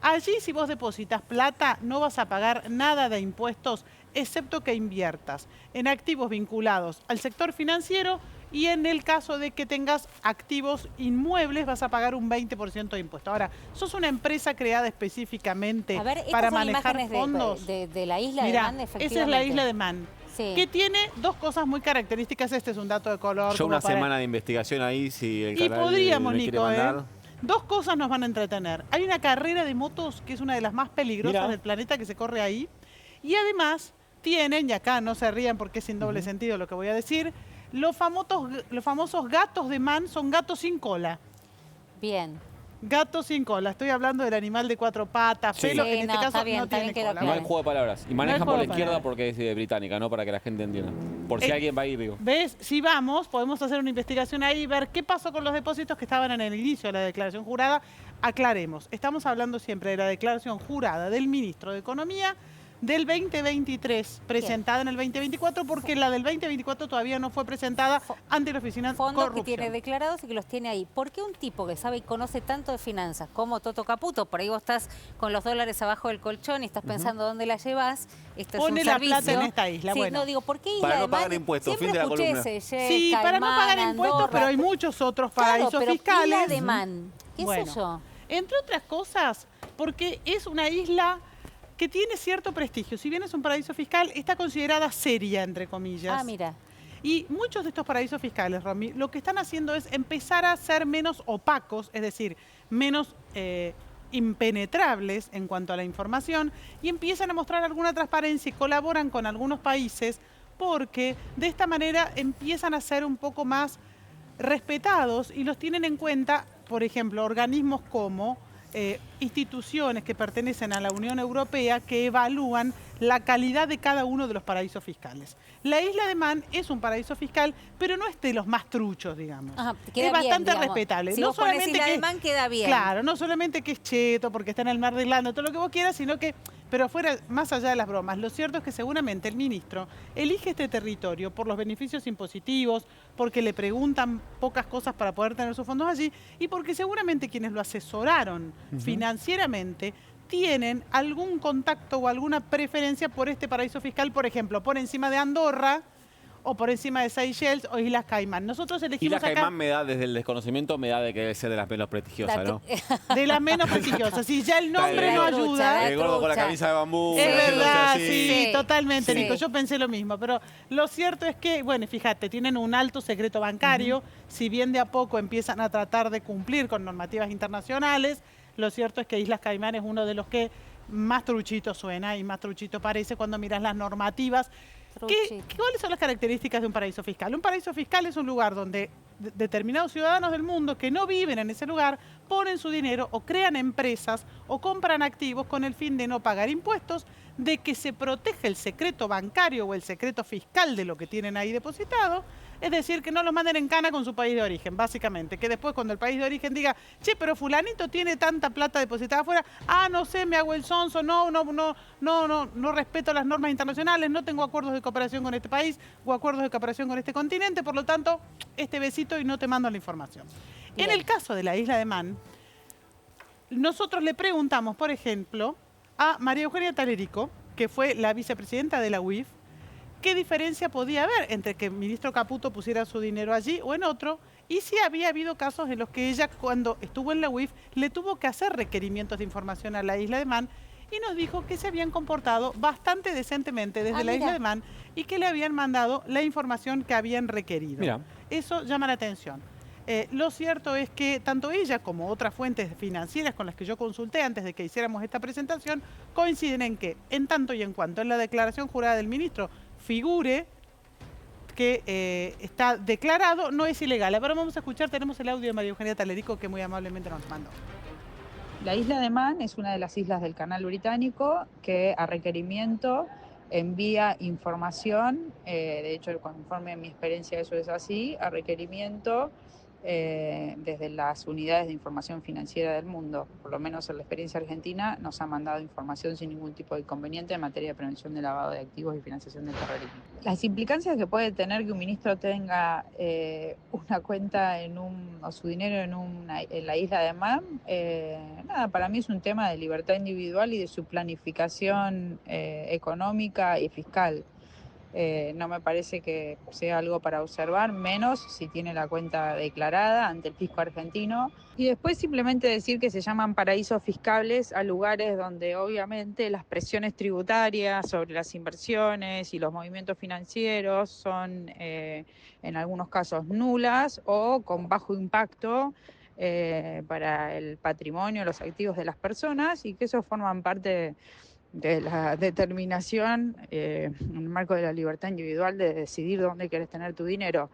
Allí, si vos depositas plata, no vas a pagar nada de impuestos, excepto que inviertas en activos vinculados al sector financiero y en el caso de que tengas activos inmuebles, vas a pagar un 20% de impuesto. Ahora, sos una empresa creada específicamente para manejar fondos. De la isla de Man, efectivamente. Esa es la isla de Man. Sí. Que tiene dos cosas muy características. Este es un dato de color. Yo una semana de investigación ahí, si el canal podríamos, me quiere mandar. Dos cosas nos van a entretener. Hay una carrera de motos que es una de las más peligrosas del planeta que se corre ahí. Y además tienen, y acá no se rían porque es sin doble sentido lo que voy a decir, los famosos gatos de Man son gatos sin cola. Bien. Gato sin cola. Estoy hablando del animal de 4 patas, pelo, en este caso no tiene cola. No hay juego de palabras. Y manejan por la izquierda porque es británica, ¿no? Para que la gente entienda. Por si alguien va a ir, digo. ¿Ves? Si vamos, podemos hacer una investigación ahí y ver qué pasó con los depósitos que estaban en el inicio de la declaración jurada. Aclaremos. Estamos hablando siempre de la declaración jurada del ministro de Economía del 2023, presentada en el 2024, porque la del 2024 todavía no fue presentada ante la Oficina Fondos Corrupción. Que tiene declarados y que los tiene ahí. ¿Por qué un tipo que sabe y conoce tanto de finanzas como Toto Caputo, por ahí vos estás con los dólares abajo del colchón y estás pensando dónde la llevas, esto pone es un la servicio. plata en esta isla? Sí, bueno. No, digo, ¿por qué isla para no de Man? pagar impuestos, Siempre fin de la columna. Sí, para no pagar impuestos, pero hay muchos otros paraísos fiscales. Isla de Man, ¿qué sé yo? Entre otras cosas, porque es una isla que tiene cierto prestigio. Si bien es un paraíso fiscal, está considerada seria, entre comillas. Ah, mira. Y muchos de estos paraísos fiscales, Romy, lo que están haciendo es empezar a ser menos opacos, es decir, menos impenetrables en cuanto a la información, y empiezan a mostrar alguna transparencia y colaboran con algunos países porque de esta manera empiezan a ser un poco más respetados y los tienen en cuenta, por ejemplo, organismos como instituciones que pertenecen a la Unión Europea que evalúan la calidad de cada uno de los paraísos fiscales. La isla de Man es un paraíso fiscal, pero no es de los más truchos, digamos. Ajá, es bastante respetable. Si no vos solamente Isla que de Man queda bien. Claro, no solamente que es cheto porque está en el mar de Irlanda, todo lo que vos quieras, sino que, pero fuera, más allá de las bromas, lo cierto es que seguramente el ministro elige este territorio por los beneficios impositivos, porque le preguntan pocas cosas para poder tener sus fondos allí y porque seguramente quienes lo asesoraron financieramente tienen algún contacto o alguna preferencia por este paraíso fiscal, por ejemplo, por encima de Andorra o por encima de Seychelles o Islas Caimán. Nosotros elegimos Islas Caimán me da, desde el desconocimiento, me da de que debe ser de las menos prestigiosas, ¿no? De las menos prestigiosas. Si ya el nombre no ayuda. El gordo con la camisa de bambú. Es verdad, sí, totalmente, Nico. Yo pensé lo mismo. Pero lo cierto es que, bueno, fíjate, tienen un alto secreto bancario. Si bien de a poco empiezan a tratar de cumplir con normativas internacionales, lo cierto es que Islas Caimán es uno de los que más truchito suena y más truchito parece cuando miras las normativas. ¿Cuáles son las características de un paraíso fiscal? Un paraíso fiscal es un lugar donde determinados ciudadanos del mundo que no viven en ese lugar ponen su dinero o crean empresas o compran activos con el fin de no pagar impuestos, de que se protege el secreto bancario o el secreto fiscal de lo que tienen ahí depositado, es decir, que no los manden en cana con su país de origen, básicamente, que después cuando el país de origen diga, che, pero fulanito tiene tanta plata depositada afuera, no sé, me hago el sonso, no respeto las normas internacionales, no tengo acuerdos de cooperación con este país o acuerdos de cooperación con este continente, por lo tanto, este besito y no te mando la información. Bien. En el caso de la isla de Man, nosotros le preguntamos, por ejemplo, a María Eugenia Talerico, que fue la vicepresidenta de la UIF, qué diferencia podía haber entre que el ministro Caputo pusiera su dinero allí o en otro, y si había habido casos en los que ella, cuando estuvo en la UIF, le tuvo que hacer requerimientos de información a la isla de Man, y nos dijo que se habían comportado bastante decentemente desde la isla de Man y que le habían mandado la información que habían requerido. Mira. Eso llama la atención. Lo cierto es que tanto ella como otras fuentes financieras con las que yo consulté antes de que hiciéramos esta presentación coinciden en que, en tanto y en cuanto en la declaración jurada del ministro figure que está declarado, no es ilegal. Ahora vamos a escuchar, tenemos el audio de María Eugenia Talerico que muy amablemente nos mandó. La isla de Man es una de las islas del Canal Británico que a requerimiento envía información, de hecho conforme a mi experiencia eso es así, a requerimiento desde las unidades de información financiera del mundo, por lo menos en la experiencia argentina, nos ha mandado información sin ningún tipo de inconveniente en materia de prevención de lavado de activos y financiación del terrorismo. Las implicancias que puede tener que un ministro tenga una cuenta o su dinero en la isla de Man, para mí es un tema de libertad individual y de su planificación económica y fiscal. No me parece que sea algo para observar, menos si tiene la cuenta declarada ante el fisco argentino. Y después simplemente decir que se llaman paraísos fiscales a lugares donde obviamente las presiones tributarias sobre las inversiones y los movimientos financieros son en algunos casos nulas o con bajo impacto para el patrimonio, los activos de las personas, y que eso forman parte de la determinación en el marco de la libertad individual de decidir dónde quieres tener tu dinero.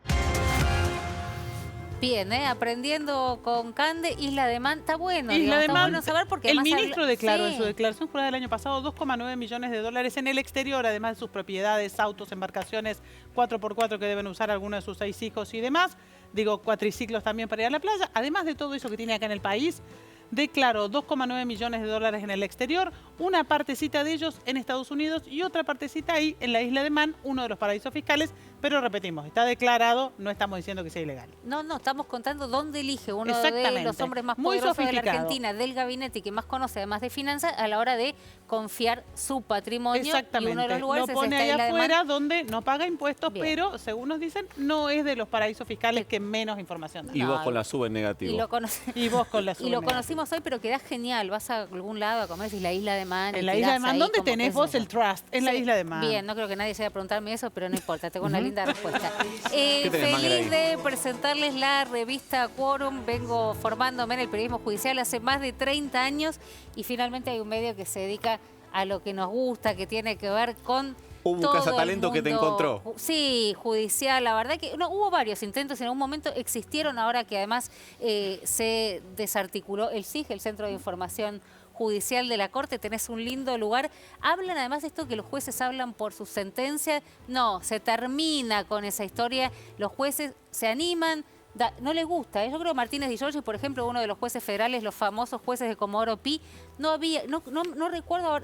Bien, aprendiendo con Cande, Isla de Man, está bueno. Isla de Man, bueno saber porque el ministro declaró en sí, su declaración jurada del año pasado 2,9 millones de dólares en el exterior, además de sus propiedades, autos, embarcaciones 4x4 que deben usar algunos de sus 6 hijos y demás. Digo, cuatriciclos también para ir a la playa. Además de todo eso que tiene acá en el país, declaró 2,9 millones de dólares en el exterior, una partecita de ellos en Estados Unidos y otra partecita ahí en la isla de Man, uno de los paraísos fiscales, pero repetimos, está declarado, no estamos diciendo que sea ilegal. No, estamos contando dónde elige uno de los hombres más poderosos de la Argentina, del gabinete y que más conoce además de finanzas a la hora de confiar su patrimonio. Exactamente, y uno de los lugares lo pone es ahí esta afuera donde no paga impuestos, pero según nos dicen, no es de los paraísos fiscales que menos información da. Y vos con la sub en negativo. Y vos con la sub en negativo. Y lo conocimos hoy, pero queda genial. Vas a algún lado a comer, decís la Isla de Man. En la Isla de Man, ¿dónde tenés vos el trust? En la Isla de Man. Bien, no creo que nadie se vaya a preguntarme eso, pero no importa, tengo una linda respuesta. Feliz de presentarles la revista Quórum. Vengo formándome en el periodismo judicial hace más de 30 años y finalmente hay un medio que se dedica a lo que nos gusta, que tiene que ver con un cazatalento que te encontró. Sí, judicial. La verdad que no, hubo varios intentos. En algún momento existieron, ahora que además se desarticuló el CIG, el Centro de Información Judicial de la Corte. Tenés un lindo lugar. Hablan además de esto que los jueces hablan por sus sentencias. No, se termina con esa historia. Los jueces se animan. No les gusta. Yo creo que Martínez Di Giorgi, por ejemplo, uno de los jueces federales, los famosos jueces de Comodoro Pi, no recuerdo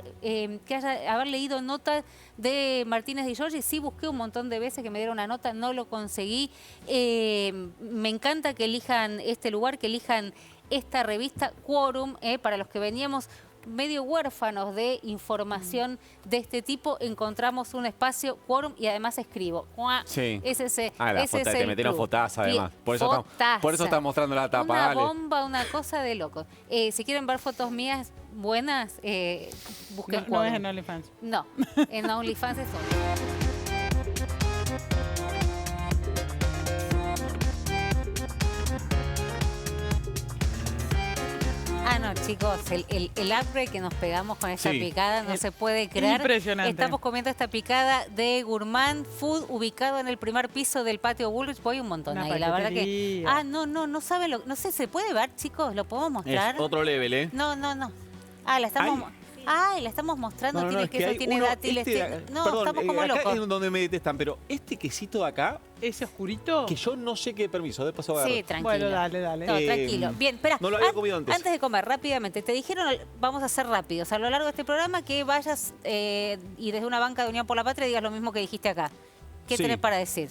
haber leído notas de Martínez Di Giorgi. Sí busqué un montón de veces que me diera una nota, no lo conseguí. Me encanta que elijan este lugar, que elijan esta revista Quórum, para los que veníamos medio huérfanos de información de este tipo, encontramos un espacio Quórum y además escribo. Sí. Te metieron fotaza además. Por eso está mostrando la tapa. Una bomba, una cosa de loco. Si quieren ver fotos mías buenas, busquen Quórum. No es en OnlyFans. No, en OnlyFans es otro. Bueno, chicos, el upgrade que nos pegamos con esta picada no se puede creer. Impresionante. Estamos comiendo esta picada de Gourmand Food, ubicado en el primer piso del patio Bullrich. Voy un montón ahí, la verdad que... no saben no sé, ¿se puede ver, chicos? ¿Lo podemos mostrar? Es otro level, ¿eh? No. La estamos mostrando, tiene queso, tiene dátiles. Estamos como acá locos. es donde me detestan, pero este quesito de acá... ¿Ese oscurito? Que yo no sé qué permiso, después voy a ver. Sí, tranquilo. Bueno, dale. No, tranquilo. Bien, espera. No lo había comido antes. Antes de comer, rápidamente, te dijeron, vamos a ser rápidos, a lo largo de este programa, que vayas y desde una banca de Unión por la Patria digas lo mismo que dijiste acá. ¿Qué tenés para decir?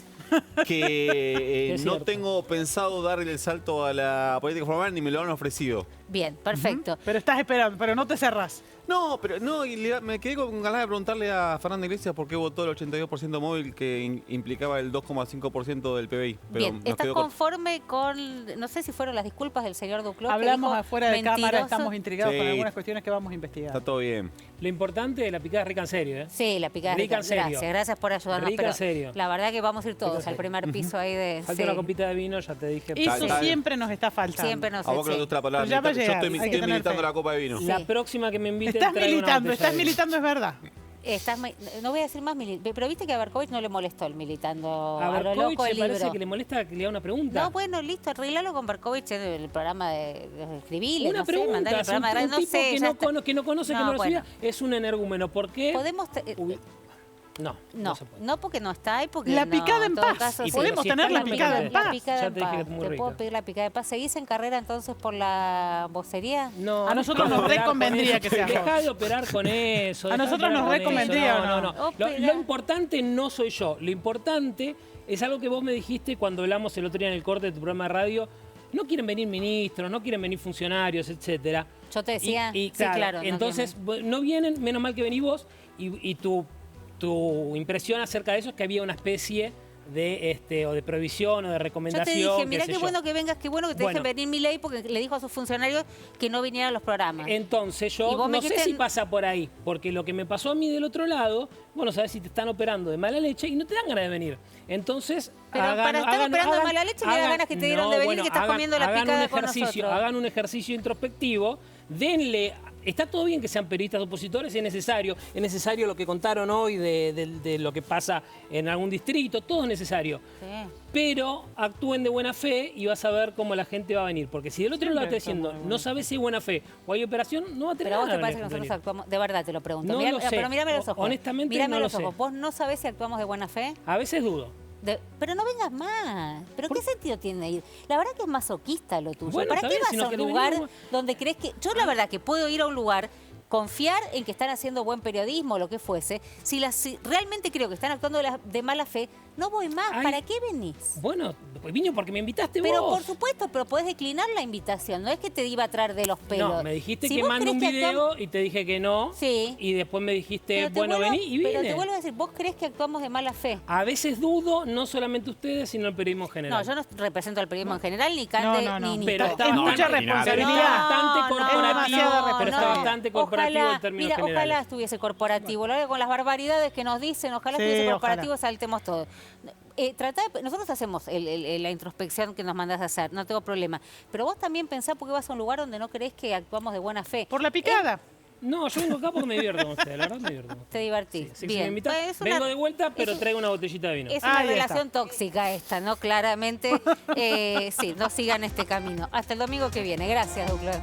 Que no tengo pensado darle el salto a la política formal ni me lo han ofrecido. Bien, perfecto. Pero estás esperando, pero no te cerrás. No, pero no, me quedé con ganas de preguntarle a Fernanda Iglesias por qué votó el 82% móvil que implicaba el 2,5% del PBI. Pero bien, ¿estás conforme con, no sé si fueron las disculpas del señor Duclos? Hablamos afuera de cámara, estamos intrigados con algunas cuestiones que vamos a investigar. Está todo bien. Lo importante es la picada rica en serio, ¿eh? Sí, la picada rica en serio. Gracias por ayudarnos. Rica en serio. La verdad que vamos a ir todos al primer piso ahí de... Falta una copita de vino, ya te dije. Eso siempre nos está faltando. Siempre nos a vos que no te gusta la palabra. Yo estoy militando la copa de vino. La próxima que me inviten... Estás militando, es verdad. No voy a decir más pero viste que a Berkovich no le molestó el militando a lo loco el libro. Parece que le molesta que le haga una pregunta. No, bueno, listo, arreglalo con Berkovich en el programa de escribirle, una pregunta, mandarle el programa de no sé, que no conoce, que no lo siga, es un energúmeno. ¿Por qué? Podemos... No, porque no está ahí, porque la picada en paz. Caso, podemos tener la picada en paz. Ya te dije que es muy rica. Te puedo pedir la picada en paz. ¿Seguís en carrera entonces por la vocería? No. A nosotros nos reconvendría que sea. Dejá de operar con eso. A nosotros nos reconvendría. No. Lo importante no soy yo. Lo importante es algo que vos me dijiste cuando hablamos el otro día en el corte de tu programa de radio. No quieren venir ministros, no quieren venir funcionarios, etcétera. Yo te decía, sí, claro. Entonces, no vienen, menos mal que venís vos y tu impresión acerca de eso es que había una especie de o de prohibición o de recomendación. Yo te dije, mirá qué bueno que vengas, qué bueno que te dejen venir Milei, porque le dijo a sus funcionarios que no vinieran a los programas. Entonces yo no sé si pasa por ahí, porque lo que me pasó a mí del otro lado, bueno, sabes si te están operando de mala leche y no te dan ganas de venir. Entonces, pero para estar operando de mala leche me da ganas que te dieron de venir y que estás comiendo la picada con nosotros. Hagan un ejercicio introspectivo, denle... Está todo bien que sean periodistas opositores, es necesario lo que contaron hoy de lo que pasa en algún distrito, todo es necesario. Sí. Pero actúen de buena fe y vas a ver cómo la gente va a venir. Porque si del otro lado está diciendo, no sabes si hay buena fe o hay operación, no va a tener nada. Pero vos te parece que nosotros actuamos, de verdad te lo pregunto. No lo sé. Pero mírame los ojos. Honestamente no lo sé. ¿Vos no sabés si actuamos de buena fe? A veces dudo. Pero no vengas más. ¿Pero qué sentido tiene ir? La verdad que es masoquista lo tuyo. Bueno, ¿Para qué vas a un lugar donde crees que... Yo la verdad que puedo ir a un lugar, confiar en que están haciendo buen periodismo o lo que fuese. Si realmente creo que están actuando de mala fe, no voy más. Ay, ¿para qué venís? Bueno, vine porque me invitaste pero vos. Por supuesto, pero podés declinar la invitación. No es que te iba a traer de los pelos. No, me dijiste que mande un video y te dije que no. Sí. Y después me dijiste, bueno, vení y vine. Pero te vuelvo a decir, ¿vos crees que actuamos de mala fe? A veces dudo, no solamente ustedes, sino el periodismo en general. No, yo no represento al periodismo en general, ni Cande, ni pero es mucha responsabilidad. Bastante corporativo, pero está bastante corporativo el término general. Ojalá estuviese corporativo. Lo con las barbaridades que nos dicen, ojalá estuviese corporativo, saltemos todo. Nosotros hacemos la introspección que nos mandás a hacer, no tengo problema. Pero vos también pensás porque vas a un lugar donde no creés que actuamos de buena fe. Por la picada. No, yo vengo acá porque me divierto con ustedes, la verdad me divierto. Te divertís. Sí, bien. Si me invitan, vengo de vuelta, pero traigo una botellita de vino. Es una relación tóxica esta, ¿no? Claramente. Sí, no sigan este camino. Hasta el domingo que viene. Gracias, Douglas.